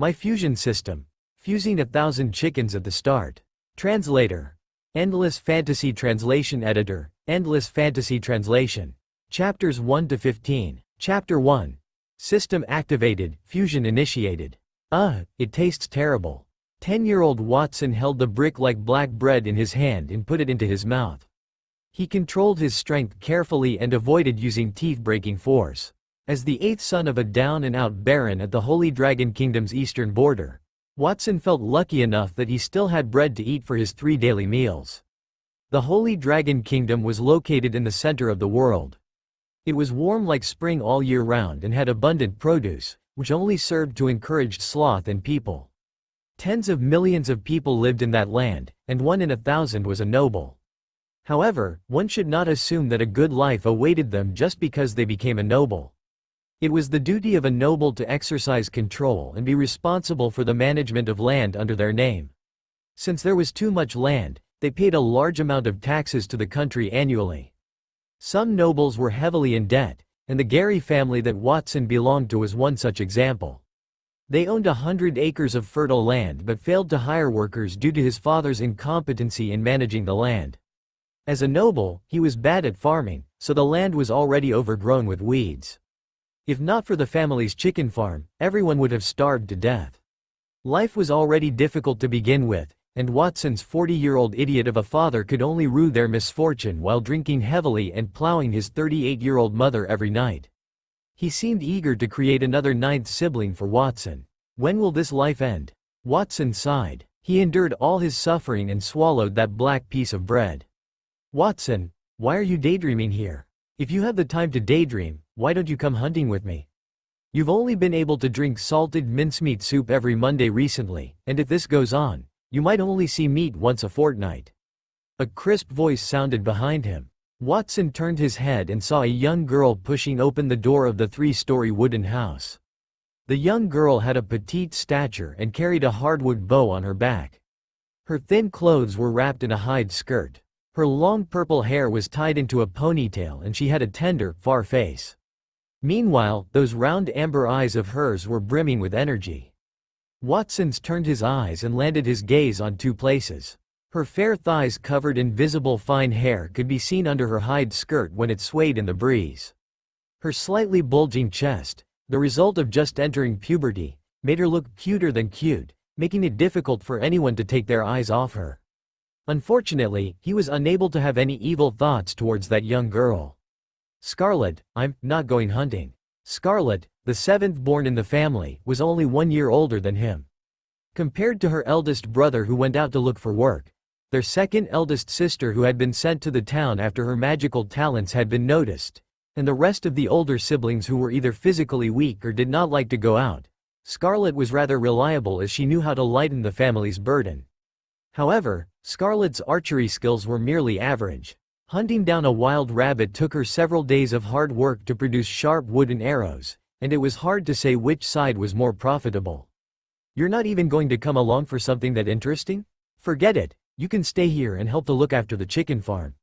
My fusion system. Fusing 1,000 chickens at the start. Translator. Endless Fantasy Translation Editor. Endless Fantasy Translation. Chapters 1 to 15. Chapter 1. System activated, fusion initiated. It tastes terrible. 10-year-old Watson held the brick like black bread in his hand and put it into his mouth. He controlled his strength carefully and avoided using teeth-breaking force. As the eighth son of a down-and-out baron at the Holy Dragon Kingdom's eastern border, Watson felt lucky enough that he still had bread to eat for his 3 daily meals. The Holy Dragon Kingdom was located in the center of the world. It was warm like spring all year round and had abundant produce, which only served to encourage sloth in people. Tens of millions of people lived in that land, and 1 in 1,000 was a noble. However, one should not assume that a good life awaited them just because they became a noble. It was the duty of a noble to exercise control and be responsible for the management of land under their name. Since there was too much land, they paid a large amount of taxes to the country annually. Some nobles were heavily in debt, and the Gary family that Watson belonged to was one such example. They owned 100 acres of fertile land but failed to hire workers due to his father's incompetency in managing the land. As a noble, he was bad at farming, so the land was already overgrown with weeds. If not for the family's chicken farm, everyone would have starved to death. Life was already difficult to begin with, and Watson's 40-year-old idiot of a father could only rue their misfortune while drinking heavily and plowing his 38-year-old mother every night. He seemed eager to create another 9th sibling for Watson. When will this life end? Watson sighed. He endured all his suffering and swallowed that black piece of bread. Watson, why are you daydreaming here? If you have the time to daydream, why don't you come hunting with me? You've only been able to drink salted mincemeat soup every Monday recently, and if this goes on, you might only see meat once a fortnight. A crisp voice sounded behind him. Watson turned his head and saw a young girl pushing open the door of the 3-story wooden house. The young girl had a petite stature and carried a hardwood bow on her back. Her thin clothes were wrapped in a hide skirt. Her long purple hair was tied into a ponytail and she had a tender, far face. Meanwhile, those round amber eyes of hers were brimming with energy. Watson's turned his eyes and landed his gaze on 2 places. Her fair thighs covered in visible fine hair could be seen under her hide skirt when it swayed in the breeze. Her slightly bulging chest, the result of just entering puberty, made her look cuter than cute, making it difficult for anyone to take their eyes off her. Unfortunately, he was unable to have any evil thoughts towards that young girl. Scarlet, I'm not going hunting. Scarlet, the 7th born in the family, was only 1 year older than him. Compared to her eldest brother who went out to look for work, their second eldest sister who had been sent to the town after her magical talents had been noticed, and the rest of the older siblings who were either physically weak or did not like to go out, Scarlet was rather reliable as she knew how to lighten the family's burden. However, Scarlet's archery skills were merely average. Hunting down a wild rabbit took her several days of hard work to produce sharp wooden arrows, and it was hard to say which side was more profitable. You're not even going to come along for something that interesting? Forget it, you can stay here and help to look after the chicken farm.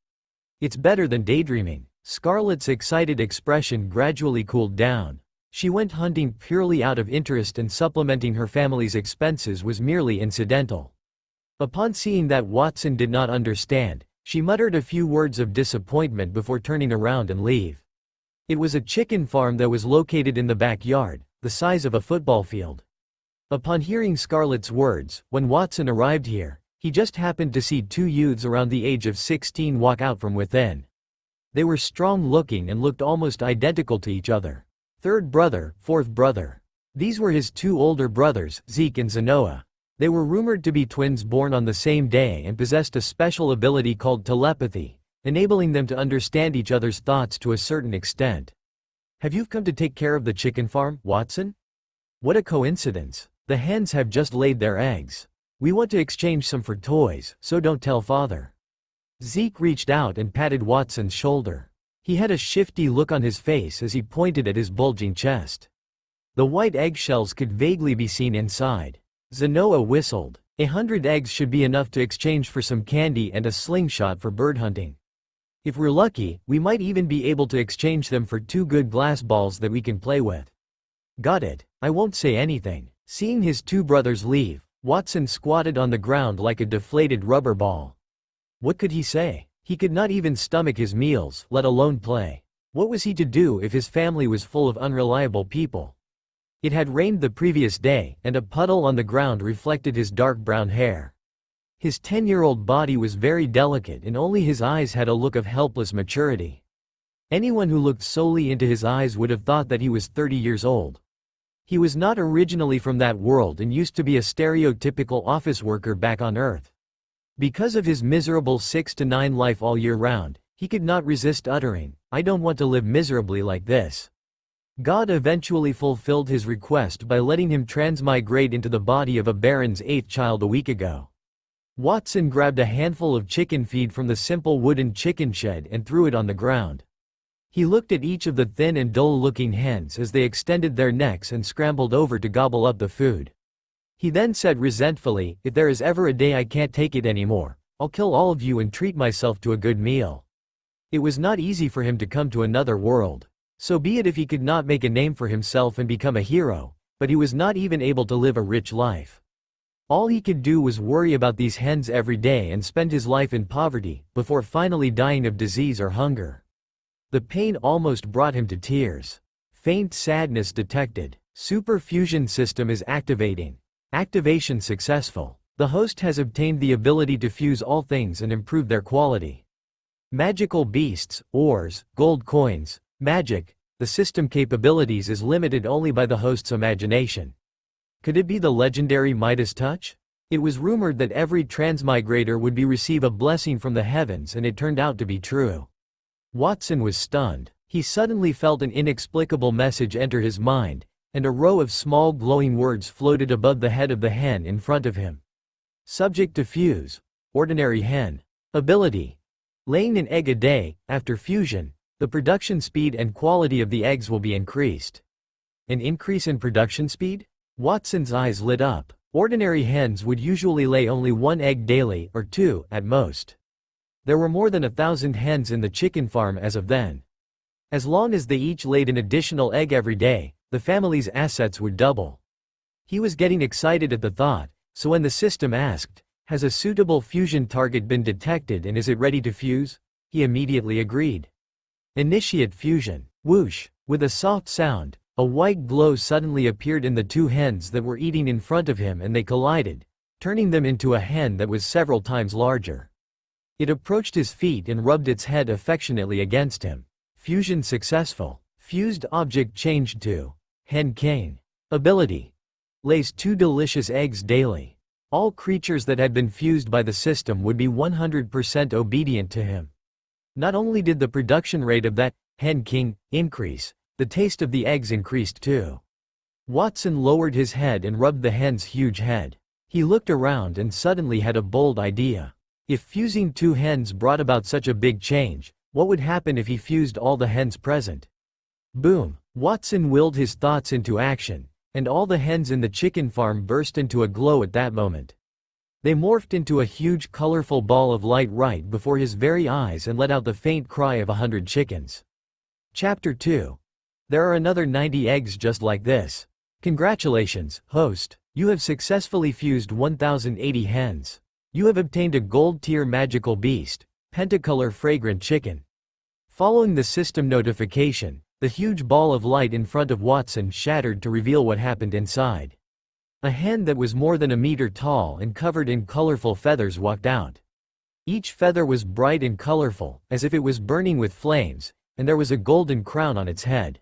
It's better than daydreaming. Scarlet's excited expression gradually cooled down. She went hunting purely out of interest and supplementing her family's expenses was merely incidental. Upon seeing that Watson did not understand, she muttered a few words of disappointment before turning around and leave. It was a chicken farm that was located in the backyard, the size of a football field. Upon hearing Scarlet's words, when Watson arrived here, he just happened to see 2 youths around the age of 16 walk out from within. They were strong-looking and looked almost identical to each other. 3rd brother, 4th brother. These were his 2 older brothers, Zeke and Zenoa. They were rumored to be twins born on the same day and possessed a special ability called telepathy, enabling them to understand each other's thoughts to a certain extent. Have you come to take care of the chicken farm, Watson? What a coincidence. The hens have just laid their eggs. We want to exchange some for toys, so don't tell father. Zeke reached out and patted Watson's shoulder. He had a shifty look on his face as he pointed at his bulging chest. The white eggshells could vaguely be seen inside. Zenoa whistled. 100 eggs should be enough to exchange for some candy and a slingshot for bird hunting. If we're lucky, we might even be able to exchange them for 2 good glass balls that we can play with. Got it, I won't say anything. Seeing his two brothers leave, Watson squatted on the ground like a deflated rubber ball. What could he say? He could not even stomach his meals, let alone play. What was he to do if his family was full of unreliable people? It had rained the previous day, and a puddle on the ground reflected his dark brown hair. His 10-year-old body was very delicate and only his eyes had a look of helpless maturity. Anyone who looked solely into his eyes would have thought that he was 30 years old. He was not originally from that world and used to be a stereotypical office worker back on Earth. Because of his miserable 6 to 9 life all year round, he could not resist uttering, "I don't want to live miserably like this." God eventually fulfilled his request by letting him transmigrate into the body of a baron's 8th child a week ago. Watson grabbed a handful of chicken feed from the simple wooden chicken shed and threw it on the ground. He looked at each of the thin and dull-looking hens as they extended their necks and scrambled over to gobble up the food. He then said resentfully, "If there is ever a day I can't take it anymore, I'll kill all of you and treat myself to a good meal." It was not easy for him to come to another world. So be it if he could not make a name for himself and become a hero, but he was not even able to live a rich life. All he could do was worry about these hens every day and spend his life in poverty, before finally dying of disease or hunger. The pain almost brought him to tears. Faint sadness detected. Super fusion system is activating. Activation successful. The host has obtained the ability to fuse all things and improve their quality. Magical beasts, ores, gold coins, magic. The system capabilities is limited only by the host's imagination. Could it be the legendary Midas touch? It was rumored that every transmigrator would receive a blessing from the heavens, and it turned out to be true. Watson was stunned. He suddenly felt an inexplicable message enter his mind, and a row of small glowing words floated above the head of the hen in front of him. Subject to fuse. Ordinary hen. Ability. Laying an egg a day. After fusion, the production speed and quality of the eggs will be increased. An increase in production speed? Watson's eyes lit up. Ordinary hens would usually lay only 1 egg daily, or 2, at most. There were more than 1,000 hens in the chicken farm as of then. As long as they each laid an additional egg every day, the family's assets would double. He was getting excited at the thought, so when the system asked, "Has a suitable fusion target been detected and is it ready to fuse?" he immediately agreed. Initiate fusion. Whoosh! With a soft sound, a white glow suddenly appeared in the 2 hens that were eating in front of him and they collided, turning them into a hen that was several times larger. It approached his feet and rubbed its head affectionately against him. Fusion successful. Fused object changed to hen king. Ability. Lays 2 delicious eggs daily. All creatures that had been fused by the system would be 100% obedient to him. Not only did the production rate of that hen king increase, the taste of the eggs increased too. Watson lowered his head and rubbed the hen's huge head. He looked around and suddenly had a bold idea. If fusing 2 hens brought about such a big change, what would happen if he fused all the hens present? Boom! Watson willed his thoughts into action, and all the hens in the chicken farm burst into a glow at that moment. They morphed into a huge colorful ball of light right before his very eyes and let out the faint cry of 100 chickens. Chapter 2. There are another 90 eggs just like this. Congratulations, host. You have successfully fused 1080 hens. You have obtained a gold-tier magical beast, pentacolor fragrant chicken. Following the system notification, the huge ball of light in front of Watson shattered to reveal what happened inside. A hen that was more than a meter tall and covered in colorful feathers walked out. Each feather was bright and colorful, as if it was burning with flames, and there was a golden crown on its head.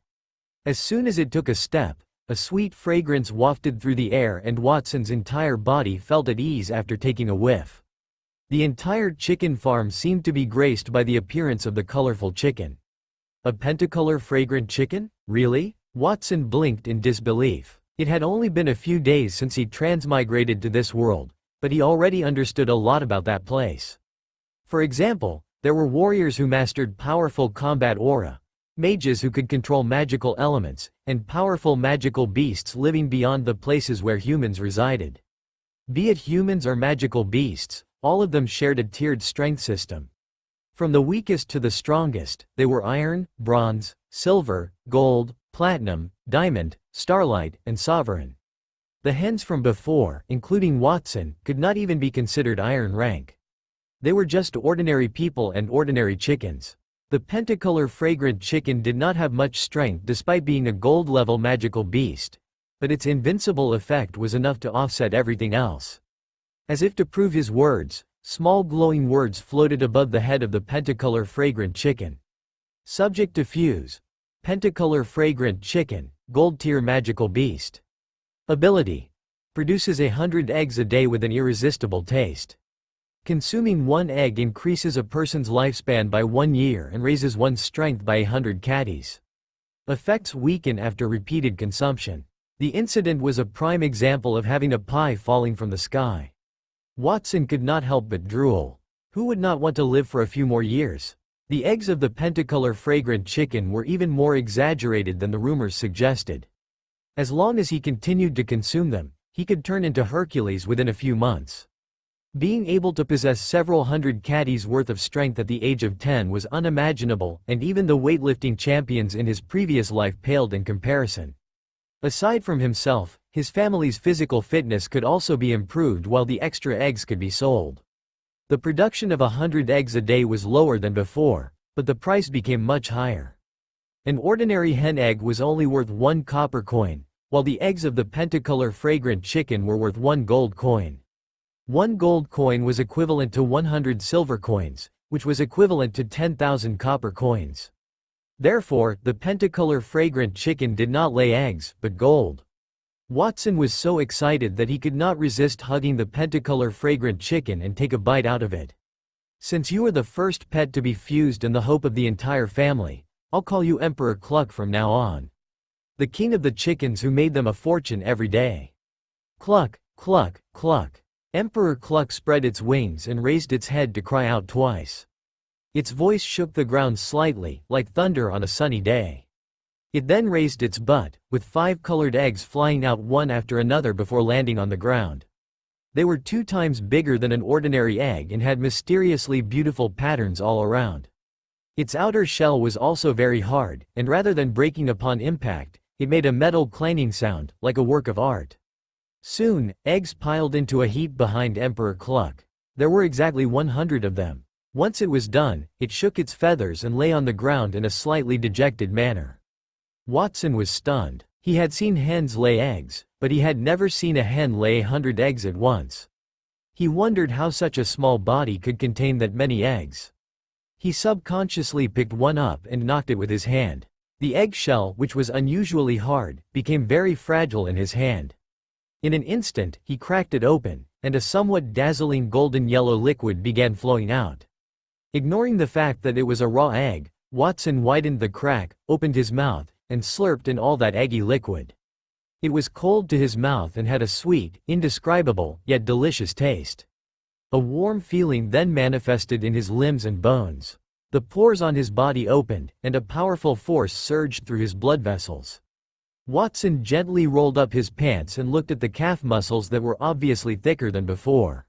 As soon as it took a step, a sweet fragrance wafted through the air and Watson's entire body felt at ease after taking a whiff. The entire chicken farm seemed to be graced by the appearance of the colorful chicken. A pentacolor fragrant chicken? Really? Watson blinked in disbelief. It had only been a few days since he transmigrated to this world, but he already understood a lot about that place. For example, there were warriors who mastered powerful combat aura, mages who could control magical elements, and powerful magical beasts living beyond the places where humans resided. Be it humans or magical beasts, all of them shared a tiered strength system. From the weakest to the strongest, they were iron, bronze, silver, gold, platinum, diamond, starlight, and sovereign. The hens from before, including Watson, could not even be considered iron rank. They were just ordinary people and ordinary chickens. The pentacolor fragrant chicken did not have much strength despite being a gold-level magical beast, but its invincible effect was enough to offset everything else. As if to prove his words, small glowing words floated above the head of the pentacolor fragrant chicken. Subject to fuse. Pentacolor fragrant chicken, gold tier magical beast. Ability. Produces 100 eggs a day with an irresistible taste. Consuming one egg increases a person's lifespan by 1 year and raises one's strength by 100 caddies. Effects weaken after repeated consumption. The incident was a prime example of having a pie falling from the sky. Watson could not help but drool. Who would not want to live for a few more years? The eggs of the pentacolor fragrant chicken were even more exaggerated than the rumors suggested. As long as he continued to consume them, he could turn into Hercules within a few months. Being able to possess several hundred caddies worth of strength at the age of 10 was unimaginable, and even the weightlifting champions in his previous life paled in comparison. Aside from himself, his family's physical fitness could also be improved while the extra eggs could be sold. The production of 100 eggs a day was lower than before, but the price became much higher. An ordinary hen egg was only worth 1 copper coin, while the eggs of the pentacolor fragrant chicken were worth 1 gold coin. 1 gold coin was equivalent to 100 silver coins, which was equivalent to 10,000 copper coins. Therefore, the pentacolor fragrant chicken did not lay eggs, but gold. Watson was so excited that he could not resist hugging the pentacolor fragrant chicken and take a bite out of it. Since you are the first pet to be fused and the hope of the entire family, I'll call you Emperor Cluck from now on. The king of the chickens who made them a fortune every day. Cluck, cluck, cluck. Emperor Cluck spread its wings and raised its head to cry out twice. Its voice shook the ground slightly, like thunder on a sunny day. It then raised its butt, with 5 colored eggs flying out one after another before landing on the ground. They were 2 times bigger than an ordinary egg and had mysteriously beautiful patterns all around. Its outer shell was also very hard, and rather than breaking upon impact, it made a metal clanging sound, like a work of art. Soon, eggs piled into a heap behind Emperor Cluck. There were exactly 100 of them. Once it was done, it shook its feathers and lay on the ground in a slightly dejected manner. Watson was stunned. He had seen hens lay eggs, but he had never seen a hen lay 100 eggs at once. He wondered how such a small body could contain that many eggs. He subconsciously picked one up and knocked it with his hand. The eggshell, which was unusually hard, became very fragile in his hand. In an instant, he cracked it open, and a somewhat dazzling golden yellow liquid began flowing out. Ignoring the fact that it was a raw egg, Watson widened the crack, opened his mouth, and slurped in all that eggy liquid. It was cold to his mouth and had a sweet, indescribable, yet delicious taste. A warm feeling then manifested in his limbs and bones. The pores on his body opened, and a powerful force surged through his blood vessels. Watson gently rolled up his pants and looked at the calf muscles that were obviously thicker than before.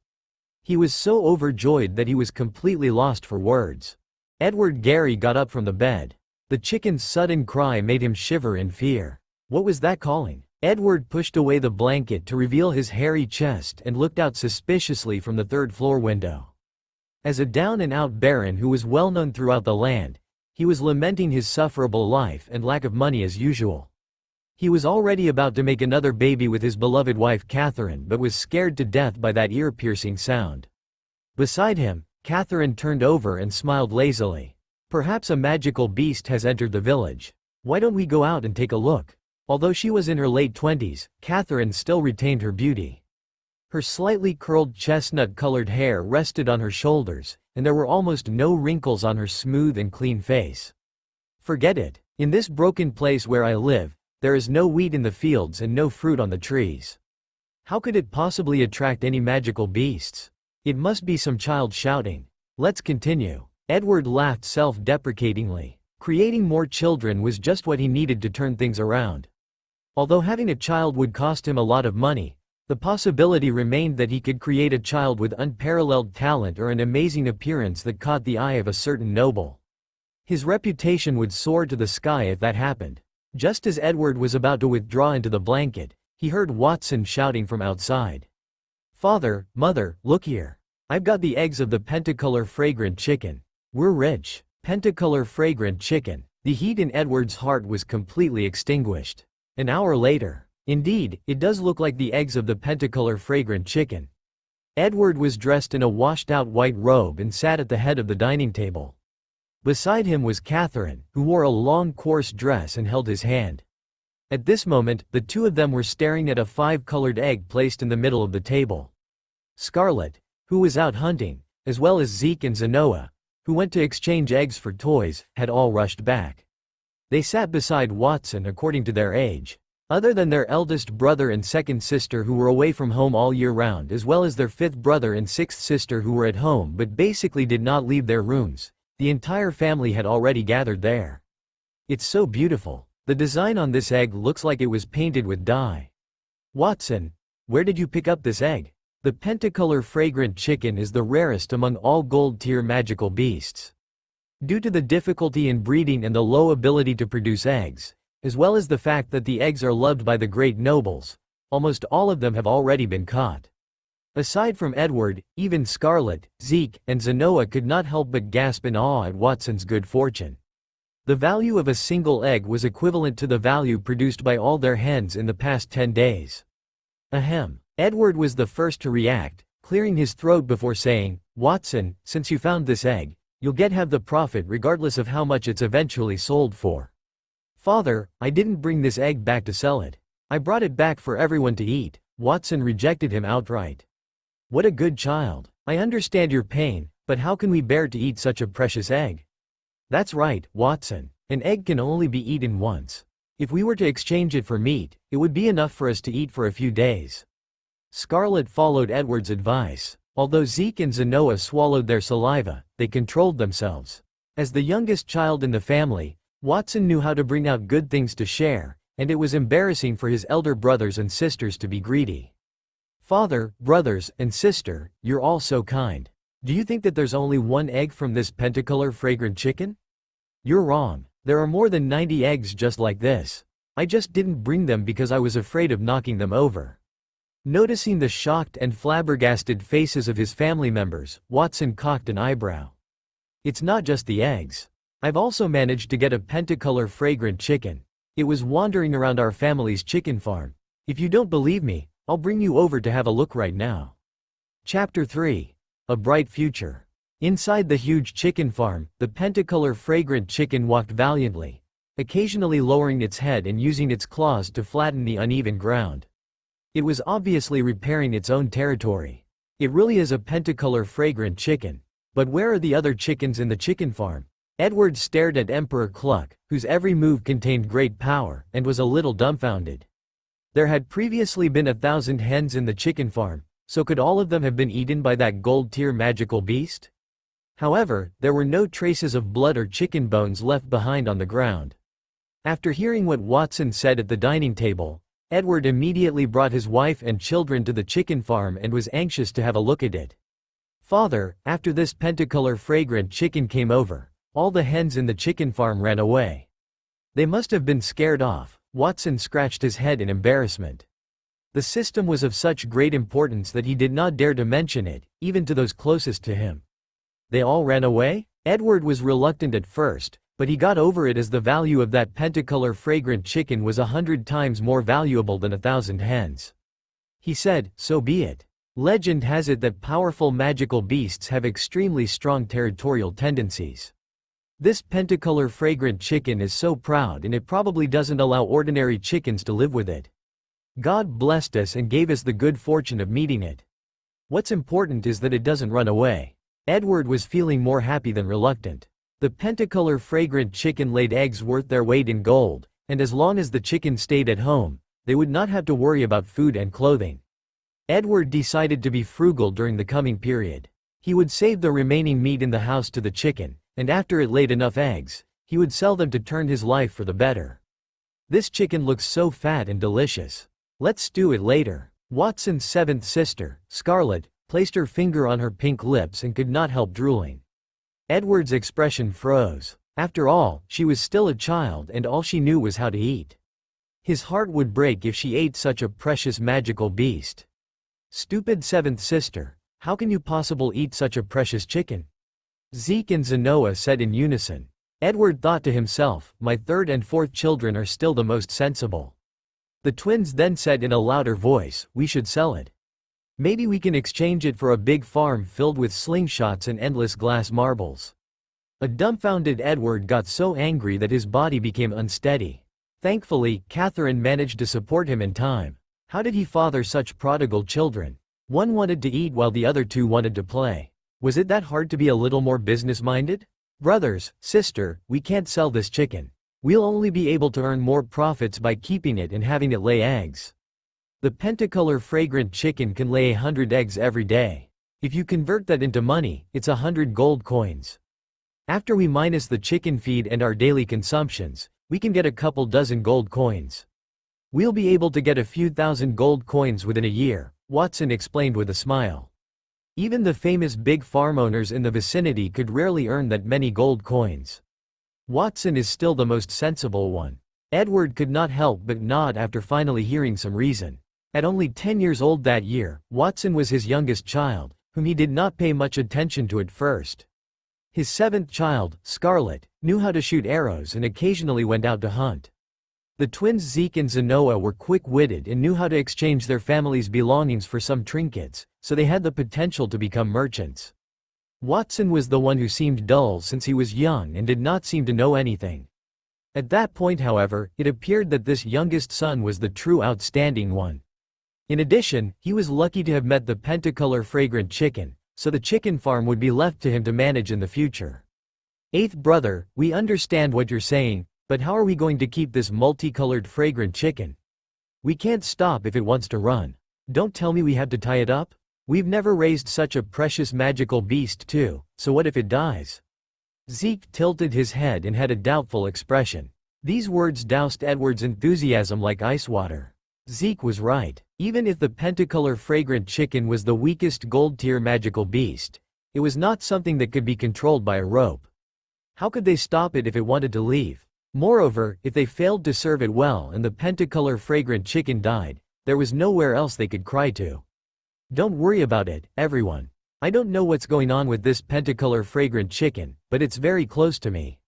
He was so overjoyed that he was completely lost for words. Edward Gary got up from the bed. The chicken's sudden cry made him shiver in fear. What was that calling? Edward pushed away the blanket to reveal his hairy chest and looked out suspiciously from the 3rd floor window. As a down-and-out baron who was well known throughout the land, he was lamenting his sufferable life and lack of money as usual. He was already about to make another baby with his beloved wife Catherine but was scared to death by that ear-piercing sound. Beside him, Catherine turned over and smiled lazily. Perhaps a magical beast has entered the village. Why don't we go out and take a look? Although she was in her late 20s, Catherine still retained her beauty. Her slightly curled chestnut-colored hair rested on her shoulders, and there were almost no wrinkles on her smooth and clean face. Forget it. In this broken place where I live, there is no wheat in the fields and no fruit on the trees. How could it possibly attract any magical beasts? It must be some child shouting. Let's continue. Edward laughed self-deprecatingly. Creating more children was just what he needed to turn things around. Although having a child would cost him a lot of money, the possibility remained that he could create a child with unparalleled talent or an amazing appearance that caught the eye of a certain noble. His reputation would soar to the sky if that happened. Just as Edward was about to withdraw into the blanket, he heard Watson shouting from outside. "Father, Mother, look here. I've got the eggs of the pentacolor fragrant chicken. We're rich." Pentacolor fragrant chicken. The heat in Edward's heart was completely extinguished. An hour later. Indeed, it does look like the eggs of the pentacolor fragrant chicken. Edward was dressed in a washed-out white robe and sat at the head of the dining table. Beside him was Catherine, who wore a long coarse dress and held his hand. At this moment, the two of them were staring at a five-colored egg placed in the middle of the table. Scarlett, who was out hunting, as well as Zeke and Zenoa, who went to exchange eggs for toys, had all rushed back. They sat beside Watson according to their age. Other than their eldest brother and second sister who were away from home all year round, as well as their fifth brother and sixth sister who were at home but basically did not leave their rooms, the entire family had already gathered there. "It's so beautiful. The design on this egg looks like it was painted with dye. Watson, where did you pick up this egg?" The pentacolor fragrant chicken is the rarest among all gold-tier magical beasts. Due to the difficulty in breeding and the low ability to produce eggs, as well as the fact that the eggs are loved by the great nobles, almost all of them have already been caught. Aside from Edward, even Scarlett, Zeke, and Zenoa could not help but gasp in awe at Watson's good fortune. The value of a single egg was equivalent to the value produced by all their hens in the past 10 days. Ahem. Edward was the first to react, clearing his throat before saying, "Watson, since you found this egg, you'll get half the profit regardless of how much it's eventually sold for." "Father, I didn't bring this egg back to sell it. I brought it back for everyone to eat." Watson rejected him outright. "What a good child. I understand your pain, but how can we bear to eat such a precious egg?" "That's right, Watson. An egg can only be eaten once. If we were to exchange it for meat, it would be enough for us to eat for a few days." Scarlett followed Edward's advice. Although Zeke and Zenoa swallowed their saliva, they controlled themselves. As the youngest child in the family, Watson knew how to bring out good things to share, and it was embarrassing for his elder brothers and sisters to be greedy. "Father, brothers, and sister, you're all so kind. Do you think that there's only one egg from this pentacolor fragrant chicken? You're wrong. There are more than 90 eggs just like this. I just didn't bring them because I was afraid of knocking them over." Noticing the shocked and flabbergasted faces of his family members, Watson cocked an eyebrow. "It's not just the eggs. I've also managed to get a pentacolor fragrant chicken. It was wandering around our family's chicken farm. If you don't believe me, I'll bring you over to have a look right now." Chapter 3. A Bright Future. Inside the huge chicken farm, the pentacolor fragrant chicken walked valiantly, occasionally lowering its head and using its claws to flatten the uneven ground. It was obviously repairing its own territory. It really is a pentacolor fragrant chicken. But where are the other chickens in the chicken farm? Edward stared at Emperor Cluck, whose every move contained great power, and was a little dumbfounded. There had previously been 1,000 hens in the chicken farm, so could all of them have been eaten by that gold-tier magical beast? However, there were no traces of blood or chicken bones left behind on the ground. After hearing what Watson said at the dining table, Edward immediately brought his wife and children to the chicken farm and was anxious to have a look at it. "Father, after this pentacolor fragrant chicken came over, all the hens in the chicken farm ran away. They must have been scared off." Watson scratched his head in embarrassment. The system was of such great importance that he did not dare to mention it, even to those closest to him. "They all ran away?" Edward was reluctant at first, but he got over it as the value of that pentacolor fragrant chicken was 100 times more valuable than 1,000 hens. He said, "So be it. Legend has it that powerful magical beasts have extremely strong territorial tendencies. This pentacolor fragrant chicken is so proud and it probably doesn't allow ordinary chickens to live with it. God blessed us and gave us the good fortune of meeting it. What's important is that it doesn't run away." Edward was feeling more happy than reluctant. The pentacolor fragrant chicken laid eggs worth their weight in gold, and as long as the chicken stayed at home, they would not have to worry about food and clothing. Edward decided to be frugal during the coming period. He would save the remaining meat in the house to the chicken, and after it laid enough eggs, he would sell them to turn his life for the better. "This chicken looks so fat and delicious. Let's stew it later." Watson's seventh sister, Scarlett, placed her finger on her pink lips and could not help drooling. Edward's expression froze. After all, she was still a child and all she knew was how to eat. His heart would break if she ate such a precious magical beast. Stupid seventh sister, how can you possibly eat such a precious chicken? Zeke and Zenoa said in unison. Edward thought to himself, my third and fourth children are still the most sensible. The twins then said in a louder voice, we should sell it. Maybe we can exchange it for a big farm filled with slingshots and endless glass marbles. A dumbfounded Edward got so angry that his body became unsteady. Thankfully, Catherine managed to support him in time. How did he father such prodigal children? One wanted to eat while the other two wanted to play. Was it that hard to be a little more business-minded? Brothers, sister, we can't sell this chicken. We'll only be able to earn more profits by keeping it and having it lay eggs. The pentacolor fragrant chicken can lay 100 eggs every day. If you convert that into money, it's 100 gold coins. After we minus the chicken feed and our daily consumptions, we can get a couple dozen gold coins. We'll be able to get a few thousand gold coins within a year, Watson explained with a smile. Even the famous big farm owners in the vicinity could rarely earn that many gold coins. Watson is still the most sensible one. Edward could not help but nod after finally hearing some reason. At only 10 years old that year, Watson was his youngest child, whom he did not pay much attention to at first. His seventh child, Scarlet, knew how to shoot arrows and occasionally went out to hunt. The twins Zeke and Zenoa were quick-witted and knew how to exchange their family's belongings for some trinkets, so they had the potential to become merchants. Watson was the one who seemed dull since he was young and did not seem to know anything. At that point, however, it appeared that this youngest son was the true outstanding one. In addition, he was lucky to have met the pentacolor fragrant chicken, so the chicken farm would be left to him to manage in the future. Eighth brother, we understand what you're saying, but how are we going to keep this multicolored fragrant chicken? We can't stop if it wants to run. Don't tell me we have to tie it up? We've never raised such a precious magical beast too, so what if it dies? Zeke tilted his head and had a doubtful expression. These words doused Edward's enthusiasm like ice water. Zeke was right. Even if the pentacolor fragrant chicken was the weakest gold-tier magical beast, it was not something that could be controlled by a rope. How could they stop it if it wanted to leave? Moreover, if they failed to serve it well and the pentacolor fragrant chicken died, there was nowhere else they could cry to. Don't worry about it, everyone. I don't know what's going on with this pentacolor fragrant chicken, but it's very close to me.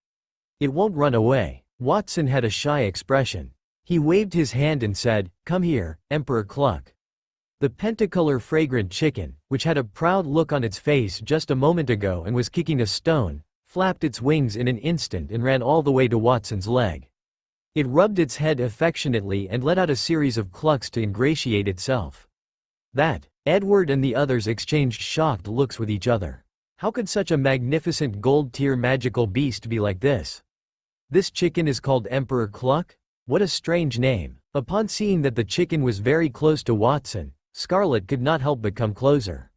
It won't run away. Watson had a shy expression. He waved his hand and said, come here, Emperor Cluck. The pentacolor fragrant chicken, which had a proud look on its face just a moment ago and was kicking a stone, flapped its wings in an instant and ran all the way to Watson's leg. It rubbed its head affectionately and let out a series of clucks to ingratiate itself. That, Edward and the others exchanged shocked looks with each other. How could such a magnificent gold-tier magical beast be like this? This chicken is called Emperor Cluck? What a strange name. Upon seeing that the chicken was very close to Watson, Scarlet could not help but come closer.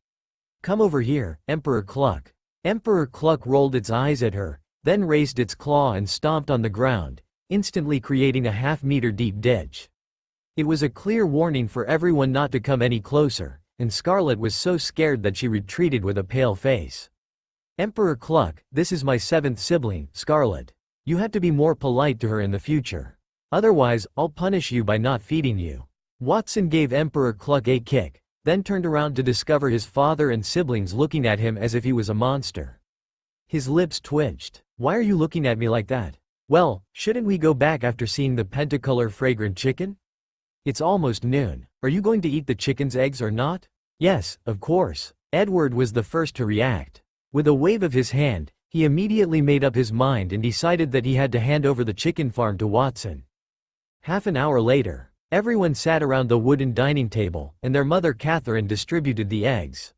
Come over here, Emperor Cluck. Emperor Cluck rolled its eyes at her, then raised its claw and stomped on the ground, instantly creating a half-meter deep ditch. It was a clear warning for everyone not to come any closer, and Scarlet was so scared that she retreated with a pale face. Emperor Cluck, this is my seventh sibling, Scarlet. You have to be more polite to her in the future. Otherwise, I'll punish you by not feeding you. Watson gave Emperor Cluck a kick, then turned around to discover his father and siblings looking at him as if he was a monster. His lips twitched. Why are you looking at me like that? Well, shouldn't we go back after seeing the pentacolor fragrant chicken? It's almost noon. Are you going to eat the chicken's eggs or not? Yes, of course. Edward was the first to react. With a wave of his hand, he immediately made up his mind and decided that he had to hand over the chicken farm to Watson. Half an hour later, everyone sat around the wooden dining table, and their mother Catherine distributed the eggs.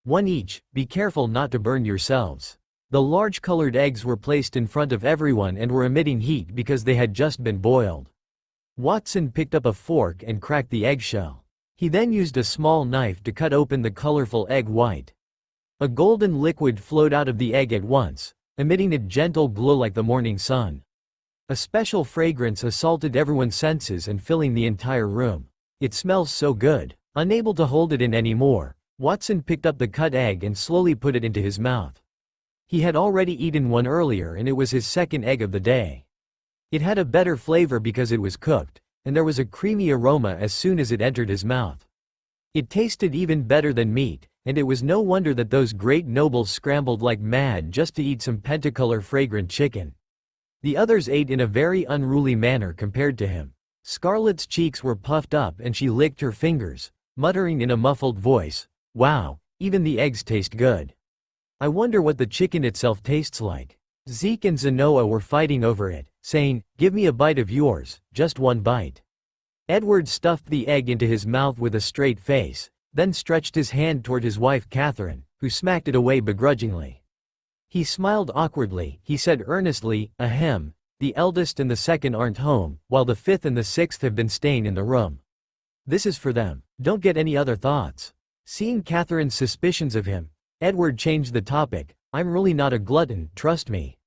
One each, be careful not to burn yourselves. The large colored eggs were placed in front of everyone and were emitting heat because they had just been boiled. Watson picked up a fork and cracked the eggshell. He then used a small knife to cut open the colorful egg white. A golden liquid flowed out of the egg at once, emitting a gentle glow like the morning sun. A special fragrance assaulted everyone's senses and filling the entire room. It smells so good. Unable to hold it in anymore, Watson picked up the cut egg and slowly put it into his mouth. He had already eaten one earlier and it was his second egg of the day. It had a better flavor because it was cooked, and there was a creamy aroma as soon as it entered his mouth. It tasted even better than meat, and it was no wonder that those great nobles scrambled like mad just to eat some pentacolor fragrant chicken. The others ate in a very unruly manner compared to him. Scarlet's cheeks were puffed up and she licked her fingers, muttering in a muffled voice, "Wow, even the eggs taste good. I wonder what the chicken itself tastes like." Zeke and Zenoa were fighting over it, saying, "Give me a bite of yours, just one bite." Edward stuffed the egg into his mouth with a straight face, then stretched his hand toward his wife Catherine, who smacked it away begrudgingly. He smiled awkwardly. He said earnestly, "Ahem, the eldest and the second aren't home, while the fifth and the sixth have been staying in the room. This is for them. Don't get any other thoughts." Seeing Catherine's suspicions of him, Edward changed the topic. "I'm really not a glutton, trust me."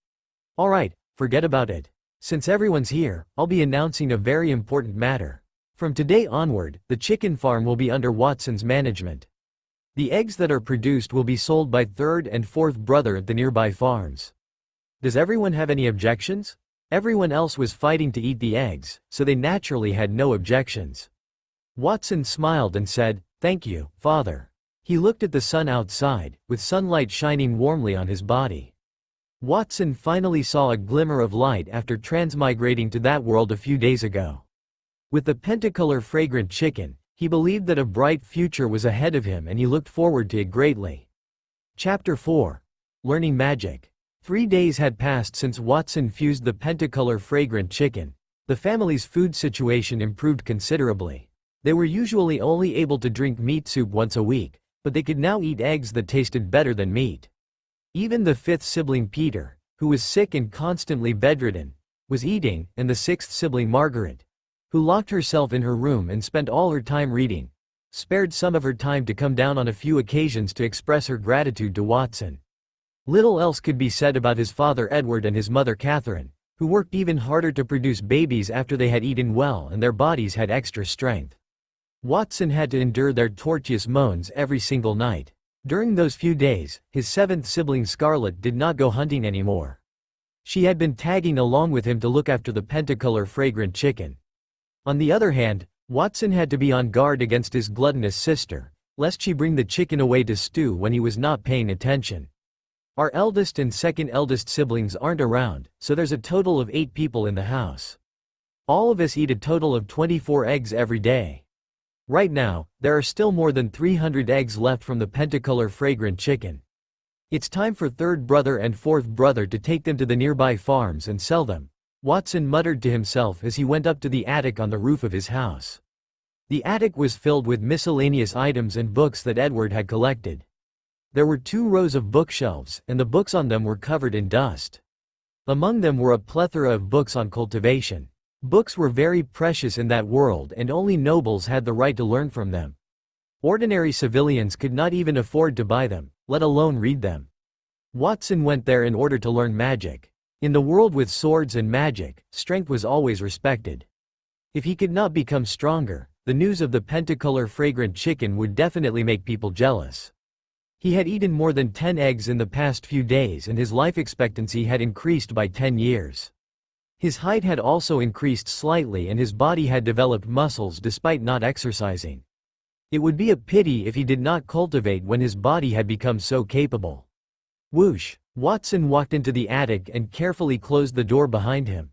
"Alright, forget about it. Since everyone's here, I'll be announcing a very important matter. From today onward, the chicken farm will be under Watson's management. The eggs that are produced will be sold by third and fourth brother at the nearby farms. Does everyone have any objections?" Everyone else was fighting to eat the eggs, so they naturally had no objections. Watson smiled and said, "Thank you, Father." He looked at the sun outside, with sunlight shining warmly on his body. Watson finally saw a glimmer of light after transmigrating to that world a few days ago. With the pentacolor fragrant chicken, he believed that a bright future was ahead of him and he looked forward to it greatly. Chapter 4. Learning Magic. 3 days had passed since Watson fused the pentacolor fragrant chicken. The family's food situation improved considerably. They were usually only able to drink meat soup once a week, but they could now eat eggs that tasted better than meat. Even the fifth sibling Peter, who was sick and constantly bedridden, was eating, and the sixth sibling Margaret, who locked herself in her room and spent all her time reading, spared some of her time to come down on a few occasions to express her gratitude to Watson. Little else could be said about his father Edward and his mother Catherine, who worked even harder to produce babies after they had eaten well and their bodies had extra strength. Watson had to endure their tortuous moans every single night. During those few days, his seventh sibling Scarlet did not go hunting anymore. She had been tagging along with him to look after the pentacolor fragrant chicken. On the other hand, Watson had to be on guard against his gluttonous sister, lest she bring the chicken away to stew when he was not paying attention. Our eldest and second eldest siblings aren't around, so there's a total of 8 people in the house. All of us eat a total of 24 eggs every day. Right now, there are still more than 300 eggs left from the pentacolor fragrant chicken. It's time for third brother and fourth brother to take them to the nearby farms and sell them, Watson muttered to himself as he went up to the attic on the roof of his house. The attic was filled with miscellaneous items and books that Edward had collected. There were 2 rows of bookshelves, and the books on them were covered in dust. Among them were a plethora of books on cultivation. Books were very precious in that world and only nobles had the right to learn from them. Ordinary civilians could not even afford to buy them, let alone read them. Watson went there in order to learn magic. In the world with swords and magic, strength was always respected. If he could not become stronger, the news of the pentacolor fragrant chicken would definitely make people jealous. He had eaten more than 10 eggs in the past few days and his life expectancy had increased by 10 years. His height had also increased slightly and his body had developed muscles despite not exercising. It would be a pity if he did not cultivate when his body had become so capable. Whoosh! Watson walked into the attic and carefully closed the door behind him.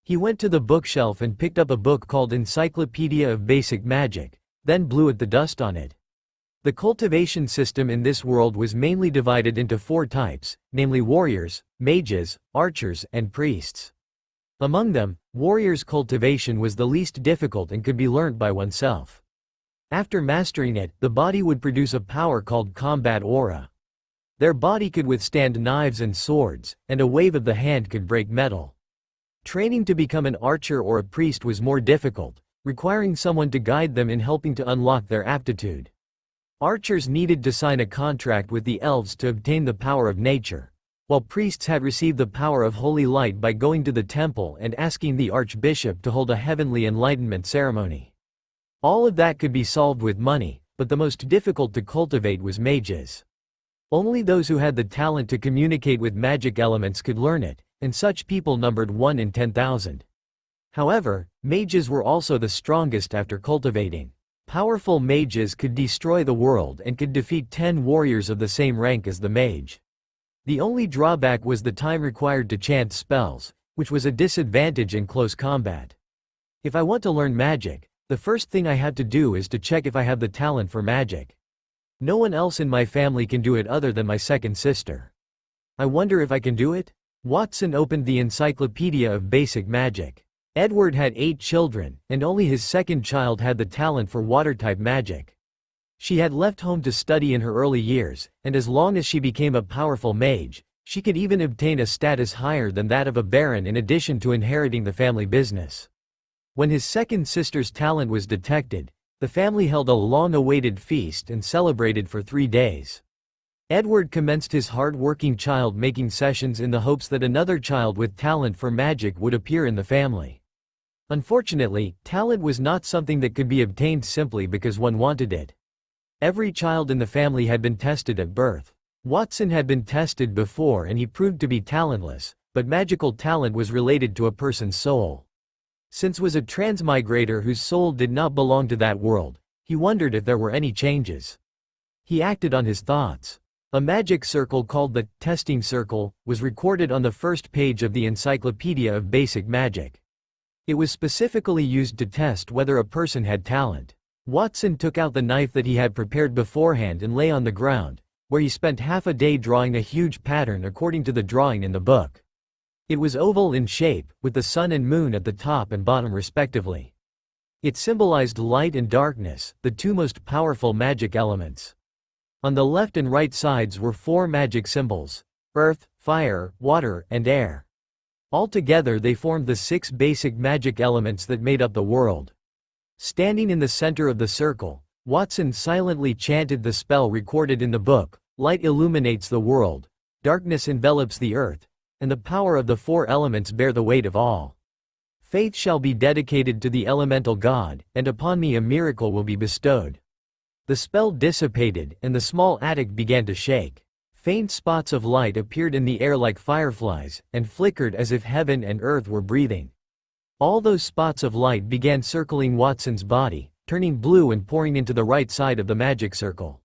He went to the bookshelf and picked up a book called Encyclopedia of Basic Magic, then blew at the dust on it. The cultivation system in this world was mainly divided into 4 types, namely warriors, mages, archers, and priests. Among them, warriors' cultivation was the least difficult and could be learnt by oneself. After mastering it, the body would produce a power called combat aura. Their body could withstand knives and swords, and a wave of the hand could break metal. Training to become an archer or a priest was more difficult, requiring someone to guide them in helping to unlock their aptitude. Archers needed to sign a contract with the elves to obtain the power of nature, while priests had received the power of holy light by going to the temple and asking the archbishop to hold a heavenly enlightenment ceremony. All of that could be solved with money, but the most difficult to cultivate was mages. Only those who had the talent to communicate with magic elements could learn it, and such people numbered 1 in 10,000. However, mages were also the strongest after cultivating. Powerful mages could destroy the world and could defeat 10 warriors of the same rank as the mage. The only drawback was the time required to chant spells, which was a disadvantage in close combat. If I want to learn magic, the first thing I have to do is to check if I have the talent for magic. No one else in my family can do it other than my second sister. I wonder if I can do it? Watson opened the Encyclopedia of Basic Magic. Edward had 8 children, and only his second child had the talent for water-type magic. She had left home to study in her early years, and as long as she became a powerful mage, she could even obtain a status higher than that of a baron in addition to inheriting the family business. When his second sister's talent was detected, the family held a long-awaited feast and celebrated for 3 days. Edward commenced his hard-working child-making sessions in the hopes that another child with talent for magic would appear in the family. Unfortunately, talent was not something that could be obtained simply because one wanted it. Every child in the family had been tested at birth. Watson had been tested before and he proved to be talentless, but magical talent was related to a person's soul. Since was a transmigrator whose soul did not belong to that world, he wondered if there were any changes. He acted on his thoughts. A magic circle called the testing circle was recorded on the first page of the Encyclopedia of Basic Magic. It was specifically used to test whether a person had talent. Watson took out the knife that he had prepared beforehand and lay on the ground, where he spent half a day drawing a huge pattern according to the drawing in the book. It was oval in shape, with the sun and moon at the top and bottom respectively. It symbolized light and darkness, the 2 most powerful magic elements. On the left and right sides were 4 magic symbols: earth, fire, water, and air. Altogether they formed the 6 basic magic elements that made up the world. Standing in the center of the circle, Watson silently chanted the spell recorded in the book: light illuminates the world, darkness envelops the earth, and the power of the 4 elements bear the weight of all. Faith shall be dedicated to the elemental god, and upon me a miracle will be bestowed. The spell dissipated, and the small attic began to shake. Faint spots of light appeared in the air like fireflies, and flickered as if heaven and earth were breathing. All those spots of light began circling Watson's body, turning blue and pouring into the right side of the magic circle.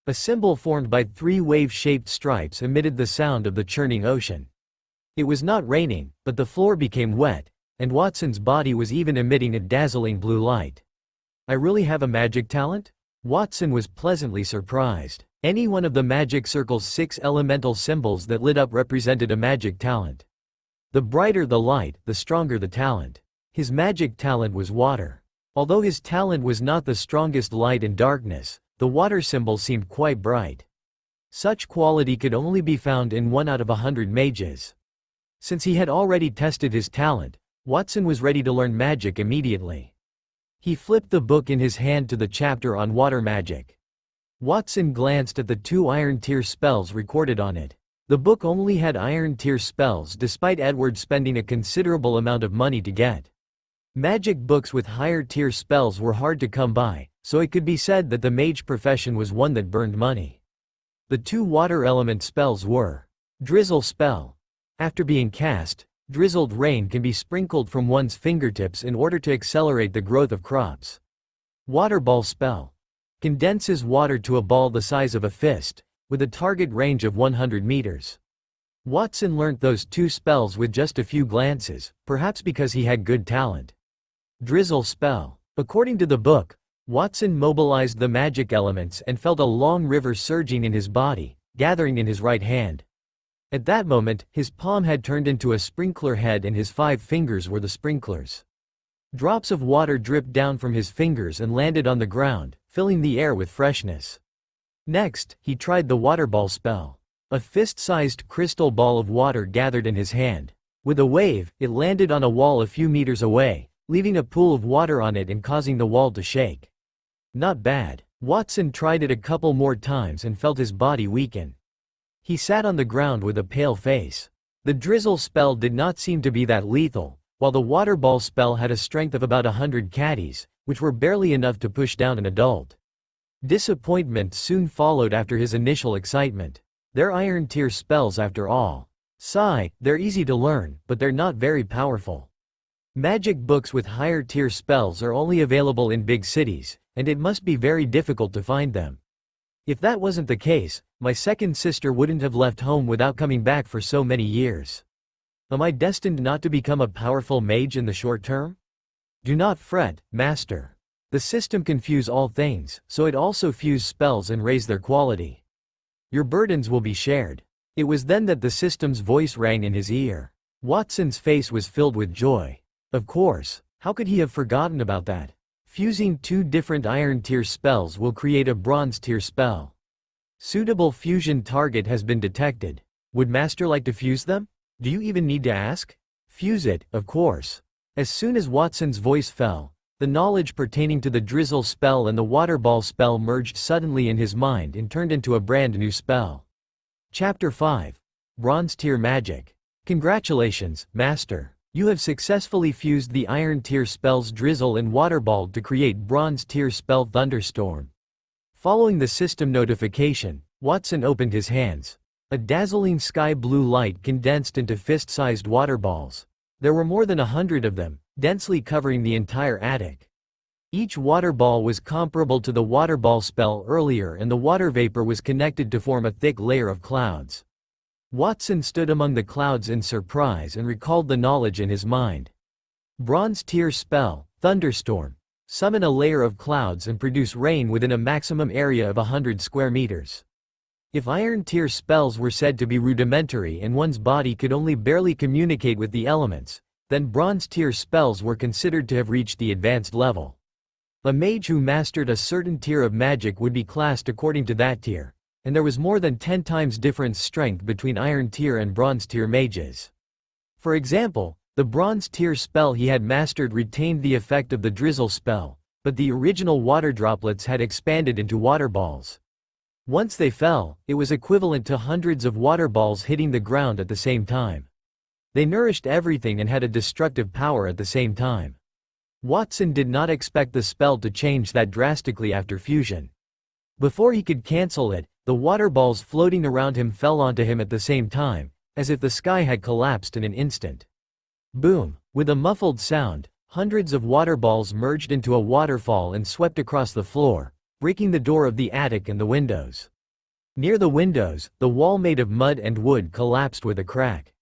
A symbol formed by 3 wave-shaped stripes emitted the sound of the churning ocean. It was not raining, but the floor became wet, and Watson's body was even emitting a dazzling blue light. I really have a magic talent? Watson was pleasantly surprised. Any one of the magic circle's 6 elemental symbols that lit up represented a magic talent. The brighter the light, the stronger the talent. His magic talent was water. Although his talent was not the strongest light in darkness, the water symbol seemed quite bright. Such quality could only be found in 1 out of 100 mages. Since he had already tested his talent, Watson was ready to learn magic immediately. He flipped the book in his hand to the chapter on water magic. Watson glanced at the 2 iron tier spells recorded on it. The book only had iron tier spells despite Edward spending a considerable amount of money to get. Magic books with higher tier spells were hard to come by, so it could be said that the mage profession was one that burned money. The 2 water element spells were: drizzle spell. After being cast, drizzled rain can be sprinkled from one's fingertips in order to accelerate the growth of crops. Water ball spell. Condenses water to a ball the size of a fist, with a target range of 100 meters. Watson learnt those 2 spells with just a few glances, perhaps because he had good talent. Drizzle spell. According to the book, Watson mobilized the magic elements and felt a long river surging in his body, gathering in his right hand. At that moment, his palm had turned into a sprinkler head and his 5 fingers were the sprinklers. Drops of water dripped down from his fingers and landed on the ground, filling the air with freshness. Next, he tried the water ball spell. A fist-sized crystal ball of water gathered in his hand. With a wave, it landed on a wall a few meters away, leaving a pool of water on it and causing the wall to shake. Not bad. Watson tried it a couple more times and felt his body weaken. He sat on the ground with a pale face. The drizzle spell did not seem to be that lethal, while the water ball spell had a strength of about 100 caddies, which were barely enough to push down an adult. Disappointment soon followed after his initial excitement. They're iron tier spells after all. Sigh, they're easy to learn, but they're not very powerful. Magic books with higher tier spells are only available in big cities, and it must be very difficult to find them. If that wasn't the case, my second sister wouldn't have left home without coming back for so many years. Am I destined not to become a powerful mage in the short term? Do not fret, master. The system can fuse all things, so it also fuse spells and raise their quality. Your burdens will be shared. It was then that the system's voice rang in his ear. Watson's face was filled with joy. Of course, how could he have forgotten about that? Fusing two different iron tier spells will create a bronze tier spell. Suitable fusion target has been detected. Would Master like to fuse them? Do you even need to ask? Fuse it, of course. As soon as Watson's voice fell, the knowledge pertaining to the drizzle spell and the water ball spell merged suddenly in his mind and turned into a brand new spell. Chapter 5. Bronze Tier Magic. Congratulations, Master. You have successfully fused the iron tier spells Drizzle and Waterball to create bronze tier spell Thunderstorm. Following the system notification, Watson opened his hands. A dazzling sky blue light condensed into fist-sized water balls. There were more than 100 of them, densely covering the entire attic. Each water ball was comparable to the water ball spell earlier, and the water vapor was connected to form a thick layer of clouds. Watson stood among the clouds in surprise and recalled the knowledge in his mind. Bronze tier spell, Thunderstorm. Summon a layer of clouds and produce rain within a maximum area of 100 square meters. If iron tier spells were said to be rudimentary and one's body could only barely communicate with the elements, then bronze tier spells were considered to have reached the advanced level. A mage who mastered a certain tier of magic would be classed according to that tier, and there was more than 10 times difference strength between iron tier and bronze tier mages. For example, the bronze tier spell he had mastered retained the effect of the drizzle spell, but the original water droplets had expanded into water balls. Once they fell, it was equivalent to hundreds of water balls hitting the ground at the same time. They nourished everything and had a destructive power at the same time. Watson did not expect the spell to change that drastically after fusion. Before he could cancel it, the water balls floating around him fell onto him at the same time, as if the sky had collapsed in an instant. Boom! With a muffled sound, hundreds of water balls merged into a waterfall and swept across the floor, breaking the door of the attic and the windows. Near the windows, the wall made of mud and wood collapsed with a crack.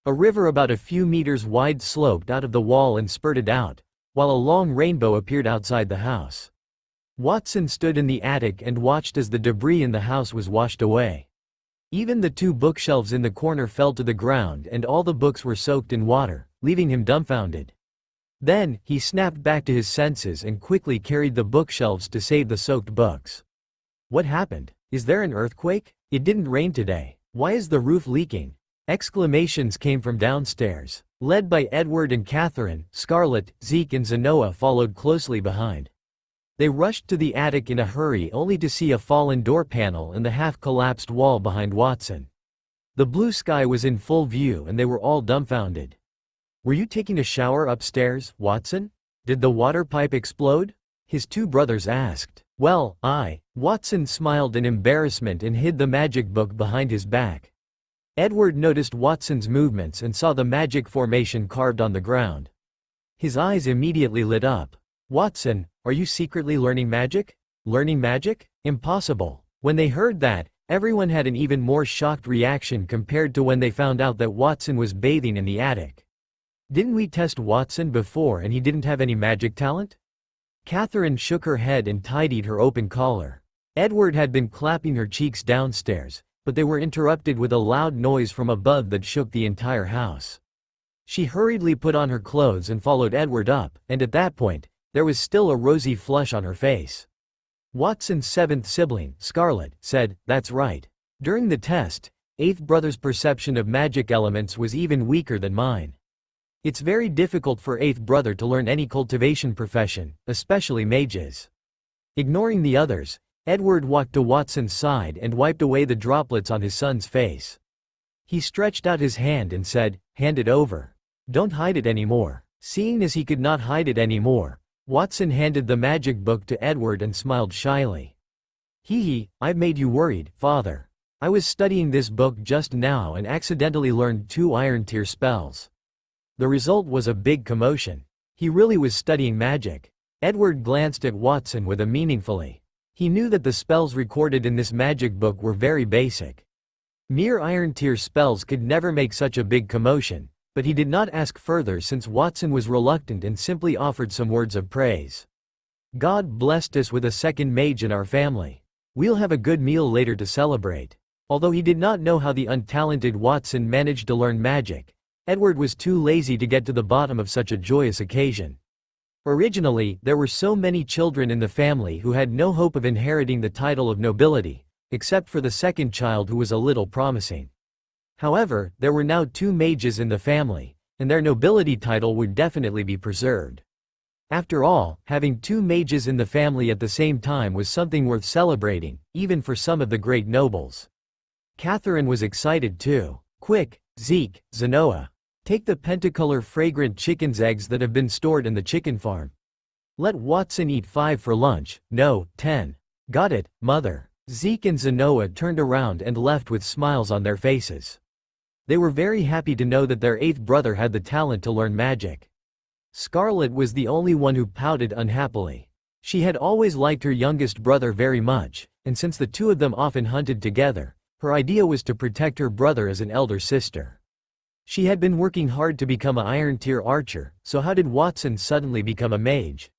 A river about a few meters wide sloped out of the wall and spurted out, while a long rainbow appeared outside the house. Watson stood in the attic and watched as the debris in the house was washed away. Even the two bookshelves in the corner fell to the ground and all the books were soaked in water, leaving him dumbfounded. Then, he snapped back to his senses and quickly carried the bookshelves to save the soaked books. What happened? Is there an earthquake? It didn't rain today. Why is the roof leaking? Exclamations came from downstairs. Led by Edward and Catherine, Scarlett, Zeke and Zenoa followed closely behind. They rushed to the attic in a hurry only to see a fallen door panel and the half-collapsed wall behind Watson. The blue sky was in full view and they were all dumbfounded. Were you taking a shower upstairs, Watson? Did the water pipe explode? His two brothers asked. Well, Watson smiled in embarrassment and hid the magic book behind his back. Edward noticed Watson's movements and saw the magic formation carved on the ground. His eyes immediately lit up. Watson, are you secretly learning magic? Learning magic? Impossible. When they heard that, everyone had an even more shocked reaction compared to when they found out that Watson was bathing in the attic. Didn't we test Watson before and he didn't have any magic talent? Catherine shook her head and tidied her open collar. Edward had been clapping her cheeks downstairs, but they were interrupted with a loud noise from above that shook the entire house. She hurriedly put on her clothes and followed Edward up, and at that point, there was still a rosy flush on her face. Watson's seventh sibling, Scarlett, said, "That's right. During the test, eighth brother's perception of magic elements was even weaker than mine. It's very difficult for eighth brother to learn any cultivation profession, especially mages." Ignoring the others, Edward walked to Watson's side and wiped away the droplets on his son's face. He stretched out his hand and said, "Hand it over. Don't hide it anymore." Seeing as he could not hide it anymore, Watson handed the magic book to Edward and smiled shyly. Hee, I've made you worried, father. I was studying this book just now and accidentally learned 2 iron tier spells. The result was a big commotion. He really was studying magic. Edward glanced at Watson with a meaningfully. He knew that the spells recorded in this magic book were very basic. Mere Iron Tier spells could never make such a big commotion, but he did not ask further since Watson was reluctant and simply offered some words of praise. God blessed us with a second mage in our family. We'll have a good meal later to celebrate. Although he did not know how the untalented Watson managed to learn magic, Edward was too lazy to get to the bottom of such a joyous occasion. Originally, there were so many children in the family who had no hope of inheriting the title of nobility, except for the second child who was a little promising. However, there were now 2 mages in the family, and their nobility title would definitely be preserved. After all, having 2 mages in the family at the same time was something worth celebrating, even for some of the great nobles. Catherine was excited too. Quick, Zeke, Zenoa. Take the pentacolor fragrant chicken's eggs that have been stored in the chicken farm. Let Watson eat 5 for lunch, no, 10. Got it, mother. Zeke and Zenoa turned around and left with smiles on their faces. They were very happy to know that their 8th brother had the talent to learn magic. Scarlet was the only one who pouted unhappily. She had always liked her youngest brother very much, and since the 2 of them often hunted together, her idea was to protect her brother as an elder sister. She had been working hard to become an Iron Tier archer, so how did Watson suddenly become a mage?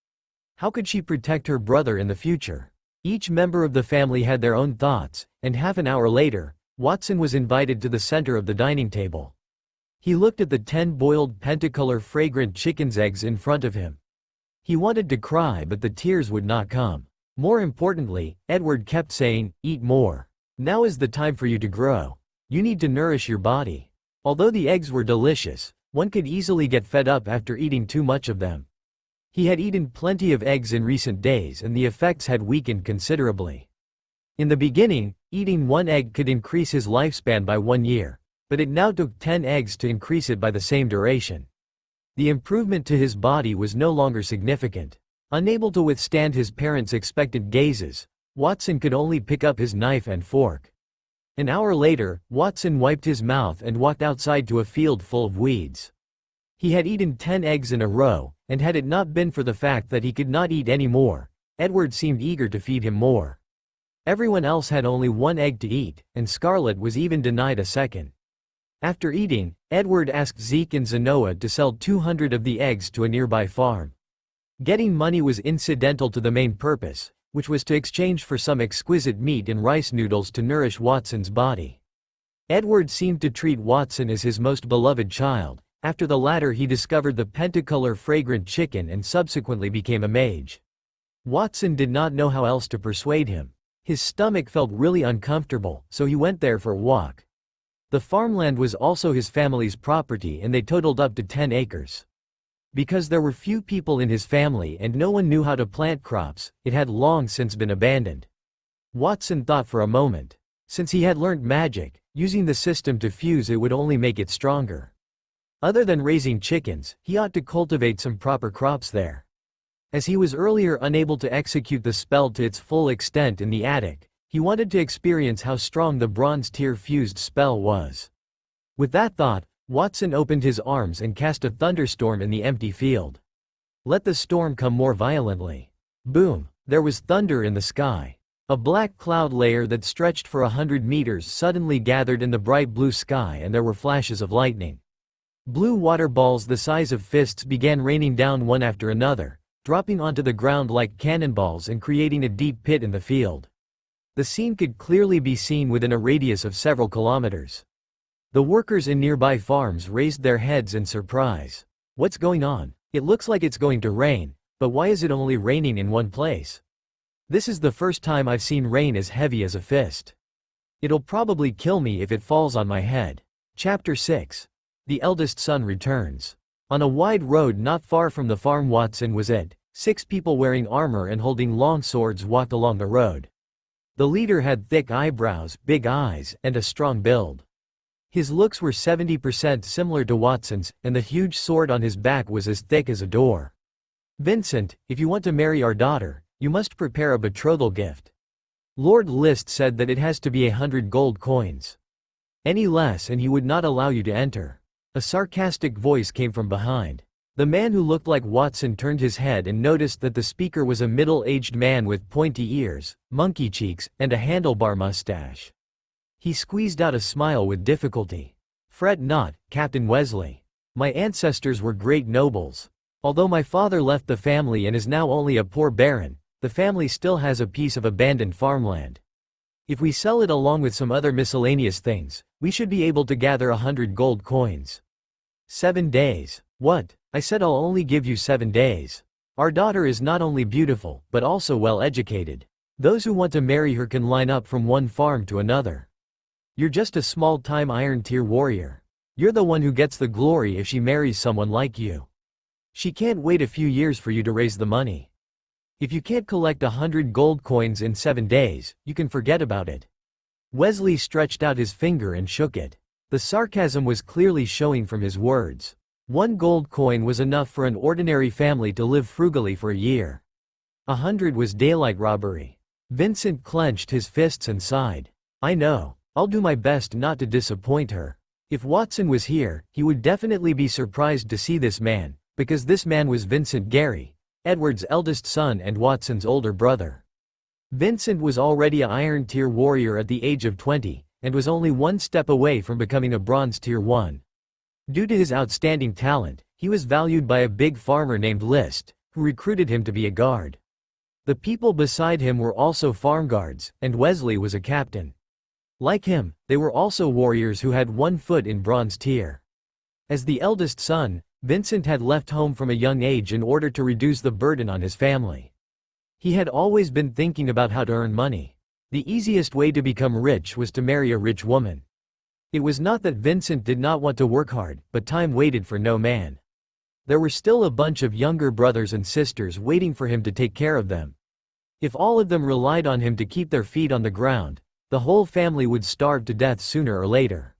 How could she protect her brother in the future? Each member of the family had their own thoughts, and half an hour later, Watson was invited to the center of the dining table. He looked at the 10 boiled pentacolor fragrant chicken's eggs in front of him. He wanted to cry, but the tears would not come. More importantly, Edward kept saying, "Eat more. Now is the time for you to grow. You need to nourish your body." Although the eggs were delicious, one could easily get fed up after eating too much of them. He had eaten plenty of eggs in recent days and the effects had weakened considerably. In the beginning, eating 1 egg could increase his lifespan by 1 year, but it now took 10 eggs to increase it by the same duration. The improvement to his body was no longer significant. Unable to withstand his parents' expectant gazes, Watson could only pick up his knife and fork. An hour later, Watson wiped his mouth and walked outside to a field full of weeds. He had eaten 10 eggs in a row, and had it not been for the fact that he could not eat any more, Edward seemed eager to feed him more. Everyone else had only 1 egg to eat, and Scarlet was even denied a second. After eating, Edward asked Zeke and Zenoa to sell 200 of the eggs to a nearby farm. Getting money was incidental to the main purpose, which was to exchange for some exquisite meat and rice noodles to nourish Watson's body. Edward seemed to treat Watson as his most beloved child. After the latter, he discovered the pentacolor fragrant chicken and subsequently became a mage. Watson did not know how else to persuade him. His stomach felt really uncomfortable, so he went there for a walk. The farmland was also his family's property and they totaled up to 10 acres. Because there were few people in his family and no one knew how to plant crops, it had long since been abandoned. Watson thought for a moment. Since he had learned magic, using the system to fuse it would only make it stronger. Other than raising chickens, he ought to cultivate some proper crops there. As he was earlier unable to execute the spell to its full extent in the attic, he wanted to experience how strong the bronze tier fused spell was. With that thought, Watson opened his arms and cast a thunderstorm in the empty field. Let the storm come more violently. Boom! There was thunder in the sky. A black cloud layer that stretched for 100 meters suddenly gathered in the bright blue sky and there were flashes of lightning. Blue water balls the size of fists began raining down one after another, dropping onto the ground like cannonballs and creating a deep pit in the field. The scene could clearly be seen within a radius of several kilometers. The workers in nearby farms raised their heads in surprise. What's going on? It looks like it's going to rain, but why is it only raining in one place? This is the first time I've seen rain as heavy as a fist. It'll probably kill me if it falls on my head. Chapter 6. The eldest son returns. On a wide road not far from the farm Watson was at, 6 people wearing armor and holding long swords walked along the road. The leader had thick eyebrows, big eyes, and a strong build. His looks were 70% similar to Watson's, and the huge sword on his back was as thick as a door. "Vincent, if you want to marry our daughter, you must prepare a betrothal gift. Lord List said that it has to be 100 gold coins. Any less and he would not allow you to enter." A sarcastic voice came from behind. The man who looked like Watson turned his head and noticed that the speaker was a middle-aged man with pointy ears, monkey cheeks, and a handlebar mustache. He squeezed out a smile with difficulty. "Fret not, Captain Wesley. My ancestors were great nobles. Although my father left the family and is now only a poor baron, the family still has a piece of abandoned farmland. If we sell it along with some other miscellaneous things, we should be able to gather 100 gold coins." 7 days. What? I said I'll only give you 7 days. Our daughter is not only beautiful, but also well educated. Those who want to marry her can line up from one farm to another. You're just a small-time Iron Tier warrior. You're the one who gets the glory if she marries someone like you. She can't wait a few years for you to raise the money. If you can't collect 100 gold coins in 7 days, you can forget about it. Wesley stretched out his finger and shook it. The sarcasm was clearly showing from his words. 1 gold coin was enough for an ordinary family to live frugally for a year. 100 was daylight robbery. Vincent clenched his fists and sighed. I know. I'll do my best not to disappoint her. If Watson was here, he would definitely be surprised to see this man, because this man was Vincent Gary, Edward's eldest son and Watson's older brother. Vincent was already an Iron Tier warrior at the age of 20, and was only one step away from becoming a Bronze Tier 1. Due to his outstanding talent, he was valued by a big farmer named List, who recruited him to be a guard. The people beside him were also farm guards, and Wesley was a captain. Like him, they were also warriors who had 1 foot in Bronze Tier. As the eldest son, Vincent had left home from a young age in order to reduce the burden on his family. He had always been thinking about how to earn money. The easiest way to become rich was to marry a rich woman. It was not that Vincent did not want to work hard, but time waited for no man. There were still a bunch of younger brothers and sisters waiting for him to take care of them. If all of them relied on him to keep their feet on the ground, the whole family would starve to death sooner or later.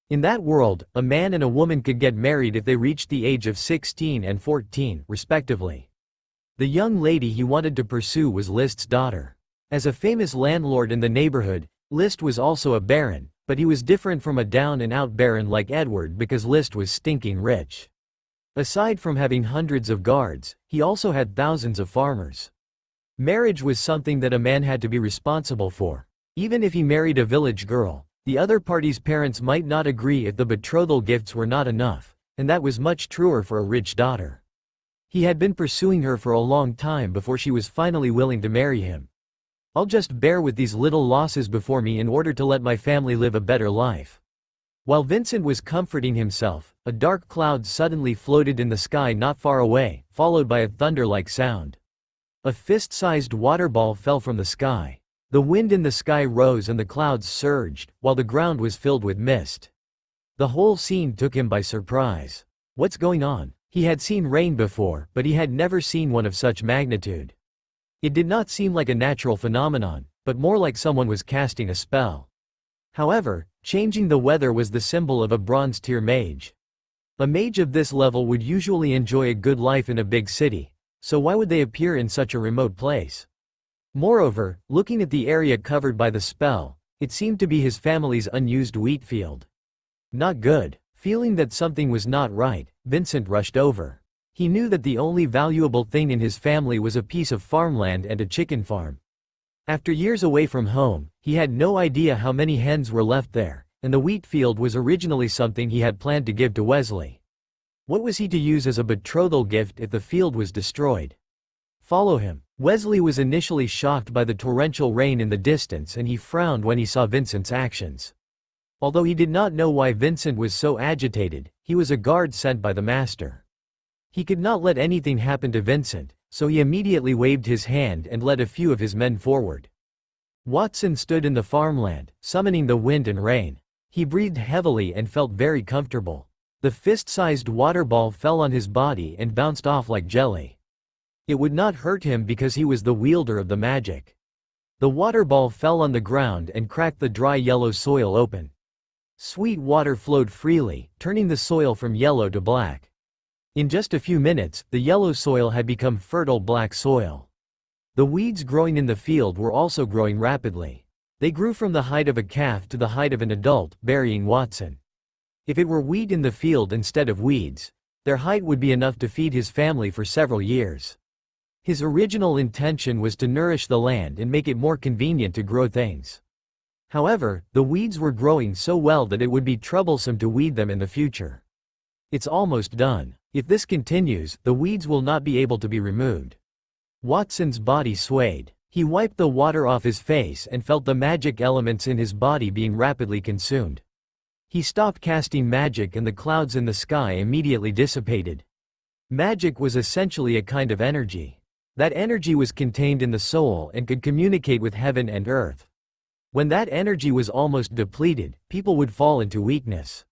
In that world, a man and a woman could get married if they reached the age of 16 and 14, respectively. The young lady he wanted to pursue was List's daughter. As a famous landlord in the neighborhood, List was also a baron, but he was different from a down-and-out baron like Edward because List was stinking rich. Aside from having hundreds of guards, he also had thousands of farmers. Marriage was something that a man had to be responsible for. Even if he married a village girl, the other party's parents might not agree if the betrothal gifts were not enough, and that was much truer for a rich daughter. He had been pursuing her for a long time before she was finally willing to marry him. I'll just bear with these little losses before me in order to let my family live a better life. While Vincent was comforting himself, a dark cloud suddenly floated in the sky not far away, followed by a thunder-like sound. A fist-sized water ball fell from the sky. The wind in the sky rose and the clouds surged, while the ground was filled with mist. The whole scene took him by surprise. What's going on? He had seen rain before, but he had never seen one of such magnitude. It did not seem like a natural phenomenon, but more like someone was casting a spell. However, changing the weather was the symbol of a Bronze Tier mage. A mage of this level would usually enjoy a good life in a big city, so why would they appear in such a remote place? Moreover, looking at the area covered by the spell, it seemed to be his family's unused wheat field. Not good. Feeling that something was not right, Vincent rushed over. He knew that the only valuable thing in his family was a piece of farmland and a chicken farm. After years away from home, he had no idea how many hens were left there, and the wheat field was originally something he had planned to give to Wesley. What was he to use as a betrothal gift if the field was destroyed? Follow him. Wesley was initially shocked by the torrential rain in the distance and he frowned when he saw Vincent's actions. Although he did not know why Vincent was so agitated, he was a guard sent by the master. He could not let anything happen to Vincent, so he immediately waved his hand and led a few of his men forward. Watson stood in the farmland, summoning the wind and rain. He breathed heavily and felt very comfortable. The fist-sized water ball fell on his body and bounced off like jelly. It would not hurt him because he was the wielder of the magic. The water ball fell on the ground and cracked the dry yellow soil open. Sweet water flowed freely, turning the soil from yellow to black. In just a few minutes, the yellow soil had become fertile black soil. The weeds growing in the field were also growing rapidly. They grew from the height of a calf to the height of an adult, burying Watson. If it were wheat in the field instead of weeds, their height would be enough to feed his family for several years. His original intention was to nourish the land and make it more convenient to grow things. However, the weeds were growing so well that it would be troublesome to weed them in the future. It's almost done. If this continues, the weeds will not be able to be removed. Watson's body swayed. He wiped the water off his face and felt the magic elements in his body being rapidly consumed. He stopped casting magic and the clouds in the sky immediately dissipated. Magic was essentially a kind of energy. That energy was contained in the soul and could communicate with heaven and earth. When that energy was almost depleted, people would fall into weakness.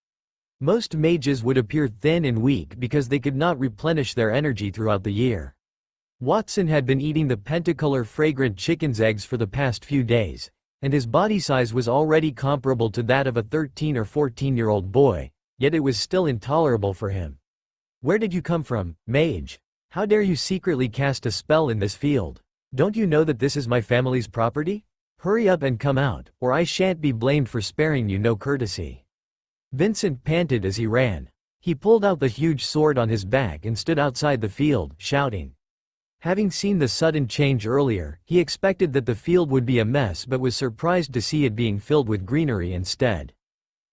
Most mages would appear thin and weak because they could not replenish their energy throughout the year. Watson had been eating the pentacolor fragrant chicken's eggs for the past few days, and his body size was already comparable to that of a 13 or 14-year-old boy, yet it was still intolerable for him. "Where did you come from, mage? How dare you secretly cast a spell in this field? Don't you know that this is my family's property? Hurry up and come out, or I shan't be blamed for sparing you no courtesy." Vincent panted as he ran. He pulled out the huge sword on his back and stood outside the field, shouting. Having seen the sudden change earlier, he expected that the field would be a mess but was surprised to see it being filled with greenery instead.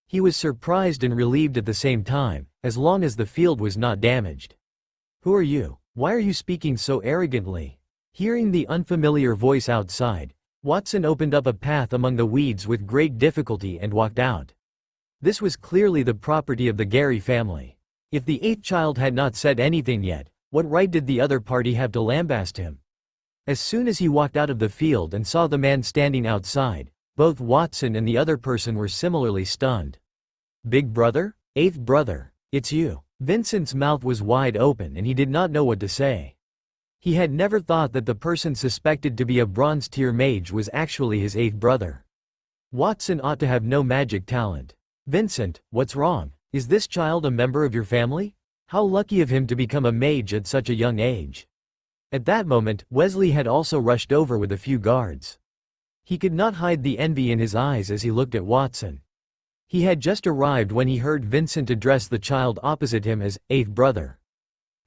He was surprised and relieved at the same time, as long as the field was not damaged. "Who are you? Why are you speaking so arrogantly?" Hearing the unfamiliar voice outside, Watson opened up a path among the weeds with great difficulty and walked out. This was clearly the property of the Gary family. If the eighth child had not said anything yet, what right did the other party have to lambaste him? As soon as he walked out of the field and saw the man standing outside, both Watson and the other person were similarly stunned. "Big brother? Eighth brother, it's you." Vincent's mouth was wide open and he did not know what to say. He had never thought that the person suspected to be a bronze-tier mage was actually his eighth brother. Watson ought to have no magic talent. "Vincent, what's wrong? Is this child a member of your family? How lucky of him to become a mage at such a young age." At that moment, Wesley had also rushed over with a few guards. He could not hide the envy in his eyes as he looked at Watson. He had just arrived when he heard Vincent address the child opposite him as eighth brother.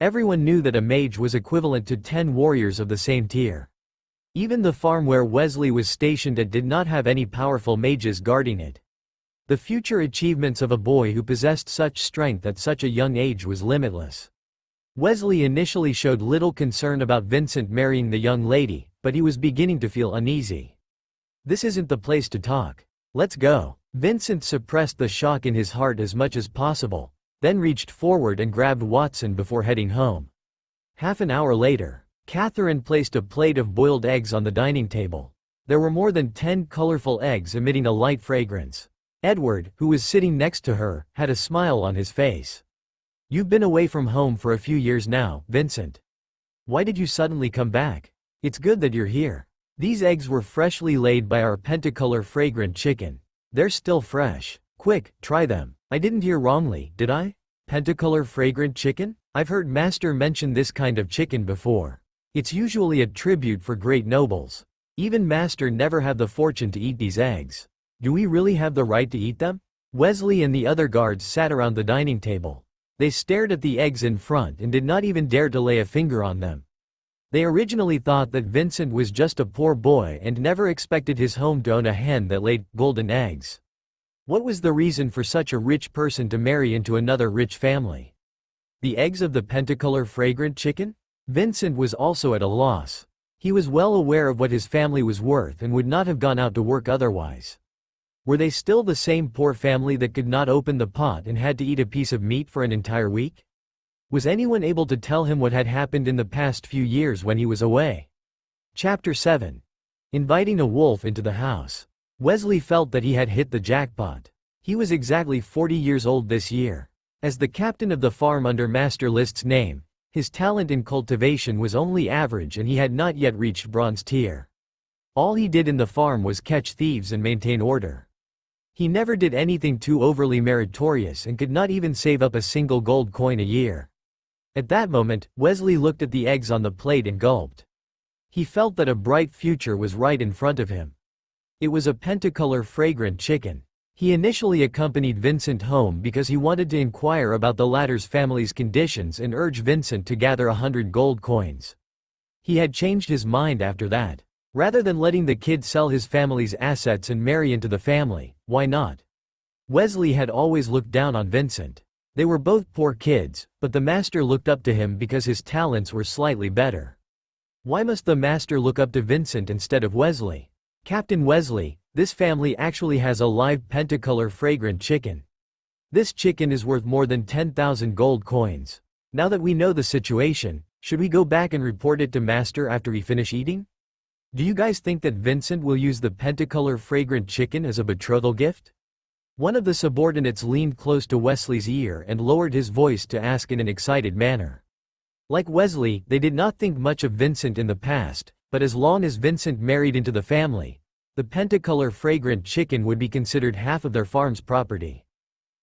Everyone knew that a mage was equivalent to 10 warriors of the same tier. Even the farm where Wesley was stationed at did not have any powerful mages guarding it. The future achievements of a boy who possessed such strength at such a young age was limitless. Wesley initially showed little concern about Vincent marrying the young lady, but he was beginning to feel uneasy. "This isn't the place to talk. Let's go." Vincent suppressed the shock in his heart as much as possible, then reached forward and grabbed Watson before heading home. Half an hour later, Catherine placed a plate of boiled eggs on the dining table. There were more than 10 colorful eggs emitting a light fragrance. Edward, who was sitting next to her, had a smile on his face. "You've been away from home for a few years now, Vincent. Why did you suddenly come back? It's good that you're here. These eggs were freshly laid by our pentacolor fragrant chicken. They're still fresh. Quick, try them." I didn't hear wrongly, did I? Pentacolor fragrant chicken? I've heard Master mention this kind of chicken before. It's usually a tribute for great nobles. Even Master never had the fortune to eat these eggs. Do we really have the right to eat them? Wesley and the other guards sat around the dining table. They stared at the eggs in front and did not even dare to lay a finger on them. They originally thought that Vincent was just a poor boy and never expected his home to own a hen that laid golden eggs. What was the reason for such a rich person to marry into another rich family? The eggs of the pentacolor fragrant chicken? Vincent was also at a loss. He was well aware of what his family was worth and would not have gone out to work otherwise. Were they still the same poor family that could not open the pot and had to eat a piece of meat for an entire week? Was anyone able to tell him what had happened in the past few years when he was away? Chapter 7. Inviting a wolf into the house. Wesley felt that he had hit the jackpot. He was exactly 40 years old this year. As the captain of the farm under Master List's name, his talent in cultivation was only average and he had not yet reached bronze tier. All he did in the farm was catch thieves and maintain order. He never did anything too overly meritorious and could not even save up a single gold coin a year. At that moment, Wesley looked at the eggs on the plate and gulped. He felt that a bright future was right in front of him. It was a pentacolor fragrant chicken. He initially accompanied Vincent home because he wanted to inquire about the latter's family's conditions and urge Vincent to gather 100 gold coins. He had changed his mind after that. Rather than letting the kid sell his family's assets and marry into the family, why not? Wesley had always looked down on Vincent. They were both poor kids, but the master looked up to him because his talents were slightly better. Why must the master look up to Vincent instead of Wesley? Captain Wesley, this family actually has a live pentacolor fragrant chicken. This chicken is worth more than 10,000 gold coins. Now that we know the situation, should we go back and report it to master after we finish eating? Do you guys think that Vincent will use the pentacolor fragrant chicken as a betrothal gift? One of the subordinates leaned close to Wesley's ear and lowered his voice to ask in an excited manner. Like Wesley, they did not think much of Vincent in the past, but as long as Vincent married into the family, the pentacolor fragrant chicken would be considered half of their farm's property.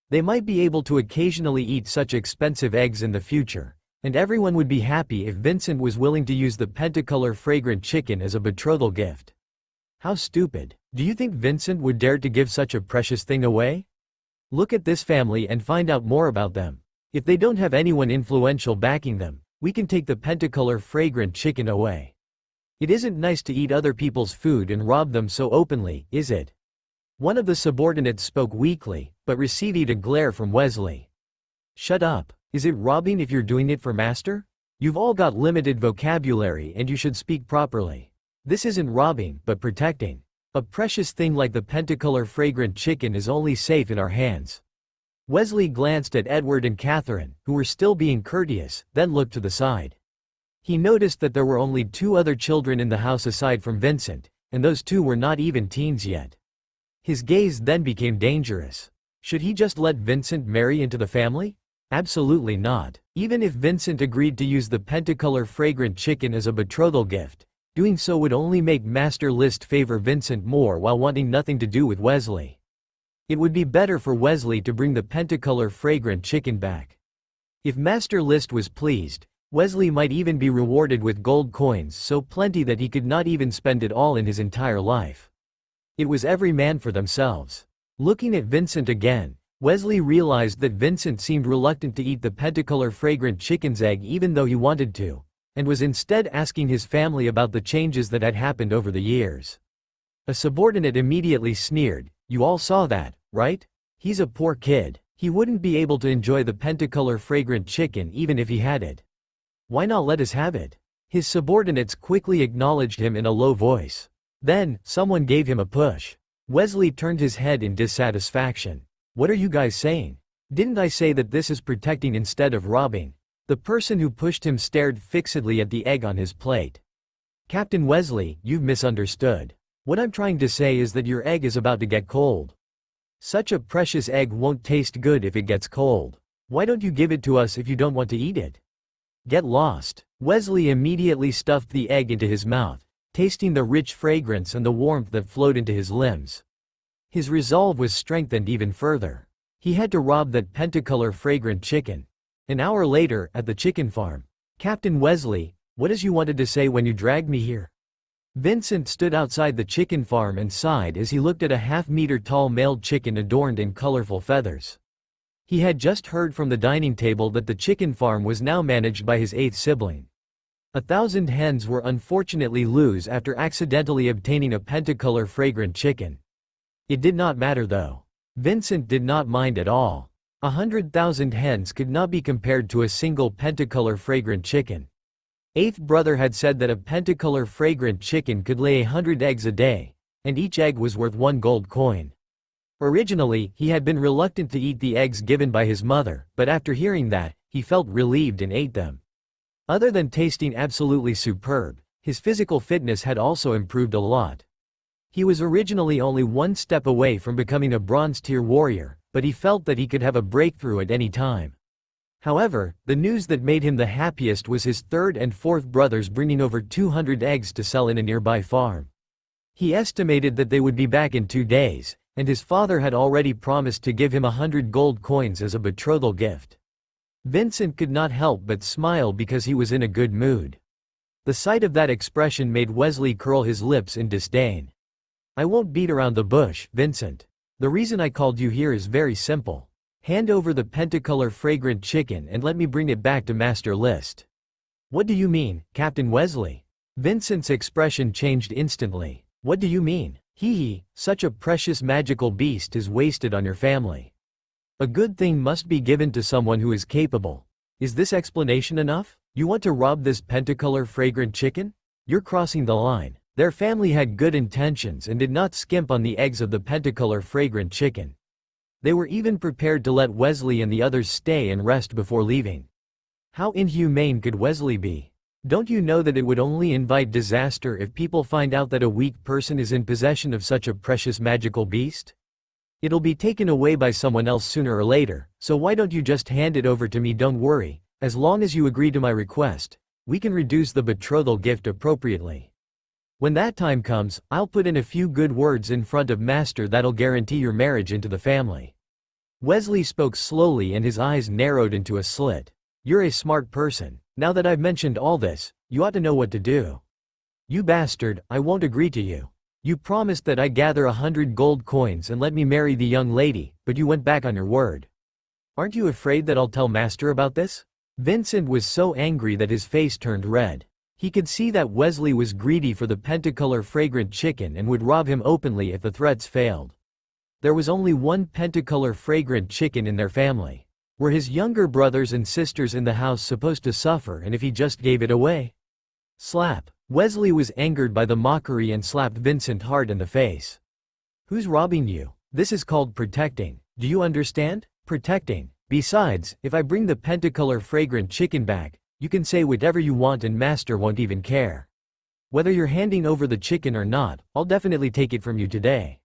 They might be able to occasionally eat such expensive eggs in the future, and everyone would be happy if Vincent was willing to use the pentacolor fragrant chicken as a betrothal gift. How stupid. Do you think Vincent would dare to give such a precious thing away? Look at this family and find out more about them. If they don't have anyone influential backing them, we can take the pentacolor fragrant chicken away. It isn't nice to eat other people's food and rob them so openly, is it? One of the subordinates spoke weakly, but received a glare from Wesley. Shut up. Is it robbing if you're doing it for master? You've all got limited vocabulary and you should speak properly. This isn't robbing, but protecting. A precious thing like the pentacolor fragrant chicken is only safe in our hands. Wesley glanced at Edward and Catherine, who were still being courteous, then looked to the side. He noticed that there were only 2 other children in the house aside from Vincent, and those 2 were not even teens yet. His gaze then became dangerous. Should he just let Vincent marry into the family? Absolutely not. Even if Vincent agreed to use the pentacolor fragrant chicken as a betrothal gift, doing so would only make Master List favor Vincent more while wanting nothing to do with Wesley. It would be better for Wesley to bring the pentacolor fragrant chicken back. If Master List was pleased, Wesley might even be rewarded with gold coins so plenty that he could not even spend it all in his entire life. It was every man for themselves. Looking at Vincent again, Wesley realized that Vincent seemed reluctant to eat the pentacolor fragrant chicken's egg even though he wanted to, and was instead asking his family about the changes that had happened over the years. A subordinate immediately sneered, "You all saw that, right? He's a poor kid. He wouldn't be able to enjoy the pentacolor fragrant chicken even if he had it. Why not let us have it?" His subordinates quickly acknowledged him in a low voice. Then, someone gave him a push. Wesley turned his head in dissatisfaction. "What are you guys saying? Didn't I say that this is protecting instead of robbing?" The person who pushed him stared fixedly at the egg on his plate. "Captain Wesley, you've misunderstood. What I'm trying to say is that your egg is about to get cold. Such a precious egg won't taste good if it gets cold. Why don't you give it to us if you don't want to eat it?" "Get lost." Wesley immediately stuffed the egg into his mouth, tasting the rich fragrance and the warmth that flowed into his limbs. His resolve was strengthened even further. He had to rob that pentacolor fragrant chicken. An hour later, at the chicken farm. "Captain Wesley, what is you wanted to say when you dragged me here?" Vincent stood outside the chicken farm and sighed as he looked at a half-meter-tall male chicken adorned in colorful feathers. He had just heard from the dining table that the chicken farm was now managed by his 8th sibling. 1,000 hens were unfortunately loose after accidentally obtaining a pentacolor fragrant chicken. It did not matter though. Vincent did not mind at all. 100,000 hens could not be compared to a single pentacolor fragrant chicken. 8th brother had said that a pentacolor fragrant chicken could lay 100 eggs a day, and each egg was worth 1 gold coin. Originally, he had been reluctant to eat the eggs given by his mother, but after hearing that, he felt relieved and ate them. Other than tasting absolutely superb, his physical fitness had also improved a lot. He was originally only 1 step away from becoming a bronze-tier warrior, but he felt that he could have a breakthrough at any time. However, the news that made him the happiest was his 3rd and 4th brothers bringing over 200 eggs to sell in a nearby farm. He estimated that they would be back in 2 days, and his father had already promised to give him 100 gold coins as a betrothal gift. Vincent could not help but smile because he was in a good mood. The sight of that expression made Wesley curl his lips in disdain. "I won't beat around the bush, Vincent. The reason I called you here is very simple. Hand over the pentacolor fragrant chicken and let me bring it back to Master List. What do you mean, Captain Wesley? Vincent's expression changed instantly. What do you mean? Hee, such a precious magical beast is wasted on your family. A good thing must be given to someone who is capable. Is this explanation enough? You want to rob this pentacolor fragrant chicken? You're crossing the line. Their family had good intentions and did not skimp on the eggs of the pentacolor fragrant chicken. They were even prepared to let Wesley and the others stay and rest before leaving. How inhumane could Wesley be? Don't you know that it would only invite disaster if people find out that a weak person is in possession of such a precious magical beast? It'll be taken away by someone else sooner or later, so why don't you just hand it over to me? Don't worry, as long as you agree to my request, we can reduce the betrothal gift appropriately. When that time comes, I'll put in a few good words in front of Master that'll guarantee your marriage into the family. Wesley spoke slowly and his eyes narrowed into a slit. You're a smart person. Now that I've mentioned all this, you ought to know what to do. You bastard, I won't agree to you. You promised that I'd gather 100 gold coins and let me marry the young lady, but you went back on your word. Aren't you afraid that I'll tell Master about this? Vincent was so angry that his face turned red. He could see that Wesley was greedy for the pentacolor fragrant chicken and would rob him openly if the threats failed. There was only one pentacolor fragrant chicken in their family. Were his younger brothers and sisters in the house supposed to suffer, and if he just gave it away? Slap. Wesley was angered by the mockery and slapped Vincent hard in the face. Who's robbing you? This is called protecting. Do you understand? Protecting. Besides, if I bring the pentacolor fragrant chicken back, you can say whatever you want and Master won't even care. Whether you're handing over the chicken or not, I'll definitely take it from you today.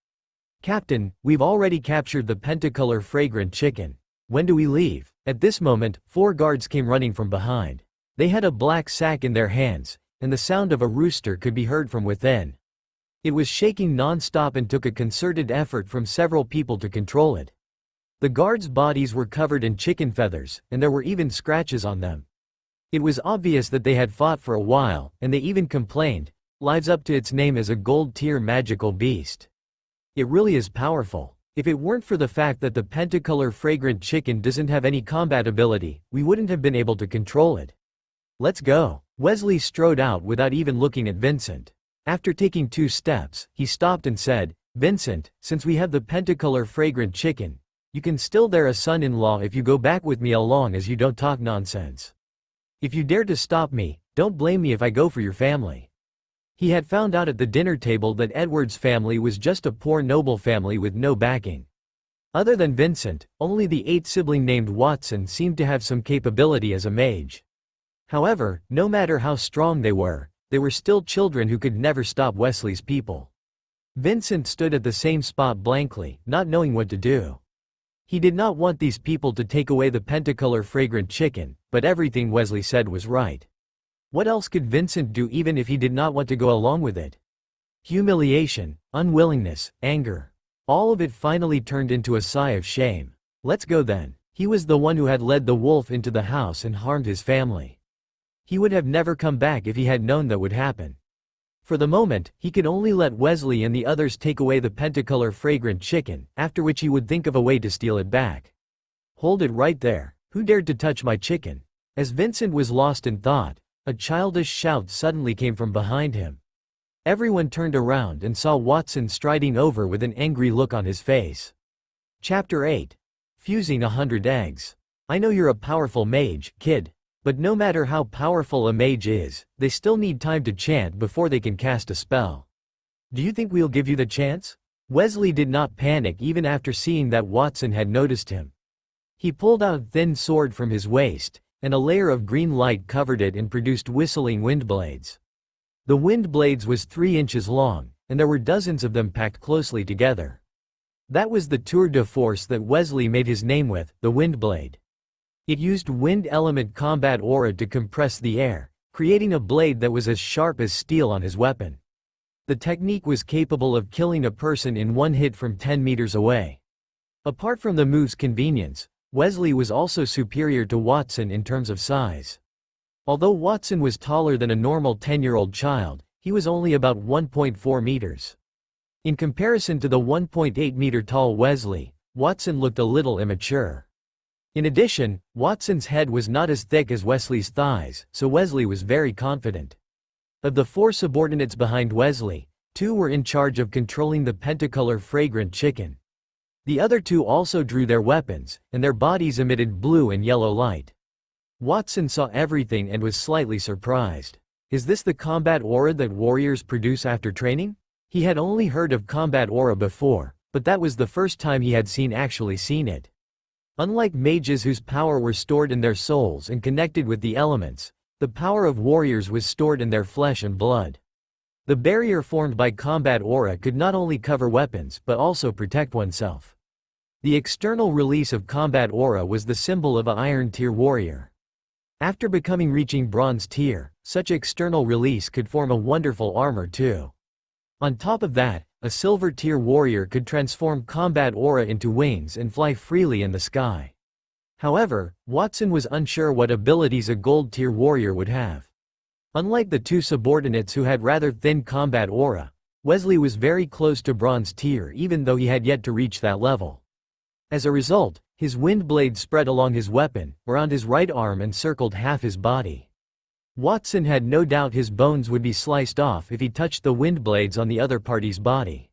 Captain, we've already captured the pentacolor fragrant chicken. When do we leave? At this moment, 4 guards came running from behind. They had a black sack in their hands, and the sound of a rooster could be heard from within. It was shaking non-stop and took a concerted effort from several people to control it. The guards' bodies were covered in chicken feathers, and there were even scratches on them. It was obvious that they had fought for a while, and they even complained, lives up to its name as a gold-tier magical beast. It really is powerful. If it weren't for the fact that the pentacolor fragrant chicken doesn't have any combat ability, we wouldn't have been able to control it. Let's go. Wesley strode out without even looking at Vincent. After taking 2 steps, he stopped and said, Vincent, since we have the pentacolor fragrant chicken, you can still dare a son-in-law if you go back with me as long as you don't talk nonsense. If you dare to stop me, don't blame me if I go for your family. He had found out at the dinner table that Edward's family was just a poor noble family with no backing. Other than Vincent, only the 8th sibling named Watson seemed to have some capability as a mage. However, no matter how strong they were still children who could never stop Wesley's people. Vincent stood at the same spot blankly, not knowing what to do. He did not want these people to take away the pentacolor fragrant chicken, but everything Wesley said was right. What else could Vincent do even if he did not want to go along with it? Humiliation, unwillingness, anger. All of it finally turned into a sigh of shame. Let's go then. He was the one who had led the wolf into the house and harmed his family. He would have never come back if he had known that would happen. For the moment, he could only let Wesley and the others take away the pentacolor fragrant chicken, after which he would think of a way to steal it back. Hold it right there. Who dared to touch my chicken? As Vincent was lost in thought, a childish shout suddenly came from behind him. Everyone turned around and saw Watson striding over with an angry look on his face. Chapter 8. Fusing 100 eggs. I know you're a powerful mage, kid. But no matter how powerful a mage is, they still need time to chant before they can cast a spell. Do you think we'll give you the chance? Wesley did not panic even after seeing that Watson had noticed him. He pulled out a thin sword from his waist, and a layer of green light covered it and produced whistling wind blades. The wind blades was 3 inches long, and there were dozens of them packed closely together. That was the tour de force that Wesley made his name with, the wind blade. It used wind element combat aura to compress the air, creating a blade that was as sharp as steel on his weapon. The technique was capable of killing a person in one hit from 10 meters away. Apart from the move's convenience, Wesley was also superior to Watson in terms of size. Although Watson was taller than a normal 10-year-old child, he was only about 1.4 meters. In comparison to the 1.8-meter-tall Wesley, Watson looked a little immature. In addition, Watson's head was not as thick as Wesley's thighs, so Wesley was very confident. Of the 4 subordinates behind Wesley, 2 were in charge of controlling the Pentacolor fragrant chicken. The other 2 also drew their weapons, and their bodies emitted blue and yellow light. Watson saw everything and was slightly surprised. Is this the combat aura that warriors produce after training? He had only heard of combat aura before, but that was the first time he had actually seen it. Unlike mages whose power were stored in their souls and connected with the elements, the power of warriors was stored in their flesh and blood. The barrier formed by combat aura could not only cover weapons but also protect oneself. The external release of combat aura was the symbol of an Iron Tier warrior. After reaching Bronze Tier, such external release could form a wonderful armor too. On top of that, a Silver Tier warrior could transform combat aura into wings and fly freely in the sky. However, Watson was unsure what abilities a Gold Tier warrior would have. Unlike the 2 subordinates who had rather thin combat aura, Wesley was very close to Bronze Tier even though he had yet to reach that level. As a result, his wind blade spread along his weapon, around his right arm and circled half his body. Watson had no doubt his bones would be sliced off if he touched the wind blades on the other party's body.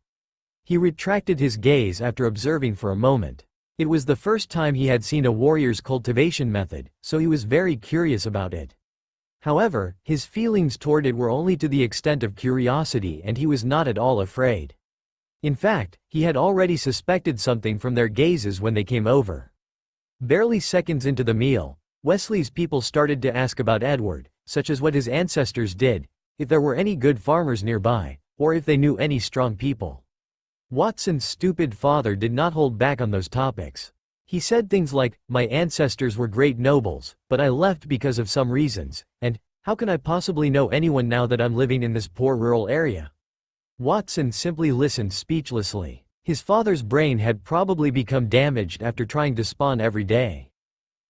He retracted his gaze after observing for a moment. It was the first time he had seen a warrior's cultivation method, so he was very curious about it. However, his feelings toward it were only to the extent of curiosity and he was not at all afraid. In fact, he had already suspected something from their gazes when they came over. Barely seconds into the meal, Wesley's people started to ask about Edward, such as what his ancestors did, if there were any good farmers nearby, or if they knew any strong people. Watson's stupid father did not hold back on those topics. He said things like, "My ancestors were great nobles, but I left because of some reasons, and, how can I possibly know anyone now that I'm living in this poor rural area?" Watson simply listened speechlessly. His father's brain had probably become damaged after trying to spawn every day.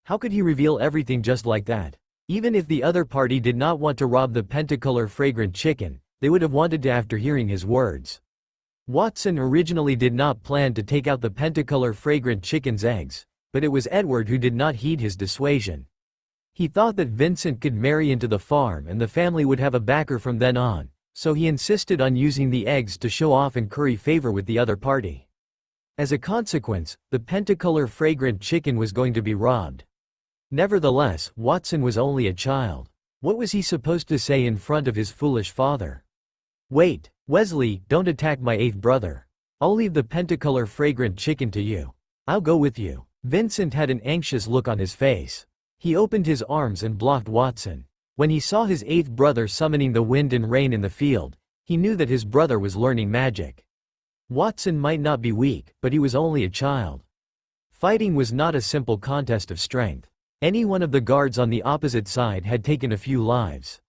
How could he reveal everything just like that? Even if the other party did not want to rob the Pentacolor fragrant chicken, they would have wanted to after hearing his words. Watson originally did not plan to take out the Pentacolor fragrant chicken's eggs, but it was Edward who did not heed his dissuasion. He thought that Vincent could marry into the farm and the family would have a backer from then on, so he insisted on using the eggs to show off and curry favor with the other party. As a consequence, the Pentacolor fragrant chicken was going to be robbed. Nevertheless, Watson was only a child. What was he supposed to say in front of his foolish father? "Wait, Wesley, don't attack my 8th brother. I'll leave the Pentacolor fragrant chicken to you. I'll go with you." Vincent had an anxious look on his face. He opened his arms and blocked Watson. When he saw his 8th brother summoning the wind and rain in the field, he knew that his brother was learning magic. Watson might not be weak, but he was only a child. Fighting was not a simple contest of strength. Any one of the guards on the opposite side had taken a few lives.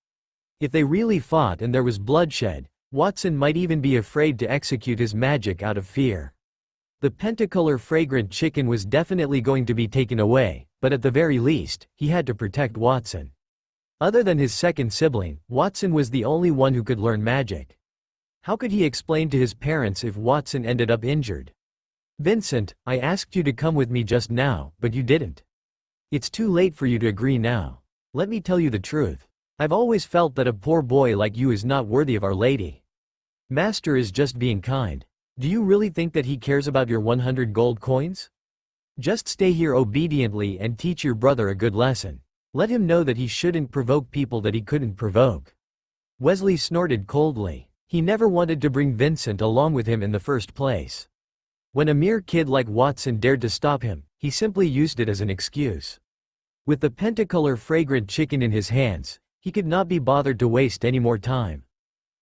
If they really fought and there was bloodshed, Watson might even be afraid to execute his magic out of fear. The Pentacolor fragrant chicken was definitely going to be taken away, but at the very least, he had to protect Watson. Other than his second sibling, Watson was the only one who could learn magic. How could he explain to his parents if Watson ended up injured? "Vincent, I asked you to come with me just now, but you didn't. It's too late for you to agree now. Let me tell you the truth. I've always felt that a poor boy like you is not worthy of Our Lady. Master is just being kind. Do you really think that he cares about your 100 gold coins? Just stay here obediently and teach your brother a good lesson. Let him know that he shouldn't provoke people that he couldn't provoke." Wesley snorted coldly. He never wanted to bring Vincent along with him in the first place. When a mere kid like Watson dared to stop him, he simply used it as an excuse. With the Pentacolor fragrant chicken in his hands, he could not be bothered to waste any more time.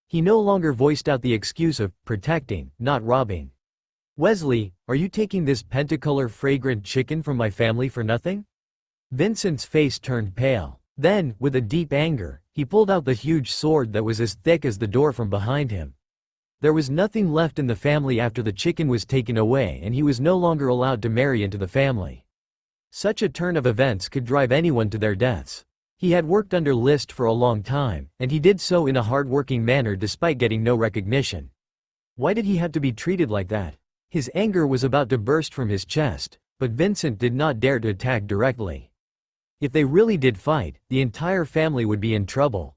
He no longer voiced out the excuse of protecting, not robbing. "Wesley, are you taking this Pentacolor fragrant chicken from my family for nothing?" Vincent's face turned pale. Then, with a deep anger, he pulled out the huge sword that was as thick as the door from behind him. There was nothing left in the family after the chicken was taken away and he was no longer allowed to marry into the family. Such a turn of events could drive anyone to their deaths. He had worked under Liszt for a long time, and he did so in a hard-working manner despite getting no recognition. Why did he have to be treated like that? His anger was about to burst from his chest, but Vincent did not dare to attack directly. If they really did fight, the entire family would be in trouble.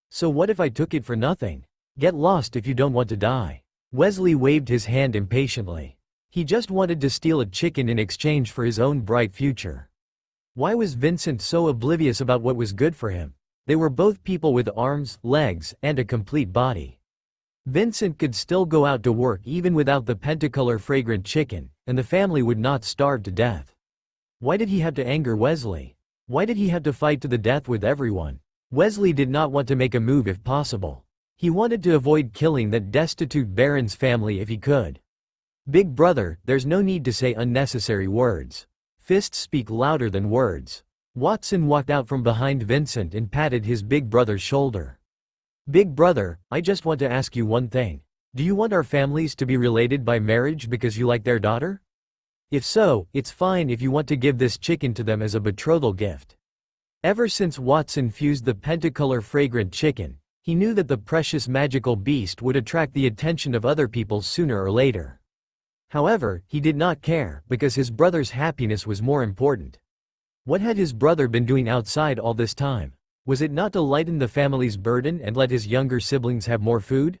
So what if I took it for nothing? Get lost if you don't want to die. Wesley waved his hand impatiently. He just wanted to steal a chicken in exchange for his own bright future. Why was Vincent so oblivious about what was good for him? They were both people with arms, legs, and a complete body. Vincent could still go out to work even without the pentacolor fragrant chicken, and the family would not starve to death. Why did he have to anger Wesley? Why did he have to fight to the death with everyone? Wesley did not want to make a move if possible. He wanted to avoid killing that destitute Baron's family if he could. Big brother, there's no need to say unnecessary words. Fists speak louder than words. Watson walked out from behind Vincent and patted his big brother's shoulder. Big brother, I just want to ask you one thing. Do you want our families to be related by marriage because you like their daughter? If so, it's fine if you want to give this chicken to them as a betrothal gift. Ever since Watson fused the pentacolor fragrant chicken, he knew that the precious magical beast would attract the attention of other people sooner or later. However, he did not care, because his brother's happiness was more important. What had his brother been doing outside all this time? Was it not to lighten the family's burden and let his younger siblings have more food?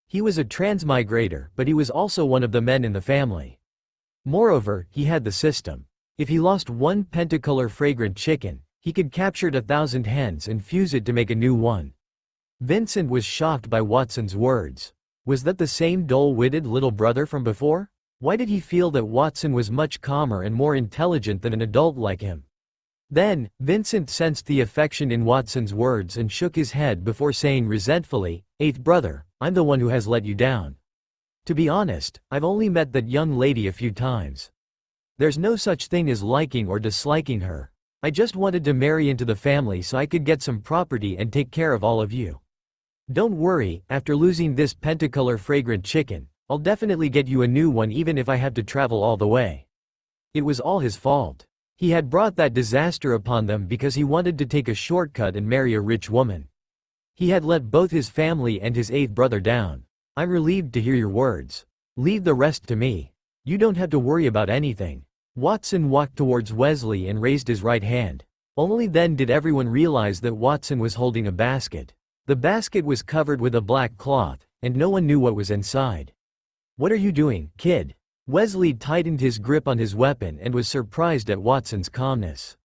He was a transmigrator, but he was also one of the men in the family. Moreover, he had the system. If he lost one pentacolor fragrant chicken, he could capture 1,000 hens and fuse it to make a new one. Vincent was shocked by Watson's words. Was that the same dull-witted little brother from before? Why did he feel that Watson was much calmer and more intelligent than an adult like him? Then, Vincent sensed the affection in Watson's words and shook his head before saying resentfully, "Eighth brother, I'm the one who has let you down. To be honest, I've only met that young lady a few times. There's no such thing as liking or disliking her. I just wanted to marry into the family so I could get some property and take care of all of you. Don't worry, after losing this pentacolor fragrant chicken, I'll definitely get you a new one even if I have to travel all the way." It was all his fault. He had brought that disaster upon them because he wanted to take a shortcut and marry a rich woman. He had let both his family and his eighth brother down. I'm relieved to hear your words. Leave the rest to me. You don't have to worry about anything. Watson walked towards Wesley and raised his right hand. Only then did everyone realize that Watson was holding a basket. The basket was covered with a black cloth, and no one knew what was inside. "What are you doing, kid?" Wesley tightened his grip on his weapon and was surprised at Watson's calmness.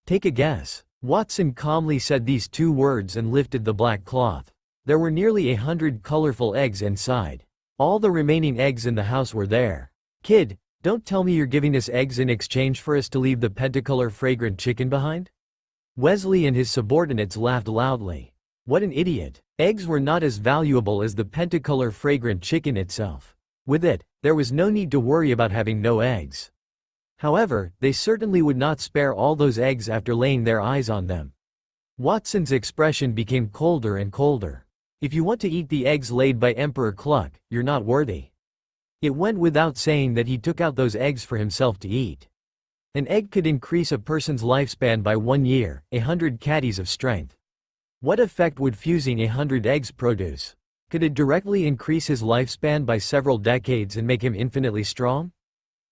"Take a guess." Watson calmly said these two words and lifted the black cloth. There were nearly 100 colorful eggs inside. All the remaining eggs in the house were there. "Kid, don't tell me you're giving us eggs in exchange for us to leave the pentacolor fragrant chicken behind?" Wesley and his subordinates laughed loudly. What an idiot. Eggs were not as valuable as the pentacolor fragrant chicken itself. With it, there was no need to worry about having no eggs. However, they certainly would not spare all those eggs after laying their eyes on them. Watson's expression became colder and colder. "If you want to eat the eggs laid by Emperor Cluck, you're not worthy." It went without saying that he took out those eggs for himself to eat. An egg could increase a person's lifespan by 1 year, 100 caddies of strength. What effect would fusing 100 eggs produce? Could it directly increase his lifespan by several decades and make him infinitely strong?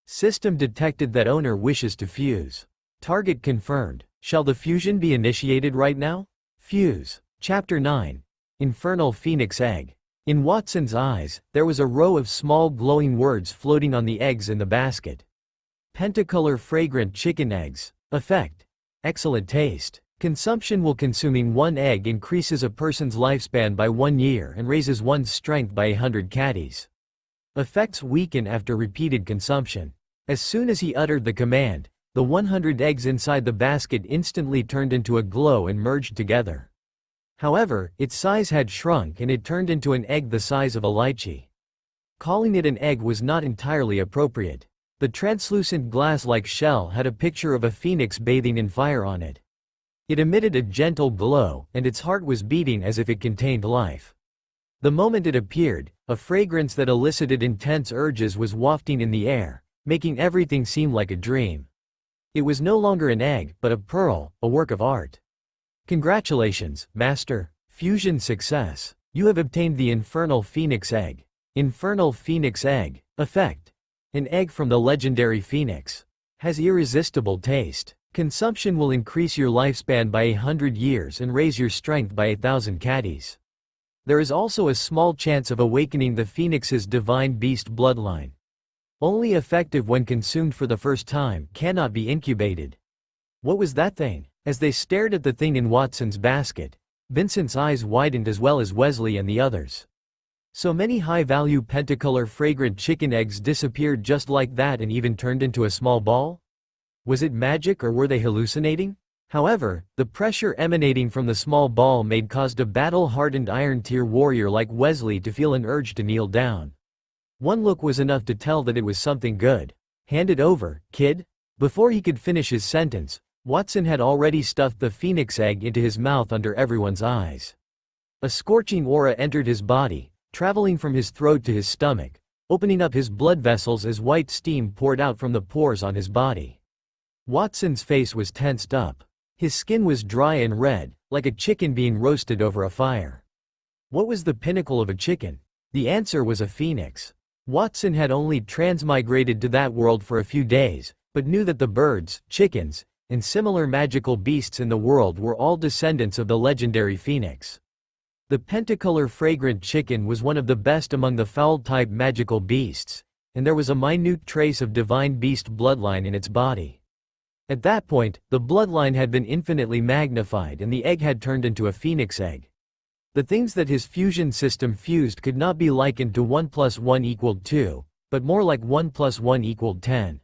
System detected that owner wishes to fuse. Target confirmed. Shall the fusion be initiated right now? Fuse. Chapter 9. Infernal Phoenix Egg. In Watson's eyes, there was a row of small glowing words floating on the eggs in the basket. Pentacolor fragrant chicken eggs. Effect. Excellent taste. Consumption while consuming one egg increases a person's lifespan by 1 year and raises one's strength by 100 caddies. Effects weaken after repeated consumption. As soon as he uttered the command, the 100 eggs inside the basket instantly turned into a glow and merged together. However, its size had shrunk and it turned into an egg the size of a lychee. Calling it an egg was not entirely appropriate. The translucent glass-like shell had a picture of a phoenix bathing in fire on it. It emitted a gentle glow, and its heart was beating as if it contained life. The moment it appeared, a fragrance that elicited intense urges was wafting in the air, making everything seem like a dream. It was no longer an egg, but a pearl, a work of art. Congratulations, Master. Fusion success. You have obtained the infernal phoenix egg. Infernal Phoenix Egg. Effect. An egg from the legendary phoenix. Has irresistible taste. Consumption will increase your lifespan by 100 years and raise your strength by 1,000 caddies. There is also a small chance of awakening the phoenix's divine beast bloodline. Only effective when consumed for the first time, cannot be incubated. What was that thing? As they stared at the thing in Watson's basket, Vincent's eyes widened as well as Wesley and the others. So many high-value pentacolor fragrant chicken eggs disappeared just like that and even turned into a small ball? Was it magic or were they hallucinating? However, the pressure emanating from the small ball caused a battle-hardened Iron Tier warrior like Wesley to feel an urge to kneel down. One look was enough to tell that it was something good. Hand it over, kid. Before he could finish his sentence, Watson had already stuffed the phoenix egg into his mouth under everyone's eyes. A scorching aura entered his body, traveling from his throat to his stomach, opening up his blood vessels as white steam poured out from the pores on his body. Watson's face was tensed up. His skin was dry and red, like a chicken being roasted over a fire. What was the pinnacle of a chicken? The answer was a phoenix. Watson had only transmigrated to that world for a few days, but knew that the birds, chickens, and similar magical beasts in the world were all descendants of the legendary phoenix. The pentacolor fragrant chicken was one of the best among the fowl-type magical beasts, and there was a minute trace of divine beast bloodline in its body. At that point, the bloodline had been infinitely magnified and the egg had turned into a phoenix egg. The things that his fusion system fused could not be likened to 1 + 1 = 2, but more like 1 + 1 = 10.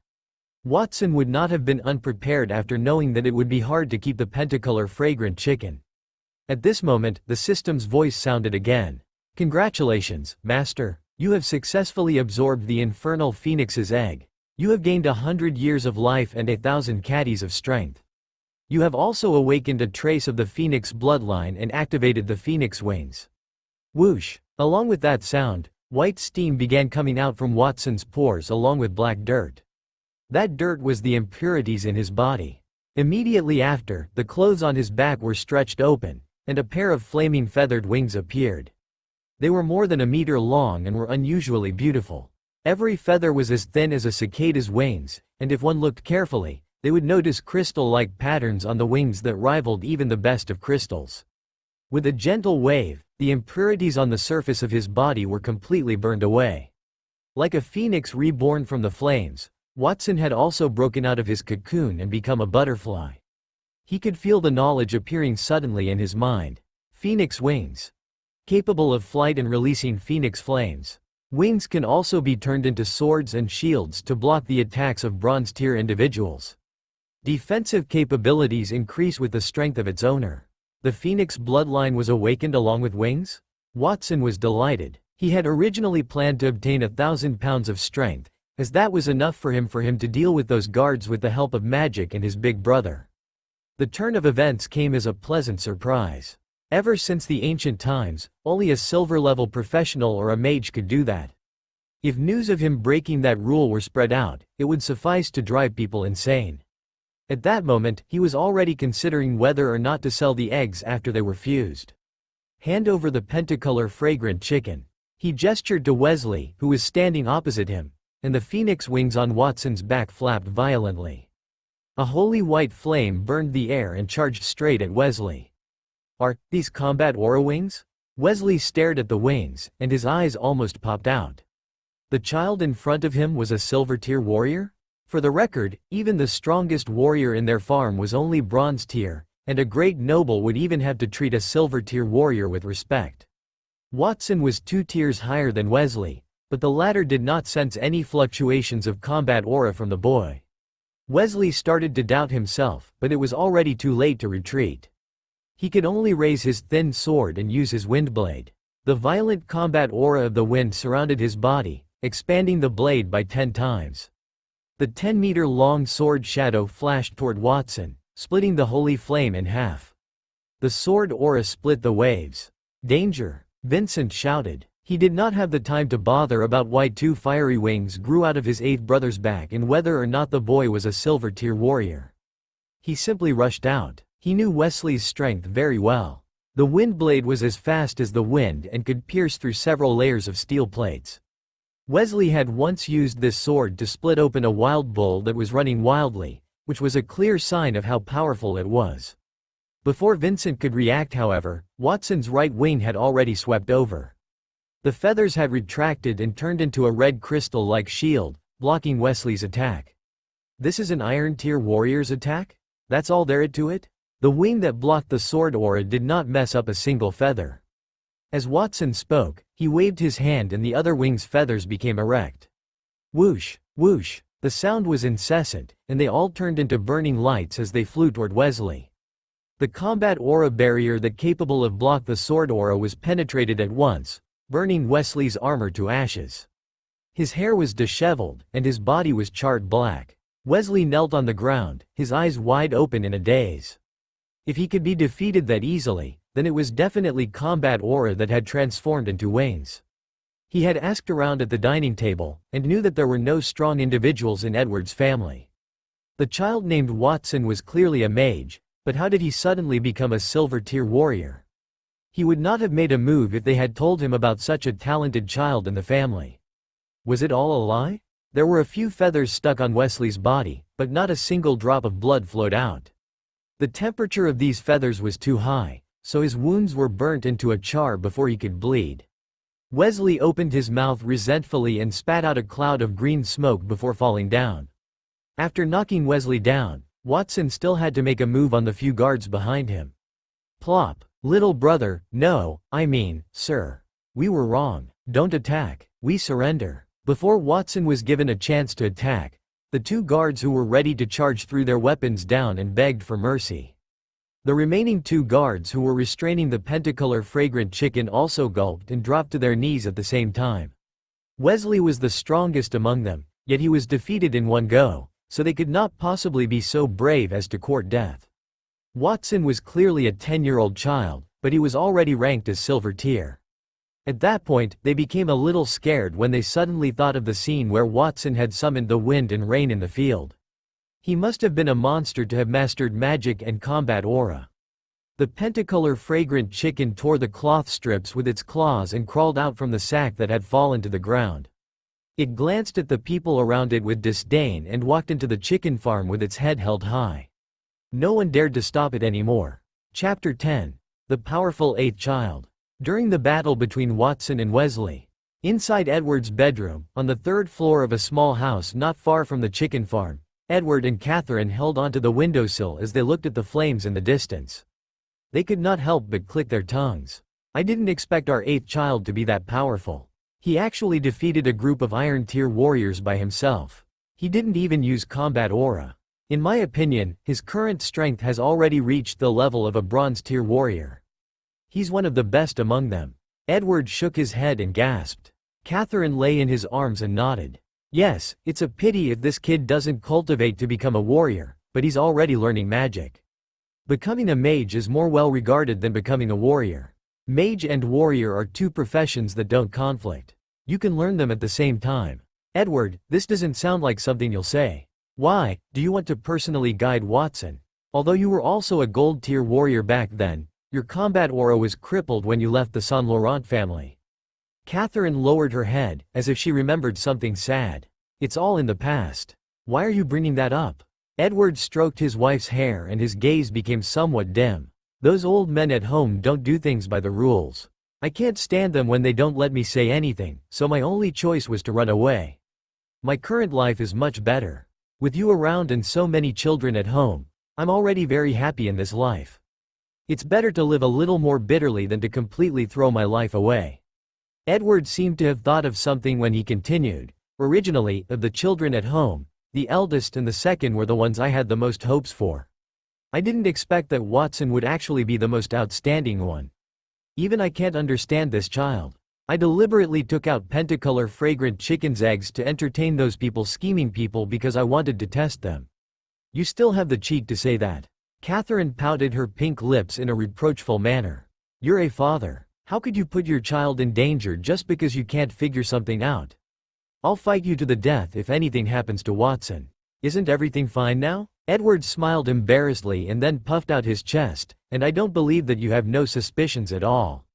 Watson would not have been unprepared after knowing that it would be hard to keep the pentacolor fragrant chicken. At this moment, the system's voice sounded again. Congratulations, Master. You have successfully absorbed the infernal phoenix's egg. You have gained 100 years of life and 1,000 caddies of strength. You have also awakened a trace of the phoenix bloodline and activated the phoenix wings. Whoosh! Along with that sound, white steam began coming out from Watson's pores along with black dirt. That dirt was the impurities in his body. Immediately after, the clothes on his back were stretched open, and a pair of flaming feathered wings appeared. They were more than a meter long and were unusually beautiful. Every feather was as thin as a cicada's wings, and if one looked carefully, they would notice crystal-like patterns on the wings that rivaled even the best of crystals. With a gentle wave, the impurities on the surface of his body were completely burned away. Like a phoenix reborn from the flames, Watson had also broken out of his cocoon and become a butterfly. He could feel the knowledge appearing suddenly in his mind. Phoenix wings. Capable of flight and releasing phoenix flames. Wings can also be turned into swords and shields to block the attacks of bronze-tier individuals. Defensive capabilities increase with the strength of its owner. The phoenix bloodline was awakened along with wings? Watson was delighted. He had originally planned to obtain 1,000 pounds of strength, as that was enough for him to deal with those guards with the help of magic and his big brother. The turn of events came as a pleasant surprise. Ever since the ancient times, only a silver-level professional or a mage could do that. If news of him breaking that rule were spread out, it would suffice to drive people insane. At that moment, he was already considering whether or not to sell the eggs after they were fused. Hand over the pentacolor fragrant chicken. He gestured to Wesley, who was standing opposite him, and the phoenix wings on Watson's back flapped violently. A holy white flame burned the air and charged straight at Wesley. Are these combat aura wings? Wesley stared at the wings, and his eyes almost popped out. The child in front of him was a silver-tier warrior? For the record, even the strongest warrior in their farm was only bronze-tier, and a great noble would even have to treat a silver-tier warrior with respect. Watson was 2 tiers higher than Wesley, but the latter did not sense any fluctuations of combat aura from the boy. Wesley started to doubt himself, but it was already too late to retreat. He could only raise his thin sword and use his windblade. The violent combat aura of the wind surrounded his body, expanding the blade by 10 times. The 10-meter-long sword shadow flashed toward Watson, splitting the holy flame in half. The sword aura split the waves. Danger! Vincent shouted. He did not have the time to bother about why 2 fiery wings grew out of his 8th brother's back and whether or not the boy was a silver-tier warrior. He simply rushed out. He knew Wesley's strength very well. The windblade was as fast as the wind and could pierce through several layers of steel plates. Wesley had once used this sword to split open a wild bull that was running wildly, which was a clear sign of how powerful it was. Before Vincent could react, however, Watson's right wing had already swept over. The feathers had retracted and turned into a red crystal-like shield, blocking Wesley's attack. This is an Iron Tier warrior's attack? That's all there is to it? The wing that blocked the sword aura did not mess up a single feather. As Watson spoke, he waved his hand and the other wing's feathers became erect. Whoosh, whoosh, the sound was incessant, and they all turned into burning lights as they flew toward Wesley. The combat aura barrier that capable of block the sword aura was penetrated at once, burning Wesley's armor to ashes. His hair was disheveled, and his body was charred black. Wesley knelt on the ground, his eyes wide open in a daze. If he could be defeated that easily, then it was definitely combat aura that had transformed into wings. He had asked around at the dining table, and knew that there were no strong individuals in Edward's family. The child named Watson was clearly a mage, but how did he suddenly become a silver tier warrior? He would not have made a move if they had told him about such a talented child in the family. Was it all a lie? There were a few feathers stuck on Wesley's body, but not a single drop of blood flowed out. The temperature of these feathers was too high, so his wounds were burnt into a char before he could bleed. Wesley opened his mouth resentfully and spat out a cloud of green smoke before falling down. After knocking Wesley down, Watson still had to make a move on the few guards behind him. Plop. Little brother, no, I mean, sir. We were wrong. Don't attack. We surrender. Before Watson was given a chance to attack, the two guards who were ready to charge threw their weapons down and begged for mercy. The remaining two guards who were restraining the pentacolor fragrant chicken also gulped and dropped to their knees at the same time. Wesley was the strongest among them, yet he was defeated in one go, so they could not possibly be so brave as to court death. Watson was clearly a 10-year-old child, but he was already ranked as silver tier. At that point, they became a little scared when they suddenly thought of the scene where Watson had summoned the wind and rain in the field. He must have been a monster to have mastered magic and combat aura. The pentacolor fragrant chicken tore the cloth strips with its claws and crawled out from the sack that had fallen to the ground. It glanced at the people around it with disdain and walked into the chicken farm with its head held high. No one dared to stop it anymore. Chapter 10. The Powerful Eighth Child. During the battle between Watson and Wesley, inside Edward's bedroom, on the third floor of a small house not far from the chicken farm, Edward and Catherine held onto the windowsill as they looked at the flames in the distance. They could not help but click their tongues. I didn't expect our eighth child to be that powerful. He actually defeated a group of Iron Tier warriors by himself. He didn't even use combat aura. In my opinion, his current strength has already reached the level of a Bronze Tier warrior. He's one of the best among them. Edward shook his head and gasped. Catherine lay in his arms and nodded. Yes, it's a pity if this kid doesn't cultivate to become a warrior, but he's already learning magic. Becoming a mage is more well regarded than becoming a warrior. Mage and warrior are two professions that don't conflict. You can learn them at the same time. Edward, this doesn't sound like something you'll say. Why, do you want to personally guide Watson? Although you were also a gold tier warrior back then, your combat aura was crippled when you left the Saint Laurent family. Catherine lowered her head, as if she remembered something sad. It's all in the past. Why are you bringing that up? Edward stroked his wife's hair and his gaze became somewhat dim. Those old men at home don't do things by the rules. I can't stand them when they don't let me say anything, so my only choice was to run away. My current life is much better. With you around and so many children at home, I'm already very happy in this life. It's better to live a little more bitterly than to completely throw my life away. Edward seemed to have thought of something when he continued. Originally, of the children at home, the eldest and the second were the ones I had the most hopes for. I didn't expect that Watson would actually be the most outstanding one. Even I can't understand this child. I deliberately took out pentacolor fragrant chicken's eggs to entertain those scheming people because I wanted to test them. You still have the cheek to say that. Catherine pouted her pink lips in a reproachful manner. You're a father. How could you put your child in danger just because you can't figure something out? I'll fight you to the death if anything happens to Watson. Isn't everything fine now? Edward smiled embarrassedly and then puffed out his chest, and I don't believe that you have no suspicions at all.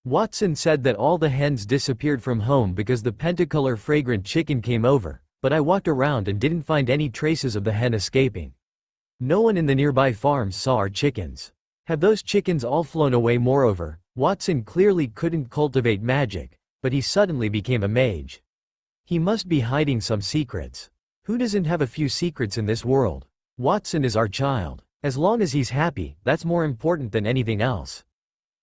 Watson said that all the hens disappeared from home because the pentacolor fragrant chicken came over, but I walked around and didn't find any traces of the hen escaping. No one in the nearby farms saw our chickens. Have those chickens all flown away? Moreover, Watson clearly couldn't cultivate magic, but he suddenly became a mage. He must be hiding some secrets. Who doesn't have a few secrets in this world? Watson is our child. As long as he's happy, that's more important than anything else.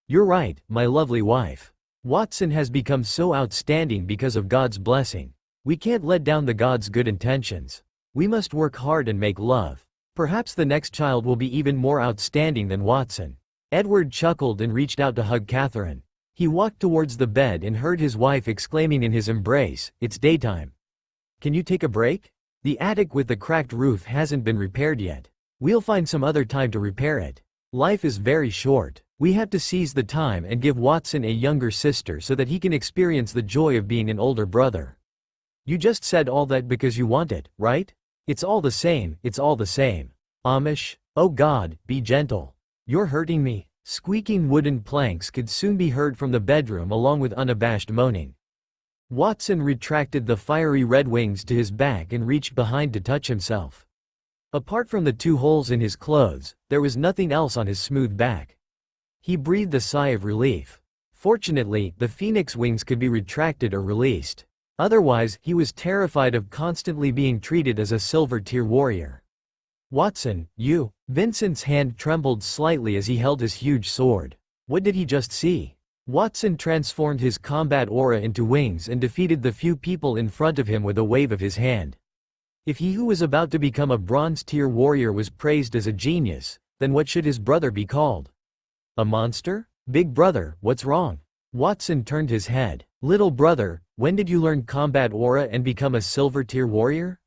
You're right, my lovely wife. Watson has become so outstanding because of God's blessing. We can't let down the God's good intentions. We must work hard and make love. Perhaps the next child will be even more outstanding than Watson. Edward chuckled and reached out to hug Catherine. He walked towards the bed and heard his wife exclaiming in his embrace, "It's daytime. Can you take a break? The attic with the cracked roof hasn't been repaired yet. We'll find some other time to repair it. Life is very short. We have to seize the time and give Watson a younger sister so that he can experience the joy of being an older brother." You just said all that because you want it, right? It's all the same, it's all the same. Amish, oh God, be gentle. You're hurting me. Squeaking wooden planks could soon be heard from the bedroom along with unabashed moaning. Watson retracted the fiery red wings to his back and reached behind to touch himself. Apart from the 2 holes in his clothes, there was nothing else on his smooth back. He breathed a sigh of relief. Fortunately, the phoenix wings could be retracted or released. Otherwise, he was terrified of constantly being treated as a silver tier warrior. Watson, you. Vincent's hand trembled slightly as he held his huge sword. What did he just see? Watson transformed his combat aura into wings and defeated the few people in front of him with a wave of his hand. If he who was about to become a bronze tier warrior was praised as a genius, then what should his brother be called? A monster? Big brother, what's wrong? Watson turned his head. Little brother, when did you learn combat aura and become a silver tier warrior?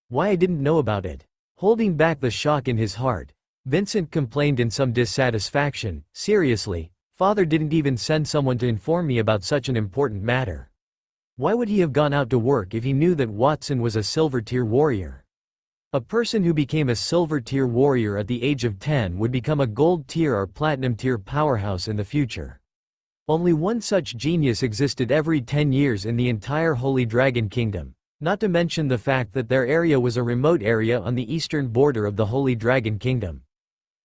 Why, I didn't know about it. Holding back the shock in his heart, Vincent complained in some dissatisfaction. Seriously, father didn't even send someone to inform me about such an important matter. Why would he have gone out to work if he knew that Watson was a silver tier warrior? A person who became a silver tier warrior at the age of 10 would become a gold tier or platinum tier powerhouse in the future. Only one such genius existed every 10 years in the entire Holy Dragon Kingdom, not to mention the fact that their area was a remote area on the eastern border of the Holy Dragon Kingdom.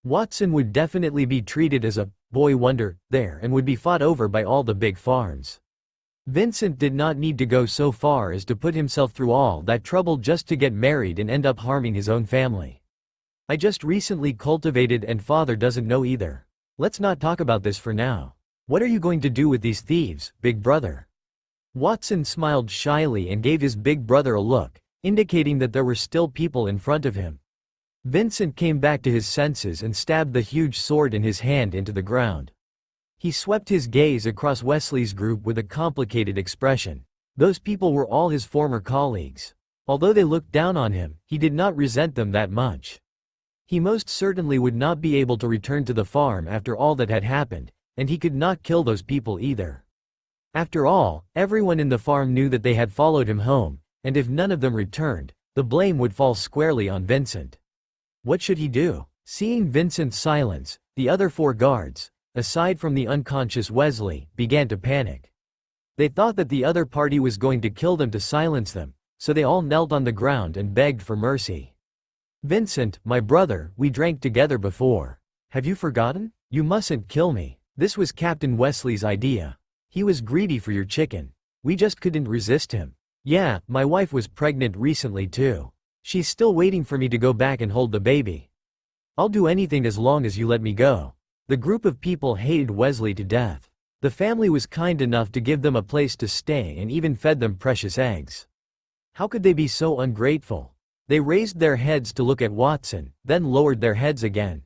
Watson would definitely be treated as a boy wonder there and would be fought over by all the big farms. Vincent did not need to go so far as to put himself through all that trouble just to get married and end up harming his own family. I just recently cultivated and father doesn't know either. Let's not talk about this for now. What are you going to do with these thieves, big brother? Watson smiled shyly and gave his big brother a look, indicating that there were still people in front of him. Vincent came back to his senses and stabbed the huge sword in his hand into the ground. He swept his gaze across Wesley's group with a complicated expression. Those people were all his former colleagues. Although they looked down on him, he did not resent them that much. He most certainly would not be able to return to the farm after all that had happened, and he could not kill those people either. After all, everyone in the farm knew that they had followed him home, and if none of them returned, the blame would fall squarely on Vincent. What should he do? Seeing Vincent's silence, the other 4 guards, aside from the unconscious Wesley, began to panic. They thought that the other party was going to kill them to silence them, so they all knelt on the ground and begged for mercy. Vincent, my brother, we drank together before. Have you forgotten? You mustn't kill me. This was Captain Wesley's idea. He was greedy for your chicken. We just couldn't resist him. Yeah, my wife was pregnant recently too. She's still waiting for me to go back and hold the baby. I'll do anything as long as you let me go. The group of people hated Wesley to death. The family was kind enough to give them a place to stay and even fed them precious eggs. How could they be so ungrateful? They raised their heads to look at Watson, then lowered their heads again.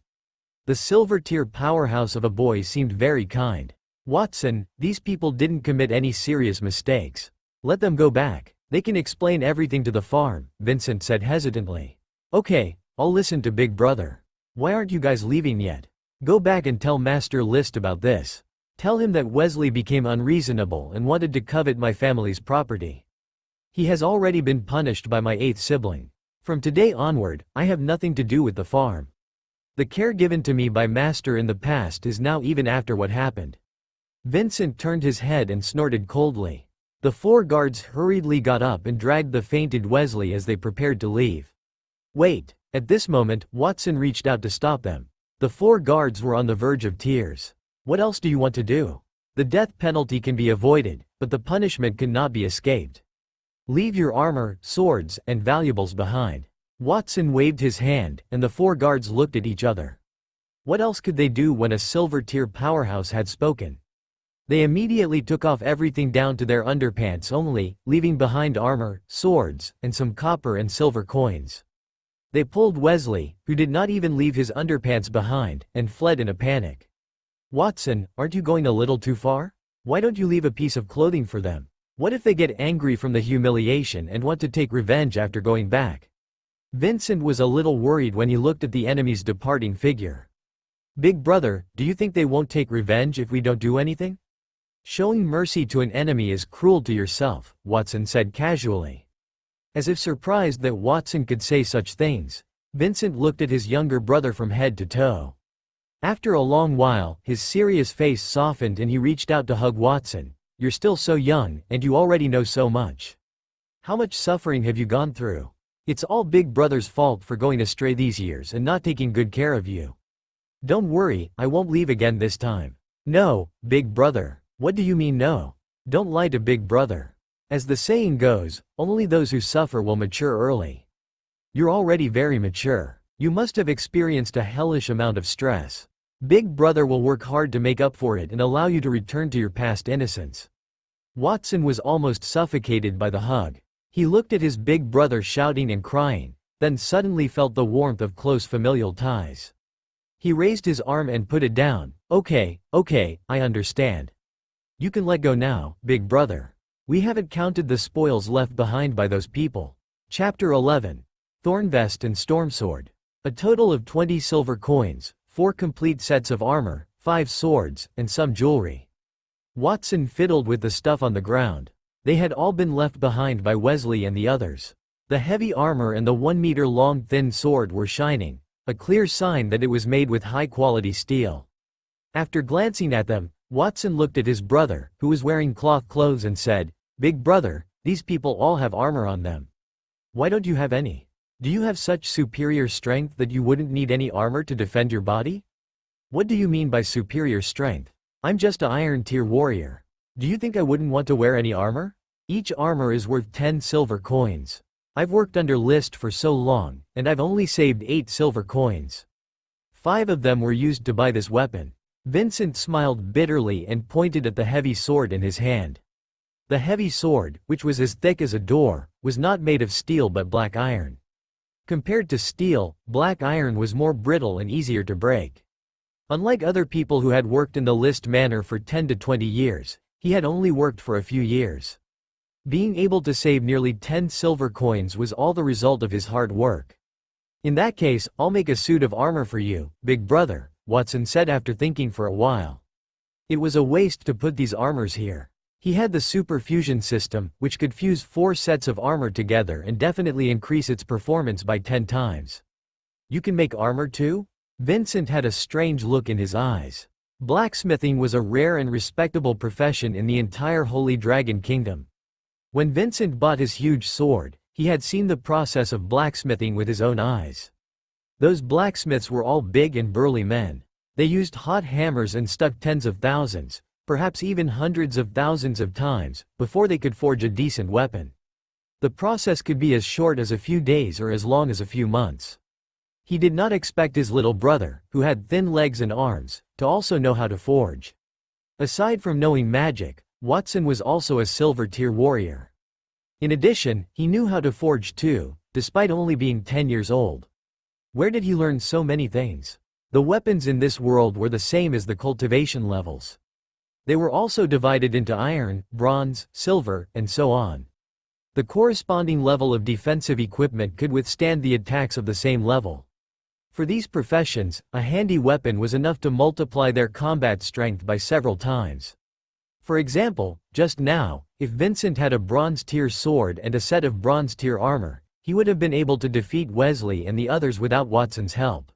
The silver tier powerhouse of a boy seemed very kind. Watson, these people didn't commit any serious mistakes. Let them go back. They can explain everything to the farm, Vincent said hesitantly. Okay, I'll listen to Big Brother. Why aren't you guys leaving yet? Go back and tell Master List about this. Tell him that Wesley became unreasonable and wanted to covet my family's property. He has already been punished by my 8th sibling. From today onward, I have nothing to do with the farm. The care given to me by Master in the past is now even after what happened. Vincent turned his head and snorted coldly. The 4 guards hurriedly got up and dragged the fainted Wesley as they prepared to leave. Wait! At this moment, Watson reached out to stop them. The 4 guards were on the verge of tears. What else do you want to do? The death penalty can be avoided, but the punishment cannot be escaped. Leave your armor, swords, and valuables behind. Watson waved his hand, and the 4 guards looked at each other. What else could they do when a silver-tier powerhouse had spoken? They immediately took off everything down to their underpants only, leaving behind armor, swords, and some copper and silver coins. They pulled Wesley, who did not even leave his underpants behind, and fled in a panic. Watson, aren't you going a little too far? Why don't you leave a piece of clothing for them? What if they get angry from the humiliation and want to take revenge after going back? Vincent was a little worried when he looked at the enemy's departing figure. Big brother, do you think they won't take revenge if we don't do anything? Showing mercy to an enemy is cruel to yourself, Watson said casually. As if surprised that Watson could say such things, Vincent looked at his younger brother from head to toe. After a long while, his serious face softened and he reached out to hug Watson. You're still so young, and you already know so much. How much suffering have you gone through? It's all Big Brother's fault for going astray these years and not taking good care of you. Don't worry, I won't leave again this time. No, Big Brother. What do you mean no? Don't lie to Big Brother. As the saying goes, only those who suffer will mature early. You're already very mature. You must have experienced a hellish amount of stress. Big Brother will work hard to make up for it and allow you to return to your past innocence. Watson was almost suffocated by the hug. He looked at his big brother shouting and crying, then suddenly felt the warmth of close familial ties. He raised his arm and put it down. Okay, I understand. You can let go now, Big Brother. We haven't counted the spoils left behind by those people. Chapter 11. Thornvest and Stormsword. A total of 20 silver coins, 4 complete sets of armor, 5 swords, and some jewelry. Watson fiddled with the stuff on the ground. They had all been left behind by Wesley and the others. The heavy armor and the 1-meter-long thin sword were shining, a clear sign that it was made with high-quality steel. After glancing at them, Watson looked at his brother, who was wearing cloth clothes, and said, Big Brother, these people all have armor on them. Why don't you have any? Do you have such superior strength that you wouldn't need any armor to defend your body? What do you mean by superior strength? I'm just an iron-tier warrior. Do you think I wouldn't want to wear any armor? Each armor is worth 10 silver coins. I've worked under list for so long, and I've only saved 8 silver coins. 5 of them were used to buy this weapon. Vincent smiled bitterly and pointed at the heavy sword in his hand. The heavy sword, which was as thick as a door, was not made of steel but black iron. Compared to steel, black iron was more brittle and easier to break. Unlike other people who had worked in the list manner for 10 to 20 years, he had only worked for a few years. Being able to save nearly 10 silver coins was all the result of his hard work. In that case, I'll make a suit of armor for you, Big Brother, Watson said after thinking for a while. It was a waste to put these armors here. He had the super fusion system, which could fuse 4 sets of armor together and definitely increase its performance by 10 times. You can make armor too? Vincent had a strange look in his eyes. Blacksmithing was a rare and respectable profession in the entire Holy Dragon Kingdom. When Vincent bought his huge sword, he had seen the process of blacksmithing with his own eyes. Those blacksmiths were all big and burly men. They used hot hammers and stuck tens of thousands, perhaps even hundreds of thousands of times, before they could forge a decent weapon. The process could be as short as a few days or as long as a few months. He did not expect his little brother, who had thin legs and arms, to also know how to forge. Aside from knowing magic, Watson was also a silver-tier warrior. In addition, he knew how to forge too, despite only being 10 years old. Where did he learn so many things? The weapons in this world were the same as the cultivation levels. They were also divided into iron, bronze, silver, and so on. The corresponding level of defensive equipment could withstand the attacks of the same level. For these professions, a handy weapon was enough to multiply their combat strength by several times. For example, just now, if Vincent had a bronze-tier sword and a set of bronze-tier armor, he would have been able to defeat Wesley and the others without Watson's help.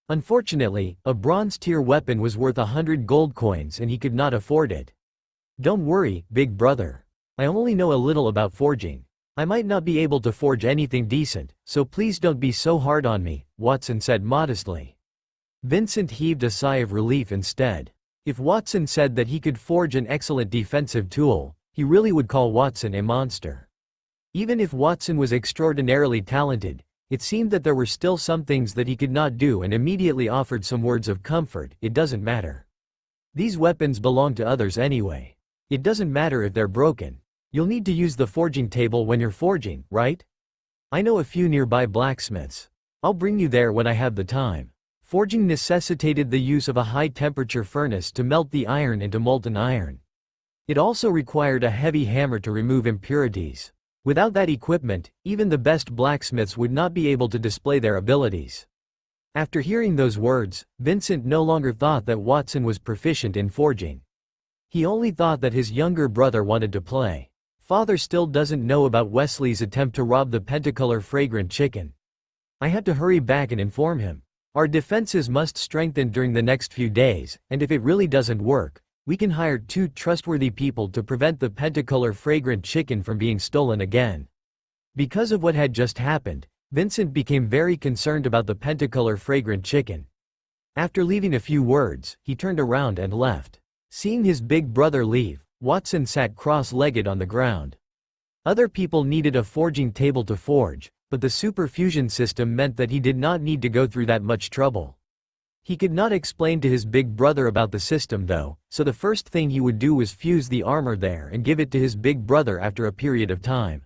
Unfortunately, a bronze-tier weapon was worth 100 gold coins and he could not afford it. Don't worry, big brother. I only know a little about forging. I might not be able to forge anything decent, so please don't be so hard on me, Watson said modestly. Vincent heaved a sigh of relief instead. If Watson said that he could forge an excellent defensive tool, he really would call Watson a monster. Even if Watson was extraordinarily talented, it seemed that there were still some things that he could not do, and immediately offered some words of comfort. It doesn't matter. These weapons belong to others anyway. It doesn't matter if they're broken. You'll need to use the forging table when you're forging, right? I know a few nearby blacksmiths. I'll bring you there when I have the time. Forging necessitated the use of a high-temperature furnace to melt the iron into molten iron. It also required a heavy hammer to remove impurities. Without that equipment, even the best blacksmiths would not be able to display their abilities. After hearing those words, Vincent no longer thought that Watson was proficient in forging. He only thought that his younger brother wanted to play. Father still doesn't know about Wesley's attempt to rob the Pentacolor fragrant chicken. I have to hurry back and inform him. Our defenses must strengthen during the next few days, and if it really doesn't work, we can hire 2 trustworthy people to prevent the Pentacolor fragrant chicken from being stolen again. Because of what had just happened, Vincent became very concerned about the Pentacolor fragrant chicken. After leaving a few words, he turned around and left. Seeing his big brother leave, Watson sat cross-legged on the ground. Other people needed a forging table to forge, but the superfusion system meant that he did not need to go through that much trouble. He could not explain to his big brother about the system though, so the first thing he would do was fuse the armor there and give it to his big brother after a period of time.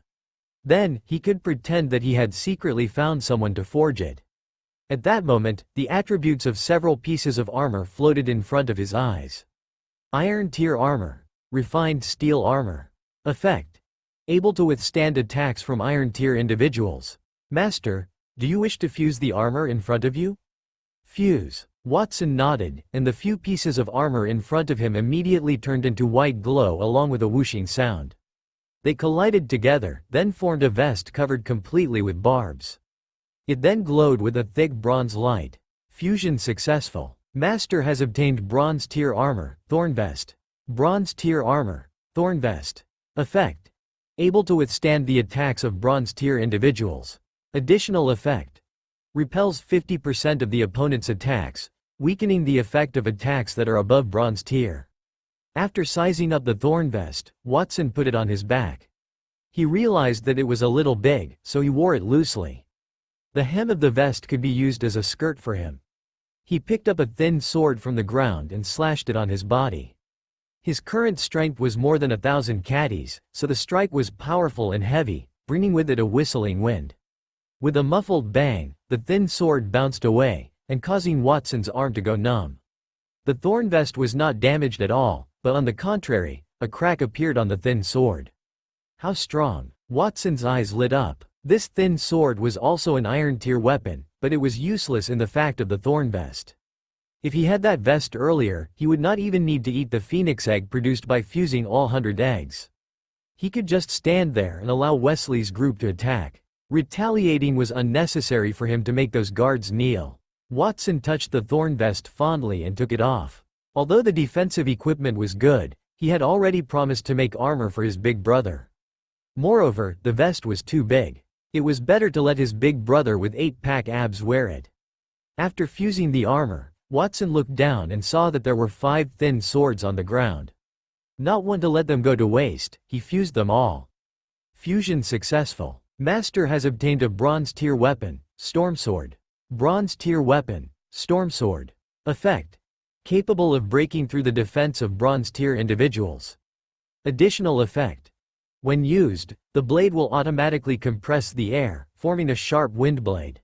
Then, he could pretend that he had secretly found someone to forge it. At that moment, the attributes of several pieces of armor floated in front of his eyes. Iron tier armor. Refined steel armor. Effect. Able to withstand attacks from iron tier individuals. Master, do you wish to fuse the armor in front of you? Fuse. Watson nodded, and the few pieces of armor in front of him immediately turned into white glow along with a whooshing sound. They collided together, then formed a vest covered completely with barbs. It then glowed with a thick bronze light. Fusion successful. Master has obtained bronze tier armor, thorn vest. Bronze tier armor, thorn vest. Effect. Able to withstand the attacks of bronze tier individuals. Additional effect. Repels 50% of the opponent's attacks, weakening the effect of attacks that are above bronze tier. After sizing up the thorn vest, Watson put it on his back. He realized that it was a little big, so he wore it loosely. The hem of the vest could be used as a skirt for him. He picked up a thin sword from the ground and slashed it on his body. His current strength was more than 1,000 caddies, so the strike was powerful and heavy, bringing with it a whistling wind. With a muffled bang, the thin sword bounced away, and causing Watson's arm to go numb. The thorn vest was not damaged at all, but on the contrary, a crack appeared on the thin sword. How strong! Watson's eyes lit up. This thin sword was also an iron tier weapon, but it was useless in the fact of the thorn vest. If he had that vest earlier, he would not even need to eat the phoenix egg produced by fusing all 100 eggs. He could just stand there and allow Wesley's group to attack. Retaliating was unnecessary for him to make those guards kneel. Watson touched the thorn vest fondly and took it off. Although the defensive equipment was good, he had already promised to make armor for his big brother. Moreover, the vest was too big. It was better to let his big brother with 8-pack abs wear it. After fusing the armor, Watson looked down and saw that there were 5 thin swords on the ground. Not one to let them go to waste, he fused them all. Fusion successful. Master has obtained a bronze tier weapon, storm sword. Bronze tier weapon, storm sword. Effect. Capable of breaking through the defense of bronze tier individuals. Additional effect. When used, the blade will automatically compress the air, forming a sharp wind blade.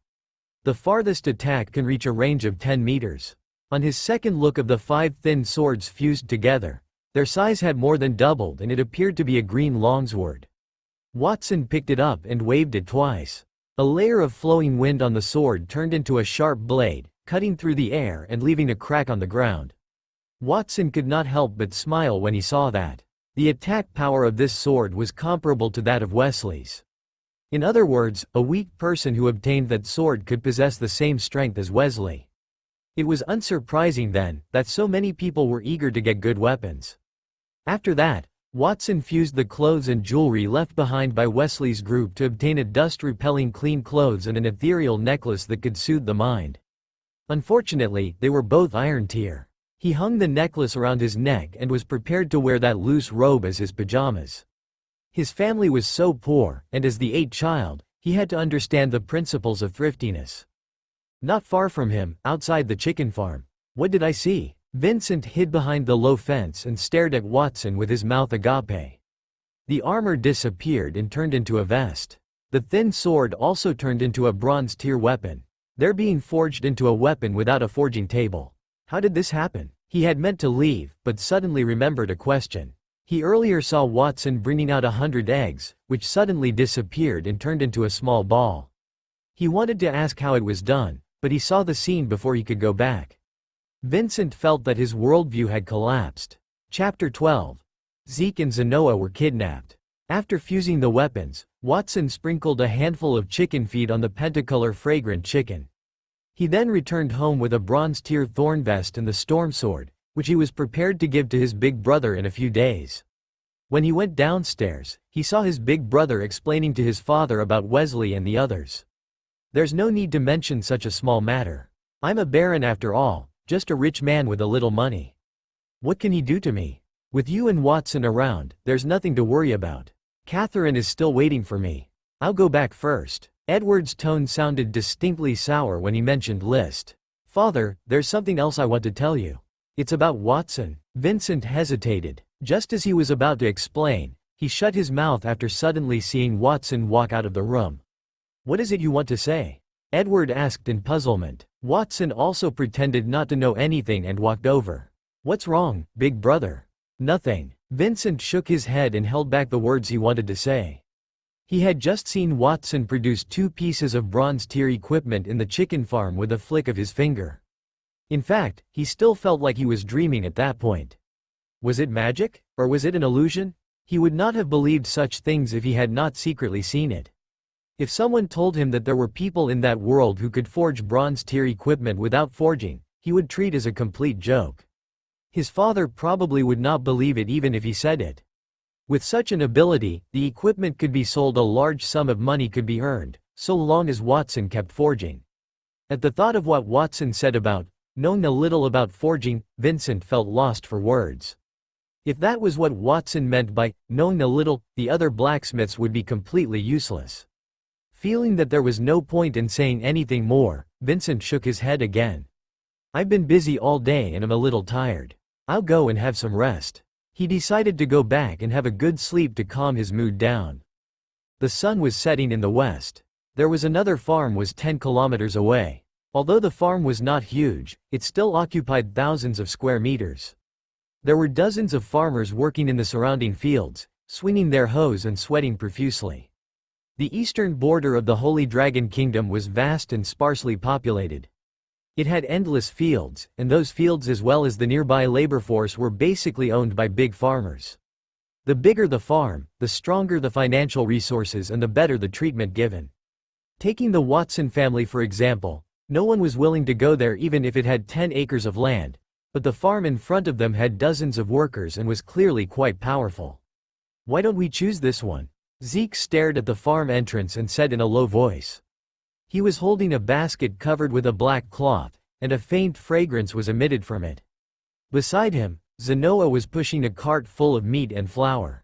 The farthest attack can reach a range of 10 meters. On his second look of the 5 thin swords fused together, their size had more than doubled and it appeared to be a green longsword. Watson picked it up and waved it twice. A layer of flowing wind on the sword turned into a sharp blade, cutting through the air and leaving a crack on the ground. Watson could not help but smile when he saw that. The attack power of this sword was comparable to that of Wesley's. In other words, a weak person who obtained that sword could possess the same strength as Wesley. It was unsurprising then, that so many people were eager to get good weapons. After that, Watson fused the clothes and jewelry left behind by Wesley's group to obtain a dust-repelling clean clothes and an ethereal necklace that could soothe the mind. Unfortunately, they were both iron tier. He hung the necklace around his neck and was prepared to wear that loose robe as his pajamas. His family was so poor, and as the eighth child, he had to understand the principles of thriftiness. Not far from him, outside the chicken farm. What did I see? Vincent hid behind the low fence and stared at Watson with his mouth agape. The armor disappeared and turned into a vest. The thin sword also turned into a bronze tier weapon. They're being forged into a weapon without a forging table. How did this happen? He had meant to leave, but suddenly remembered a question. He earlier saw Watson bringing out 100 eggs, which suddenly disappeared and turned into a small ball. He wanted to ask how it was done, but he saw the scene before he could go back. Vincent felt that his worldview had collapsed. Chapter 12. Zeke and Zenoa were kidnapped. After fusing the weapons, Watson sprinkled a handful of chicken feed on the pentacolor fragrant chicken. He then returned home with a bronze tier thorn vest and the storm sword, which he was prepared to give to his big brother in a few days. When he went downstairs, he saw his big brother explaining to his father about Wesley and the others. There's no need to mention such a small matter. I'm a baron after all. Just a rich man with a little money. What can he do to me? With you and Watson around, there's nothing to worry about. Catherine is still waiting for me. I'll go back first. Edward's tone sounded distinctly sour when he mentioned List. Father, there's something else I want to tell you. It's about Watson. Vincent hesitated. Just as he was about to explain, he shut his mouth after suddenly seeing Watson walk out of the room. What is it you want to say? Edward asked in puzzlement. Watson also pretended not to know anything and walked over. What's wrong, big brother? Nothing. Vincent shook his head and held back the words he wanted to say. He had just seen Watson produce 2 pieces of bronze tier equipment in the chicken farm with a flick of his finger. In fact, he still felt like he was dreaming at that point. Was it magic? Or was it an illusion? He would not have believed such things if he had not secretly seen it. If someone told him that there were people in that world who could forge bronze tier equipment without forging, he would treat it as a complete joke. His father probably would not believe it even if he said it. With such an ability, the equipment could be sold, a large sum of money could be earned, so long as Watson kept forging. At the thought of what Watson said about knowing a little about forging, Vincent felt lost for words. If that was what Watson meant by knowing a little, the other blacksmiths would be completely useless. Feeling that there was no point in saying anything more, Vincent shook his head again. I've been busy all day and am a little tired. I'll go and have some rest. He decided to go back and have a good sleep to calm his mood down. The sun was setting in the west. There was another farm was 10 kilometers away. Although the farm was not huge, it still occupied thousands of square meters. There were dozens of farmers working in the surrounding fields, swinging their hoes and sweating profusely. The eastern border of the Holy Dragon Kingdom was vast and sparsely populated. It had endless fields, and those fields as well as the nearby labor force were basically owned by big farmers. The bigger the farm, the stronger the financial resources and the better the treatment given. Taking the Watson family for example, no one was willing to go there even if it had 10 acres of land, but the farm in front of them had dozens of workers and was clearly quite powerful. Why don't we choose this one? Zeke stared at the farm entrance and said in a low voice. He was holding a basket covered with a black cloth, and a faint fragrance was emitted from it. Beside him, Zenoa was pushing a cart full of meat and flour.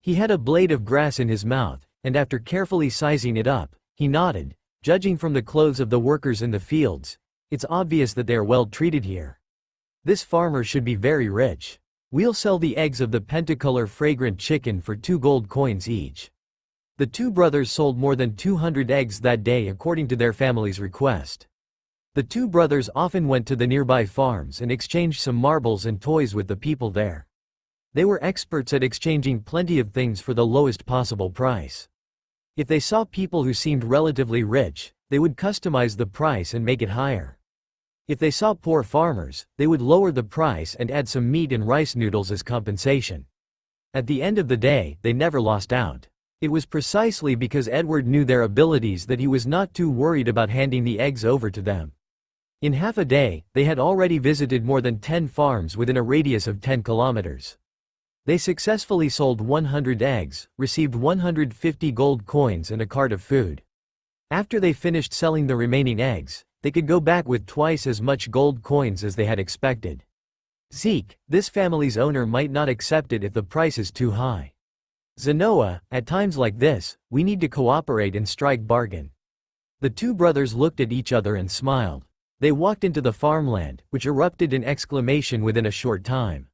He had a blade of grass in his mouth, and after carefully sizing it up, he nodded. Judging from the clothes of the workers in the fields, it's obvious that they are well treated here. This farmer should be very rich. We'll sell the eggs of the pentacolor fragrant chicken for 2 gold coins each. The 2 brothers sold more than 200 eggs that day according to their family's request. The 2 brothers often went to the nearby farms and exchanged some marbles and toys with the people there. They were experts at exchanging plenty of things for the lowest possible price. If they saw people who seemed relatively rich, they would customize the price and make it higher. If they saw poor farmers, they would lower the price and add some meat and rice noodles as compensation. At the end of the day, they never lost out. It was precisely because Edward knew their abilities that he was not too worried about handing the eggs over to them. In half a day, they had already visited more than 10 farms within a radius of 10 kilometers. They successfully sold 100 eggs, received 150 gold coins and a cart of food. After they finished selling the remaining eggs, they could go back with twice as much gold coins as they had expected. Zeke, this family's owner, might not accept it if the price is too high. Zenoa, at times like this, we need to cooperate and strike bargain. The two brothers looked at each other and smiled. They walked into the farmland, which erupted in exclamation within a short time.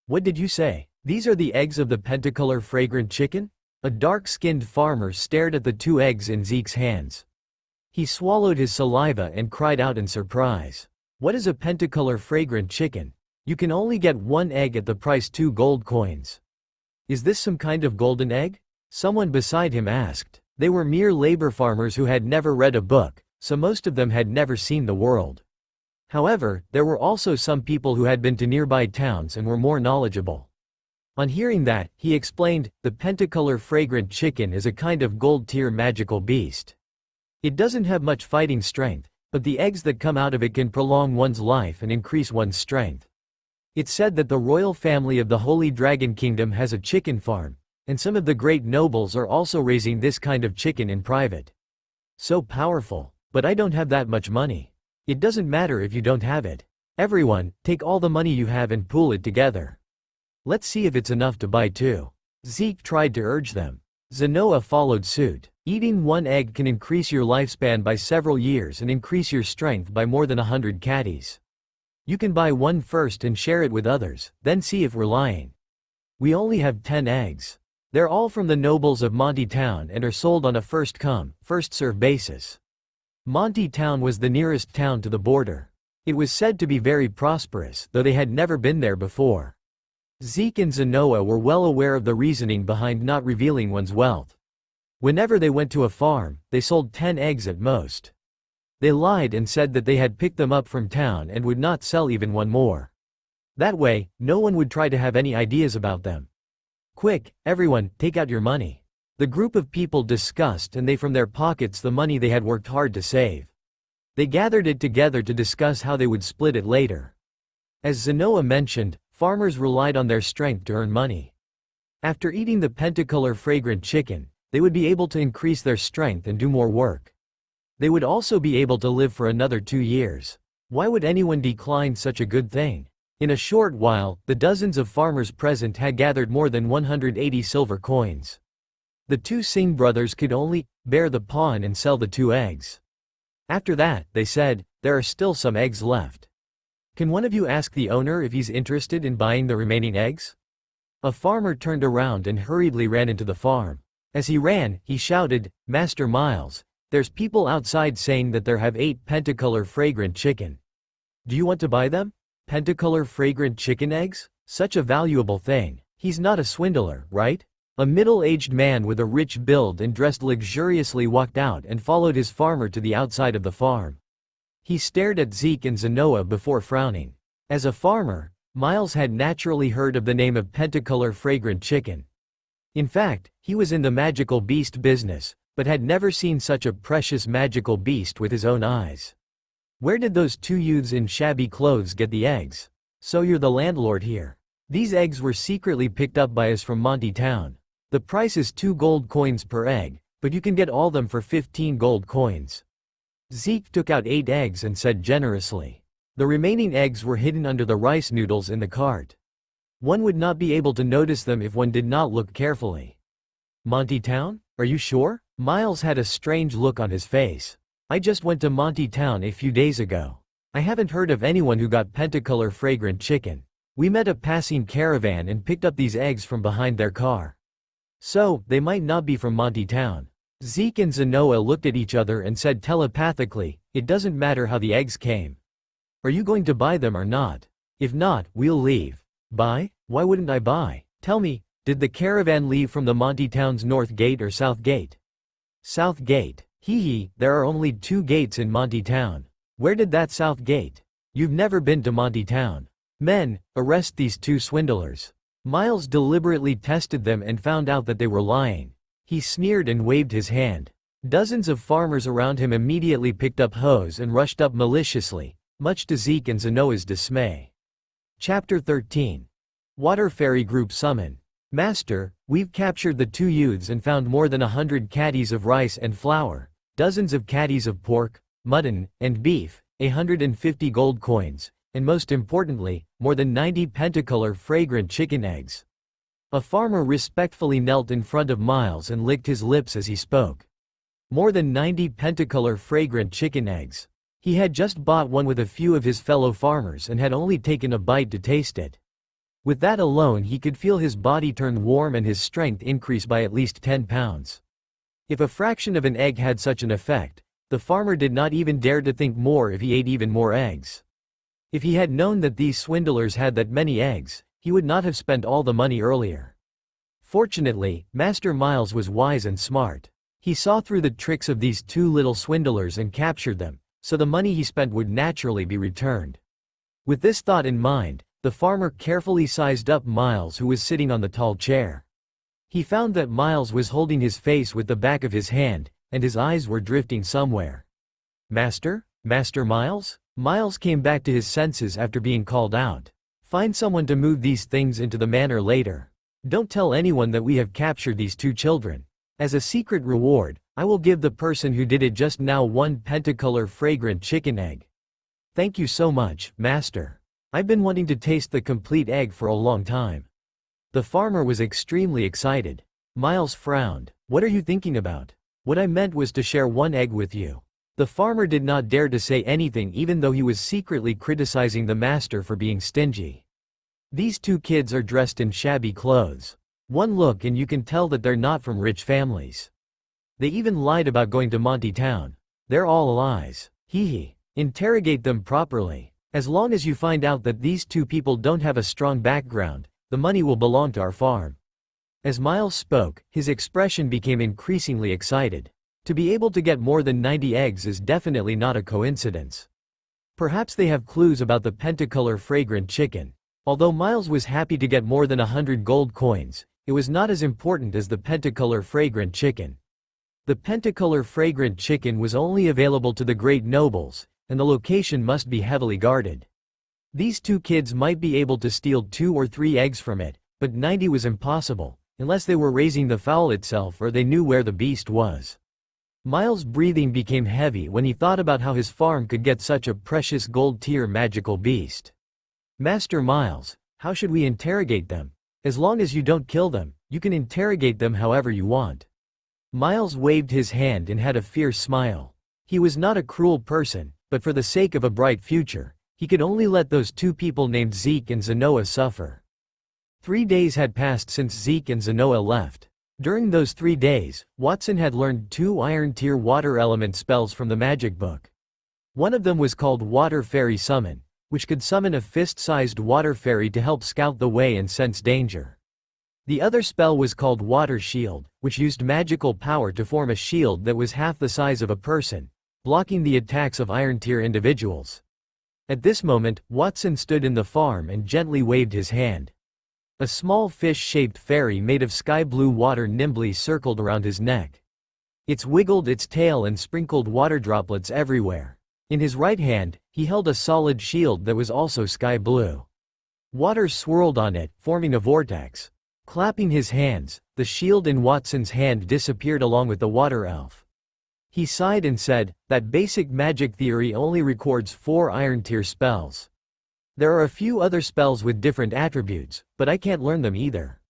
What did you say? These are the eggs of the pentacolor fragrant chicken? A dark-skinned farmer stared at the 2 eggs in Zeke's hands. He swallowed his saliva and cried out in surprise. What is a pentacolor fragrant chicken? You can only get 1 egg at the price 2 gold coins. Is this some kind of golden egg? Someone beside him asked. They were mere labor farmers who had never read a book, so most of them had never seen the world. However, there were also some people who had been to nearby towns and were more knowledgeable. On hearing that, he explained, the pentacolor fragrant chicken is a kind of gold-tier magical beast. It doesn't have much fighting strength, but the eggs that come out of it can prolong one's life and increase one's strength. It's said that the royal family of the Holy Dragon Kingdom has a chicken farm, and some of the great nobles are also raising this kind of chicken in private. So powerful, but I don't have that much money. It doesn't matter if you don't have it. Everyone, take all the money you have and pool it together. Let's see if it's enough to buy 2. Zeke tried to urge them. Zenoa followed suit. Eating 1 egg can increase your lifespan by several years and increase your strength by more than 100 caddies. You can buy 1 first and share it with others, then see if we're lying. We only have 10 eggs. They're all from the nobles of Monty Town and are sold on a first-come, first-served basis. Monty Town was the nearest town to the border. It was said to be very prosperous, though they had never been there before. Zeke and Zenoa were well aware of the reasoning behind not revealing one's wealth. Whenever they went to a farm, they sold 10 eggs at most. They lied and said that they had picked them up from town and would not sell even 1 more. That way, no one would try to have any ideas about them. Quick, everyone, take out your money. The group of people discussed and they from their pockets the money they had worked hard to save. They gathered it together to discuss how they would split it later. As Zenoa mentioned, farmers relied on their strength to earn money. After eating the pentacolor fragrant chicken, they would be able to increase their strength and do more work. They would also be able to live for another 2 years. Why would anyone decline such a good thing? In a short while, the dozens of farmers present had gathered more than 180 silver coins. The 2 Singh brothers could only bear the pawn and sell the 2 eggs. After that, they said, there are still some eggs left. Can one of you ask the owner if he's interested in buying the remaining eggs? A farmer turned around and hurriedly ran into the farm. As he ran, he shouted, Master Miles, there's people outside saying that there have 8 pentacolor fragrant chicken. Do you want to buy them? Pentacolor fragrant chicken eggs? Such a valuable thing. He's not a swindler, right? A middle-aged man with a rich build and dressed luxuriously walked out and followed his farmer to the outside of the farm. He stared at Zeke and Zenoa before frowning. As a farmer, Miles had naturally heard of the name of pentacolor fragrant chicken. In fact, he was in the magical beast business, but had never seen such a precious magical beast with his own eyes. Where did those 2 youths in shabby clothes get the eggs? So you're the landlord here. These eggs were secretly picked up by us from Monty Town. The price is 2 gold coins per egg, but you can get all them for 15 gold coins. Zeke took out 8 eggs and said generously. The remaining eggs were hidden under the rice noodles in the cart. One would not be able to notice them if one did not look carefully. Monty Town? Are you sure? Miles had a strange look on his face. I just went to Monty Town a few days ago. I haven't heard of anyone who got pentacolor fragrant chicken. We met a passing caravan and picked up these eggs from behind their car. So, they might not be from Monty Town. Zeke and Zenoa looked at each other and said telepathically, it doesn't matter how the eggs came. Are you going to buy them or not? If not, we'll leave. Buy? Why wouldn't I buy? Tell me, did the caravan leave from the Monty Town's north gate or south gate? South gate. Hee, there are only 2 gates in Monty Town. Where did that south gate? You've never been to Monty Town. Men, arrest these 2 swindlers. Miles deliberately tested them and found out that they were lying. He sneered and waved his hand. Dozens of farmers around him immediately picked up hoes and rushed up maliciously, much to Zeke and Zenoa's dismay. Chapter 13. Water Fairy Group Summon. Master, we've captured the 2 youths and found more than 100 caddies of rice and flour, dozens of caddies of pork, mutton, and beef, 150 gold coins, and most importantly, more than 90 pentacolor fragrant chicken eggs. A farmer respectfully knelt in front of Miles and licked his lips as he spoke. More than 90 pentacolor fragrant chicken eggs. He had just bought one with a few of his fellow farmers and had only taken a bite to taste it. With that alone he could feel his body turn warm and his strength increase by at least 10 pounds. If a fraction of an egg had such an effect, the farmer did not even dare to think more if he ate even more eggs. If he had known that these swindlers had that many eggs, he would not have spent all the money earlier. Fortunately, Master Miles was wise and smart. He saw through the tricks of these 2 little swindlers and captured them, so the money he spent would naturally be returned. With this thought in mind, the farmer carefully sized up Miles, who was sitting on the tall chair. He found that Miles was holding his face with the back of his hand, and his eyes were drifting somewhere. Master? Master Miles? Miles came back to his senses after being called out. Find someone to move these things into the manor later. Don't tell anyone that we have captured these 2 children. As a secret reward, I will give the person who did it just now 1 pentacolor fragrant chicken egg. Thank you so much, Master. I've been wanting to taste the complete egg for a long time. The farmer was extremely excited. Miles frowned. What are you thinking about? What I meant was to share 1 egg with you. The farmer did not dare to say anything even though he was secretly criticizing the master for being stingy. These 2 kids are dressed in shabby clothes. One look and you can tell that they're not from rich families. They even lied about going to Monty Town. They're all lies. Hee hee. Interrogate them properly. As long as you find out that these 2 people don't have a strong background, the money will belong to our farm. As Miles spoke, his expression became increasingly excited. To be able to get more than 90 eggs is definitely not a coincidence. Perhaps they have clues about the pentacolor fragrant chicken. Although Miles was happy to get more than 100 gold coins, it was not as important as the pentacolor fragrant chicken. The pentacolor fragrant chicken was only available to the great nobles, and the location must be heavily guarded. These 2 kids might be able to steal 2 or 3 eggs from it, but 90 was impossible, unless they were raising the fowl itself or they knew where the beast was. Miles' breathing became heavy when he thought about how his farm could get such a precious gold-tier magical beast. Master Miles, how should we interrogate them? As long as you don't kill them, you can interrogate them however you want. Miles waved his hand and had a fierce smile. He was not a cruel person, but for the sake of a bright future, he could only let those 2 people named Zeke and Zenoa suffer. 3 days had passed since Zeke and Zenoa left. During those 3 days, Watson had learned 2 iron-tier water element spells from the magic book. One of them was called Water Fairy Summon, which could summon a fist-sized water fairy to help scout the way and sense danger. The other spell was called Water Shield, which used magical power to form a shield that was half the size of a person, blocking the attacks of iron-tier individuals. At this moment, Watson stood in the farm and gently waved his hand. A small fish-shaped fairy made of sky-blue water nimbly circled around his neck. It wiggled its tail and sprinkled water droplets everywhere. In his right hand, he held a solid shield that was also sky-blue. Water swirled on it, forming a vortex. Clapping his hands, the shield in Watson's hand disappeared along with the water elf. He sighed and said, that basic magic theory only records 4 iron-tier spells. There are a few other spells with different attributes, but I can't learn them either.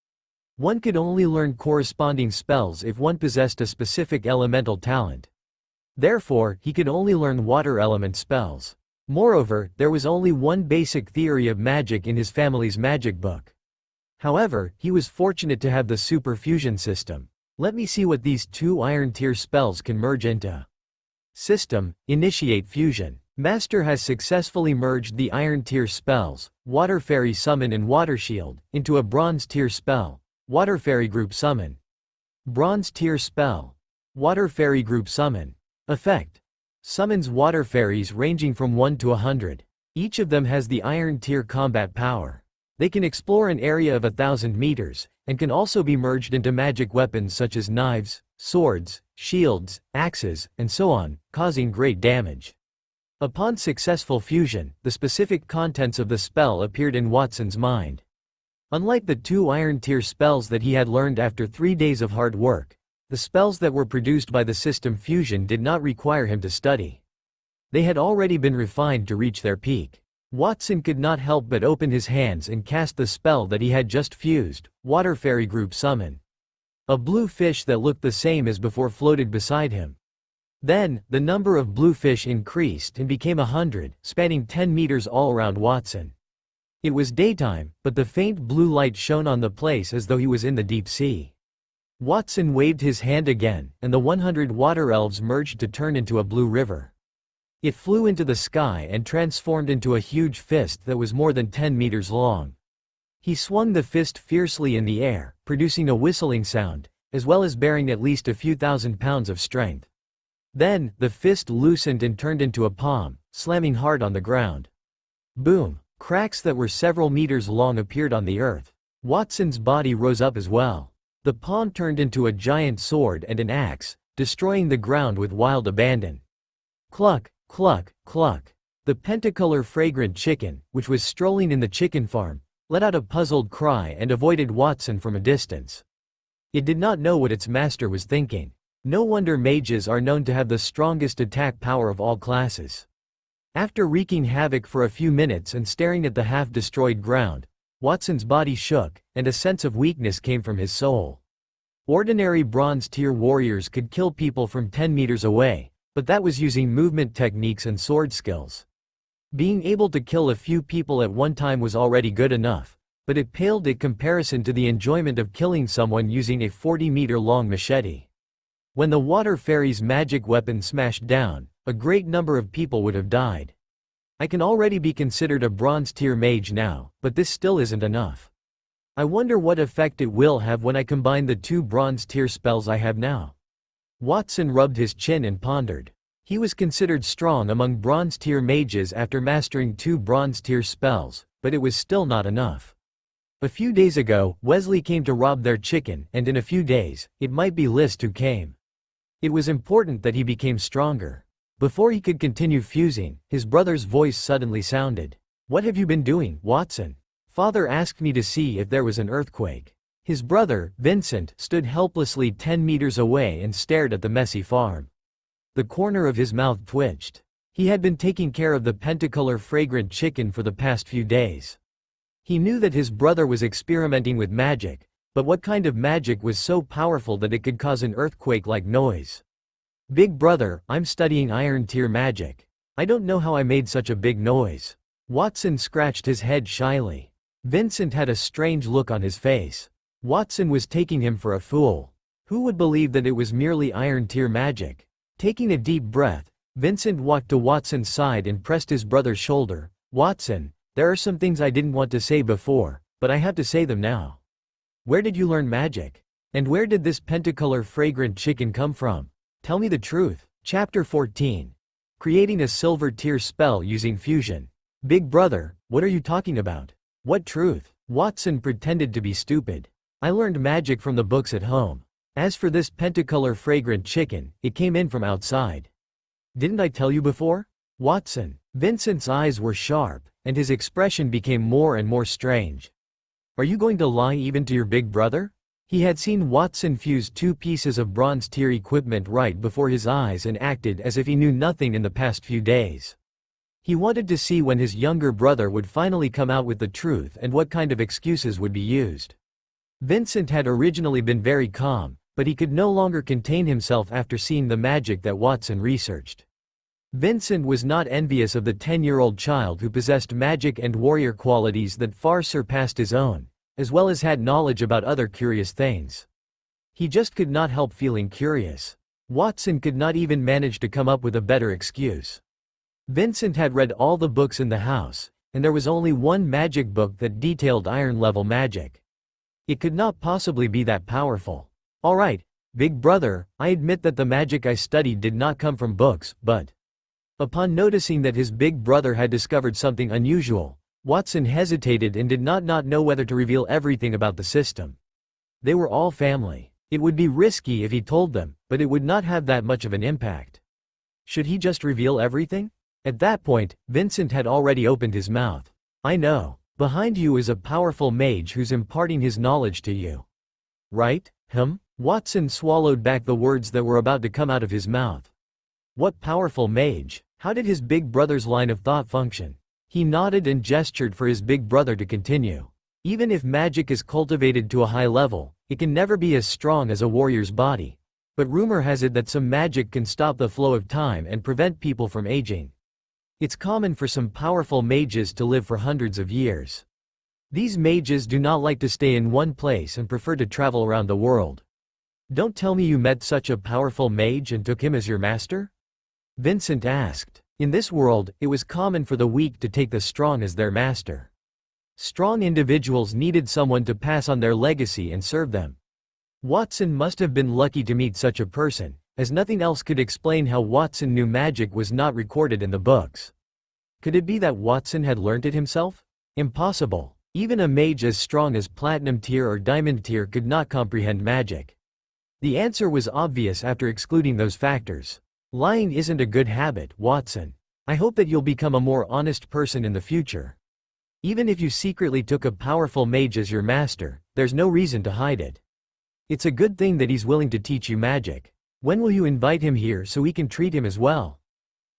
One could only learn corresponding spells if one possessed a specific elemental talent. Therefore, he could only learn water element spells. Moreover, there was only one basic theory of magic in his family's magic book. However, he was fortunate to have the super fusion system. Let me see what these 2 iron-tier spells can merge into. System: Initiate Fusion. Master has successfully merged the iron-tier spells, Water Fairy Summon and Water Shield, into a bronze-tier spell, Water Fairy Group Summon. Bronze-tier spell. Water Fairy Group Summon. Effect: Summons water fairies ranging from 1 to 100. Each of them has the iron-tier combat power. They can explore an area of 1,000 meters, and can also be merged into magic weapons such as knives, swords, shields, axes, and so on, causing great damage. Upon successful fusion, the specific contents of the spell appeared in Watson's mind. Unlike the 2 Iron Tier spells that he had learned after 3 days of hard work, the spells that were produced by the system fusion did not require him to study. They had already been refined to reach their peak. Watson could not help but open his hands and cast the spell that he had just fused, Water Fairy Group Summon. A blue fish that looked the same as before floated beside him. Then, the number of blue fish increased and became 100, spanning 10 meters all around Watson. It was daytime, but the faint blue light shone on the place as though he was in the deep sea. Watson waved his hand again, and the 100 water elves merged to turn into a blue river. It flew into the sky and transformed into a huge fist that was more than 10 meters long. He swung the fist fiercely in the air, producing a whistling sound, as well as bearing at least a few thousand pounds of strength. Then, the fist loosened and turned into a palm, slamming hard on the ground. Boom! Cracks that were several meters long appeared on the earth. Watson's body rose up as well. The palm turned into a giant sword and an axe, destroying the ground with wild abandon. Cluck, cluck, cluck. The pentacolor fragrant chicken, which was strolling in the chicken farm, let out a puzzled cry and avoided Watson from a distance. It did not know what its master was thinking. No wonder mages are known to have the strongest attack power of all classes. After wreaking havoc for a few minutes and staring at the half-destroyed ground, Watson's body shook, and a sense of weakness came from his soul. Ordinary bronze-tier warriors could kill people from 10 meters away, but that was using movement techniques and sword skills. Being able to kill a few people at one time was already good enough, but it paled in comparison to the enjoyment of killing someone using a 40-meter-long machete. When the water fairy's magic weapon smashed down, a great number of people would have died. I can already be considered a bronze-tier mage now, but this still isn't enough. I wonder what effect it will have when I combine the 2 bronze-tier spells I have now. Watson rubbed his chin and pondered. He was considered strong among bronze-tier mages after mastering 2 bronze-tier spells, but it was still not enough. A few days ago, Wesley came to rob their chicken, and in a few days, it might be List who came. It was important that he became stronger. Before he could continue fusing, his brother's voice suddenly sounded. "What have you been doing, Watson? Father asked me to see if there was an earthquake." His brother, Vincent, stood helplessly 10 meters away and stared at the messy farm. The corner of his mouth twitched. He had been taking care of the pentacolor fragrant chicken for the past few days. He knew that his brother was experimenting with magic, but what kind of magic was so powerful that it could cause an earthquake-like noise? "Big brother, I'm studying Iron Tier magic. I don't know how I made such a big noise." Watson scratched his head shyly. Vincent had a strange look on his face. Watson was taking him for a fool. Who would believe that it was merely Iron Tier magic? Taking a deep breath, Vincent walked to Watson's side and pressed his brother's shoulder. "Watson, there are some things I didn't want to say before, but I have to say them now. Where did you learn magic? And where did this pentacolor fragrant chicken come from? Tell me the truth." Chapter 14. Creating a silver tier spell using fusion. "Big brother, what are you talking about? What truth?" Watson pretended to be stupid. "I learned magic from the books at home. As for this pentacolor fragrant chicken, it came in from outside. Didn't I tell you before?" Watson. Vincent's eyes were sharp, and his expression became more and more strange. "Are you going to lie even to your big brother?" He had seen Watson fuse 2 pieces of bronze tier equipment right before his eyes and acted as if he knew nothing in the past few days. He wanted to see when his younger brother would finally come out with the truth and what kind of excuses would be used. Vincent had originally been very calm, but he could no longer contain himself after seeing the magic that Watson researched. Vincent was not envious of the 10-year-old child who possessed magic and warrior qualities that far surpassed his own, as well as had knowledge about other curious things. He just could not help feeling curious. Watson could not even manage to come up with a better excuse. Vincent had read all the books in the house, and there was only one magic book that detailed iron-level magic. It could not possibly be that powerful. "All right, big brother, I admit that the magic I studied did not come from books, but..." Upon noticing that his big brother had discovered something unusual, Watson hesitated and did not know whether to reveal everything about the system. They were all family. It would be risky if he told them, but it would not have that much of an impact. Should he just reveal everything? At that point, Vincent had already opened his mouth. I know. Behind you is a powerful mage who's imparting his knowledge to you. Right? Watson swallowed back the words that were about to come out of his mouth. What powerful mage? How did his big brother's line of thought function? He nodded and gestured for his big brother to continue. Even if magic is cultivated to a high level, it can never be as strong as a warrior's body. But rumor has it that some magic can stop the flow of time and prevent people from aging. It's common for some powerful mages to live for hundreds of years. These mages do not like to stay in one place and prefer to travel around the world. Don't tell me you met such a powerful mage and took him as your master? Vincent asked. In this world, it was common for the weak to take the strong as their master. Strong individuals needed someone to pass on their legacy and serve them. Watson must have been lucky to meet such a person, as nothing else could explain how Watson knew magic was not recorded in the books. Could it be that Watson had learned it himself? Impossible. Even a mage as strong as Platinum Tier or Diamond Tier could not comprehend magic. The answer was obvious after excluding those factors. Lying isn't a good habit, Watson. I hope that you'll become a more honest person in the future. Even if you secretly took a powerful mage as your master, there's no reason to hide it. It's a good thing that he's willing to teach you magic. When will you invite him here so we can treat him as well?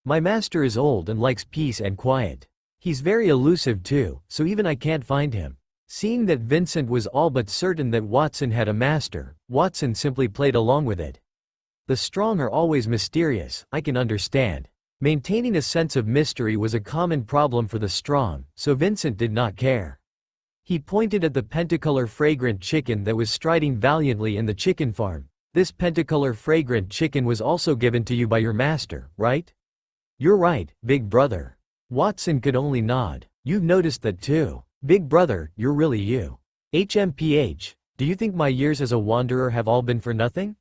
My master is old and likes peace and quiet. He's very elusive too, so even I can't find him. Seeing that Vincent was all but certain that Watson had a master, Watson simply played along with it. The strong are always mysterious, I can understand. Maintaining a sense of mystery was a common problem for the strong, so Vincent did not care. He pointed at the pentacolor fragrant chicken that was striding valiantly in the chicken farm. This pentacolor fragrant chicken was also given to you by your master, right? You're right, big brother. Watson could only nod. You've noticed that too. Big brother, you're really you. HMPH, do you think my years as a wanderer have all been for nothing?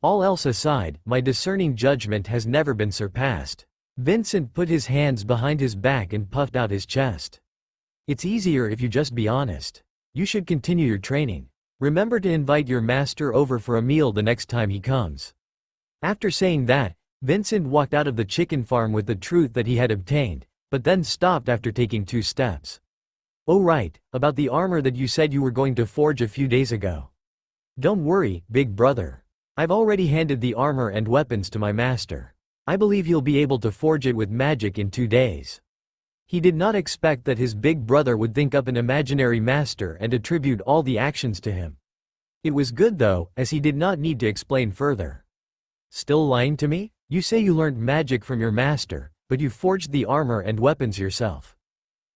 All else aside, my discerning judgment has never been surpassed. Vincent put his hands behind his back and puffed out his chest. It's easier if you just be honest. You should continue your training. Remember to invite your master over for a meal the next time he comes. After saying that, Vincent walked out of the chicken farm with the truth that he had obtained, but then stopped after taking 2 steps. Oh right, about the armor that you said you were going to forge a few days ago. Don't worry, big brother. I've already handed the armor and weapons to my master. I believe he'll be able to forge it with magic in 2 days. He did not expect that his big brother would think up an imaginary master and attribute all the actions to him. It was good though, as he did not need to explain further. Still lying to me? You say you learned magic from your master, but you forged the armor and weapons yourself.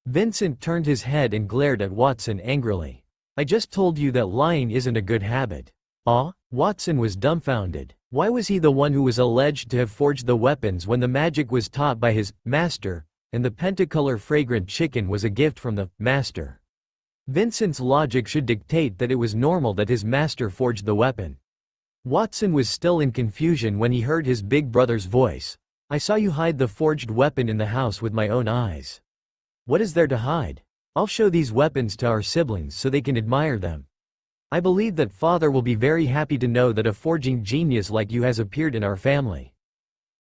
Vincent turned his head and glared at Watson angrily. I just told you that lying isn't a good habit. Ah? Watson was dumbfounded. Why was he the one who was alleged to have forged the weapons when the magic was taught by his master, and the pentacolor fragrant chicken was a gift from the master? Vincent's logic should dictate that it was normal that his master forged the weapon. Watson was still in confusion when he heard his big brother's voice. I saw you hide the forged weapon in the house with my own eyes. What is there to hide? I'll show these weapons to our siblings so they can admire them. I believe that father will be very happy to know that a forging genius like you has appeared in our family.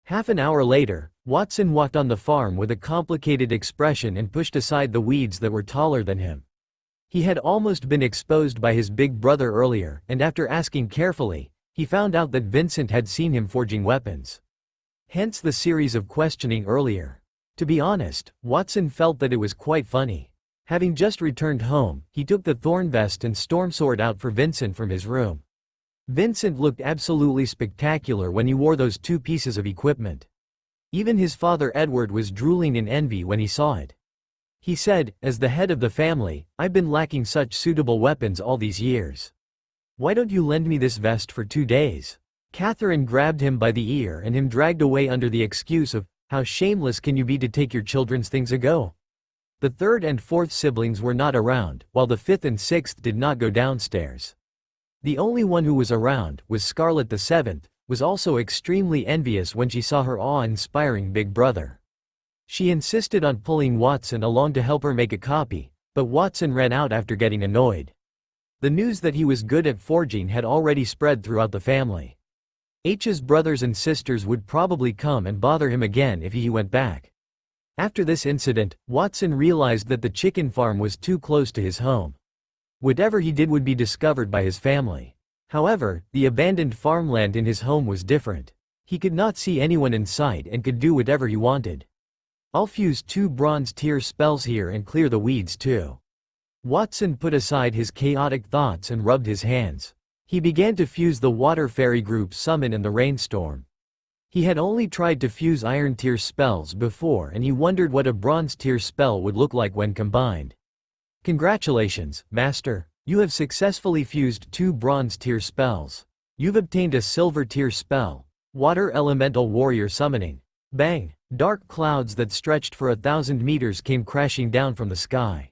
Half an hour later, Watson walked on the farm with a complicated expression and pushed aside the weeds that were taller than him. He had almost been exposed by his big brother earlier, and after asking carefully, he found out that Vincent had seen him forging weapons. Hence the series of questioning earlier. To be honest, Watson felt that it was quite funny. Having just returned home, he took the thorn vest and storm sword out for Vincent from his room. Vincent looked absolutely spectacular when he wore those 2 pieces of equipment. Even his father Edward was drooling in envy when he saw it. He said, as the head of the family, I've been lacking such suitable weapons all these years. Why don't you lend me this vest for 2 days? Catherine grabbed him by the ear and him dragged away under the excuse of, how shameless can you be to take your children's things ago? The 3rd and 4th siblings were not around, while the 5th and 6th did not go downstairs. The only one who was around was Scarlett the 7th, was also extremely envious when she saw her awe-inspiring big brother. She insisted on pulling Watson along to help her make a copy, but Watson ran out after getting annoyed. The news that he was good at forging had already spread throughout the family. H's brothers and sisters would probably come and bother him again if he went back. After this incident, Watson realized that the chicken farm was too close to his home. Whatever he did would be discovered by his family. However, the abandoned farmland in his home was different. He could not see anyone in sight and could do whatever he wanted. I'll fuse 2 bronze tier spells here and clear the weeds too. Watson put aside his chaotic thoughts and rubbed his hands. He began to fuse the water fairy group summon and the rainstorm. He had only tried to fuse iron tier spells before and he wondered what a bronze tier spell would look like when combined. Congratulations, Master. You have successfully fused 2 bronze tier spells. You've obtained a silver tier spell, Water Elemental Warrior Summoning. Bang! Dark clouds that stretched for 1,000 meters came crashing down from the sky.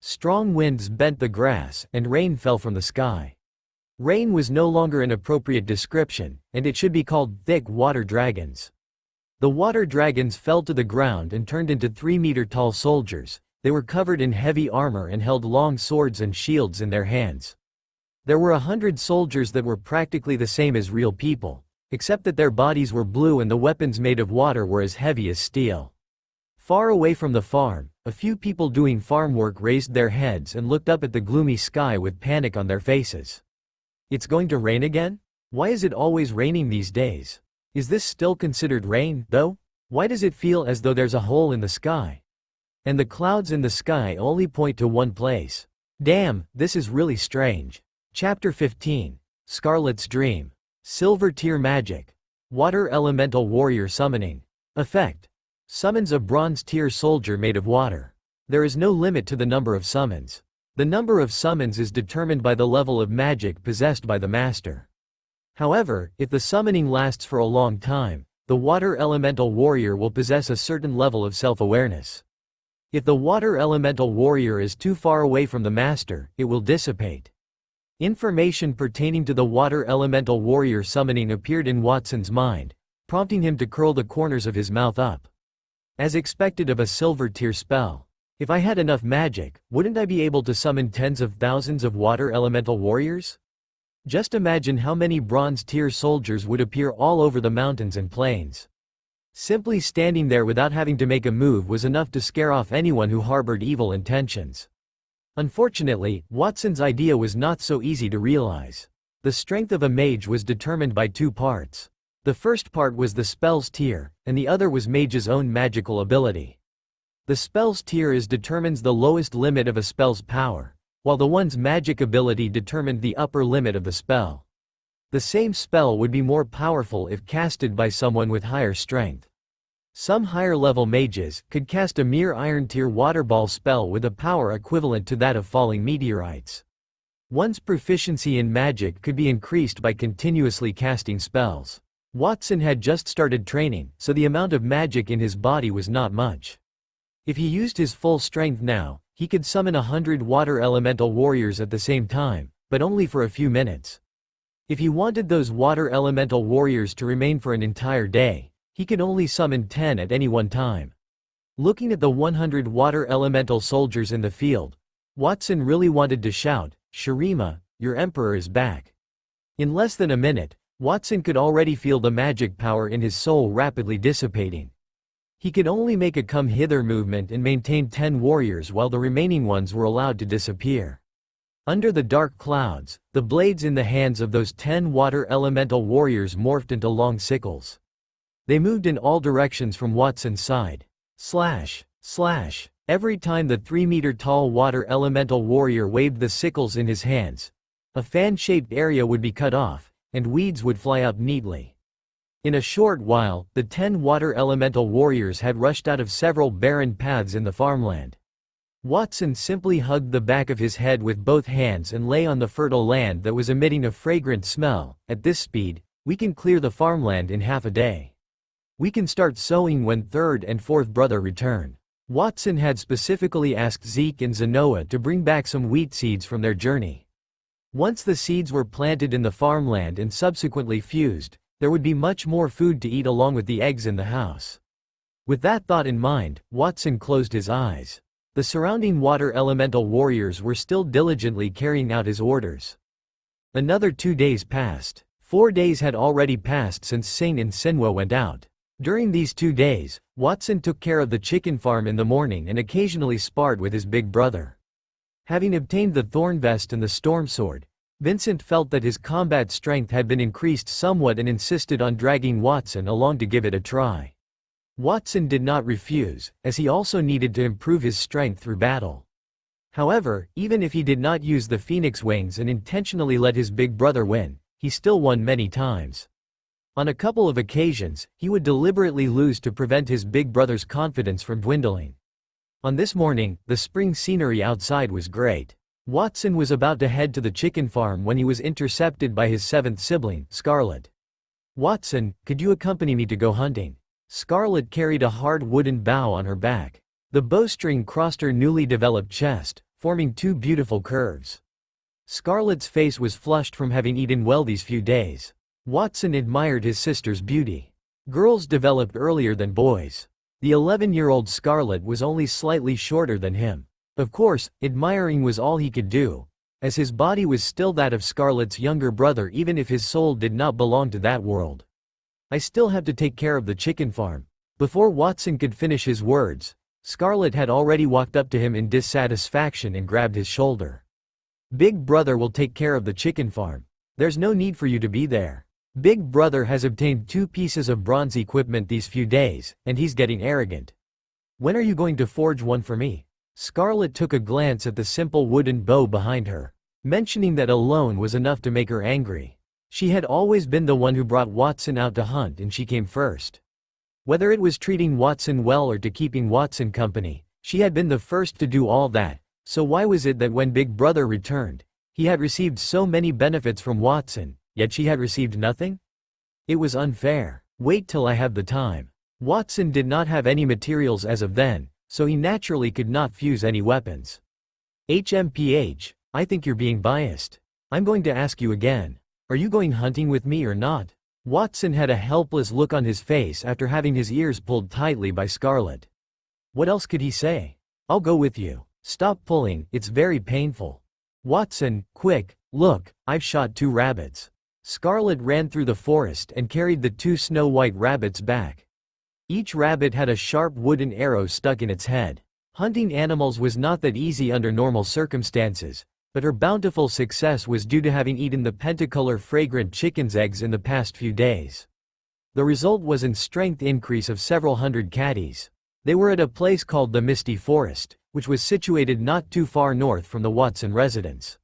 Strong winds bent the grass, and rain fell from the sky. Rain was no longer an appropriate description, and it should be called thick water dragons. The water dragons fell to the ground and turned into 3-meter-tall soldiers. They were covered in heavy armor and held long swords and shields in their hands. There were 100 soldiers that were practically the same as real people, except that their bodies were blue and the weapons made of water were as heavy as steel. Far away from the farm, a few people doing farm work raised their heads and looked up at the gloomy sky with panic on their faces. It's going to rain again? Why is it always raining these days? Is this still considered rain, though? Why does it feel as though there's a hole in the sky? And the clouds in the sky only point to one place. Damn, this is really strange. Chapter 15. Scarlet's Dream. Silver Tier Magic. Water Elemental Warrior Summoning. Effect. Summons a bronze tier soldier made of water. There is no limit to the number of summons. The number of summons is determined by the level of magic possessed by the master. However, if the summoning lasts for a long time, the water elemental warrior will possess a certain level of self-awareness. If the water elemental warrior is too far away from the master, it will dissipate. Information pertaining to the water elemental warrior summoning appeared in Watson's mind, prompting him to curl the corners of his mouth up. As expected of a silver tier spell. If I had enough magic, wouldn't I be able to summon tens of thousands of water elemental warriors? Just imagine how many bronze tier soldiers would appear all over the mountains and plains. Simply standing there without having to make a move was enough to scare off anyone who harbored evil intentions. Unfortunately, Watson's idea was not so easy to realize. The strength of a mage was determined by 2 parts. The first part was the spell's tier, and the other was mage's own magical ability. The spell's tier determines the lowest limit of a spell's power, while the one's magic ability determined the upper limit of the spell. The same spell would be more powerful if casted by someone with higher strength. Some higher-level mages could cast a mere iron-tier waterball spell with a power equivalent to that of falling meteorites. One's proficiency in magic could be increased by continuously casting spells. Watson had just started training, so the amount of magic in his body was not much. If he used his full strength now, he could summon 100 water elemental warriors at the same time, but only for a few minutes. If he wanted those water elemental warriors to remain for an entire day, he could only summon 10 at any one time. Looking at the 100 water elemental soldiers in the field, Watson really wanted to shout, "Shurima, your emperor is back." In less than a minute, Watson could already feel the magic power in his soul rapidly dissipating. He could only make a come-hither movement and maintain 10 warriors while the remaining ones were allowed to disappear. Under the dark clouds, the blades in the hands of those 10 water elemental warriors morphed into long sickles. They moved in all directions from Watson's side. Slash, slash. Every time the 3-meter-tall water elemental warrior waved the sickles in his hands, a fan-shaped area would be cut off, and weeds would fly up neatly. In a short while, the 10 water elemental warriors had rushed out of several barren paths in the farmland. Watson simply hugged the back of his head with both hands and lay on the fertile land that was emitting a fragrant smell. At this speed, we can clear the farmland in half a day. We can start sowing when 3rd and 4th brother return. Watson had specifically asked Zeke and Zenoa to bring back some wheat seeds from their journey. Once the seeds were planted in the farmland and subsequently fused, there would be much more food to eat along with the eggs in the house. With that thought in mind, Watson closed his eyes. The surrounding water elemental warriors were still diligently carrying out his orders. Another 2 days passed. 4 days had already passed since Singh and Sinwa went out. During these 2 days, Watson took care of the chicken farm in the morning and occasionally sparred with his big brother. Having obtained the thorn vest and the storm sword, Vincent felt that his combat strength had been increased somewhat and insisted on dragging Watson along to give it a try. Watson did not refuse, as he also needed to improve his strength through battle. However, even if he did not use the phoenix wings and intentionally let his big brother win, he still won many times. On a couple of occasions, he would deliberately lose to prevent his big brother's confidence from dwindling. On this morning, the spring scenery outside was great. Watson was about to head to the chicken farm when he was intercepted by his seventh sibling, Scarlet. "Watson, could you accompany me to go hunting?" Scarlet carried a hard wooden bow on her back. The bowstring crossed her newly developed chest, forming two beautiful curves. Scarlet's face was flushed from having eaten well these few days. Watson admired his sister's beauty. Girls developed earlier than boys. The 11-year-old Scarlet was only slightly shorter than him. Of course, admiring was all he could do, as his body was still that of Scarlet's younger brother even if his soul did not belong to that world. "I still have to take care of the chicken farm." Before Watson could finish his words, Scarlet had already walked up to him in dissatisfaction and grabbed his shoulder. "Big brother will take care of the chicken farm. There's no need for you to be there. Big brother has obtained 2 pieces of bronze equipment these few days, and he's getting arrogant. When are you going to forge one for me?" Scarlet took a glance at the simple wooden bow behind her. Mentioning that alone was enough to make her angry. She had always been the one who brought Watson out to hunt and she came first. Whether it was treating Watson well or to keeping Watson company, she had been the first to do all that, so why was it that when Big Brother returned, he had received so many benefits from Watson, yet she had received nothing? It was unfair. "Wait till I have the time." Watson did not have any materials as of then, so he naturally could not fuse any weapons. "HMPH, I think you're being biased. I'm going to ask you again. Are you going hunting with me or not?" Watson had a helpless look on his face after having his ears pulled tightly by Scarlet. What else could he say? "I'll go with you. Stop pulling, it's very painful." "Watson, quick, look, I've shot 2 rabbits." Scarlet ran through the forest and carried the 2 snow-white rabbits back. Each rabbit had a sharp wooden arrow stuck in its head. Hunting animals was not that easy under normal circumstances, but her bountiful success was due to having eaten the pentacolor fragrant chicken's eggs in the past few days. The result was an strength increase of several hundred catties. They were at a place called the Misty Forest, which was situated not too far north from the Watson residence.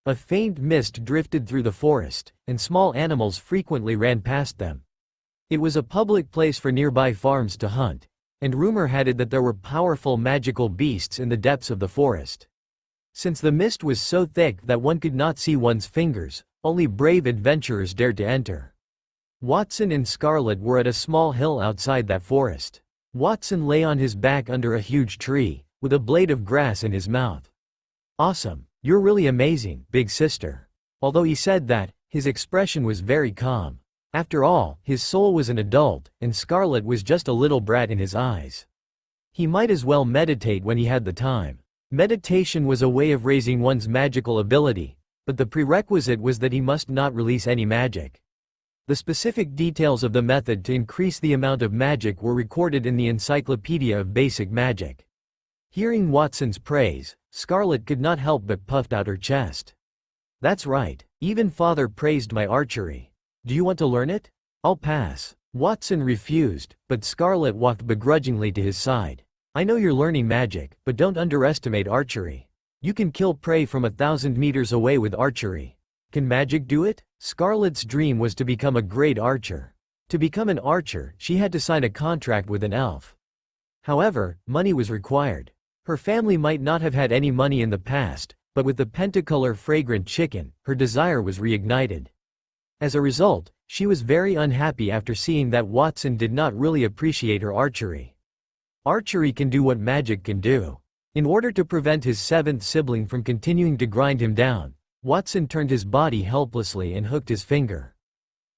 A faint mist drifted through the forest, and small animals frequently ran past them. It was a public place for nearby farms to hunt, and rumor had it that there were powerful magical beasts in the depths of the forest. Since the mist was so thick that one could not see one's fingers, only brave adventurers dared to enter. Watson and Scarlet were at a small hill outside that forest. Watson lay on his back under a huge tree, with a blade of grass in his mouth. "Awesome. You're really amazing, big sister." Although he said that, his expression was very calm. After all, his soul was an adult, and Scarlet was just a little brat in his eyes. He might as well meditate when he had the time. Meditation was a way of raising one's magical ability, but the prerequisite was that he must not release any magic. The specific details of the method to increase the amount of magic were recorded in the Encyclopedia of Basic Magic. Hearing Watson's praise, Scarlet could not help but puffed out her chest. "That's right, even Father praised my archery. Do you want to learn it?" "I'll pass." Watson refused, but Scarlet walked begrudgingly to his side. "I know you're learning magic, but don't underestimate archery. You can kill prey from 1,000 meters away with archery." "Can magic do it?" Scarlet's dream was to become a great archer. To become an archer, she had to sign a contract with an elf. However, money was required. Her family might not have had any money in the past, but with the pentacolor fragrant chicken, her desire was reignited. As a result, she was very unhappy after seeing that Watson did not really appreciate her archery. Archery can do what magic can do. In order to prevent his 7th sibling from continuing to grind him down, Watson turned his body helplessly and hooked his finger.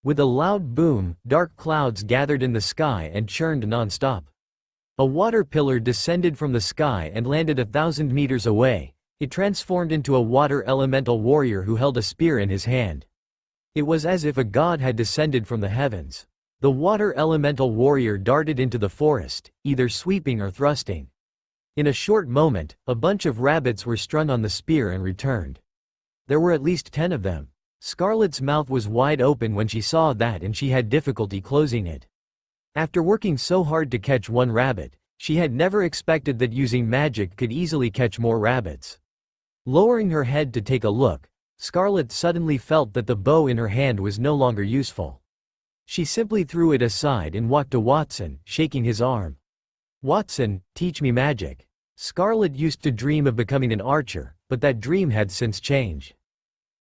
With a loud boom, dark clouds gathered in the sky and churned non-stop. A water pillar descended from the sky and landed 1,000 meters away. It transformed into a water elemental warrior who held a spear in his hand. It was as if a god had descended from the heavens. The water elemental warrior darted into the forest, either sweeping or thrusting. In a short moment, a bunch of rabbits were strung on the spear and returned. There were at least 10 of them. Scarlet's mouth was wide open when she saw that, and she had difficulty closing it. After working so hard to catch one rabbit, she had never expected that using magic could easily catch more rabbits. Lowering her head to take a look, Scarlet suddenly felt that the bow in her hand was no longer useful. She simply threw it aside and walked to Watson, shaking his arm. "Watson, teach me magic." Scarlet used to dream of becoming an archer, but that dream had since changed.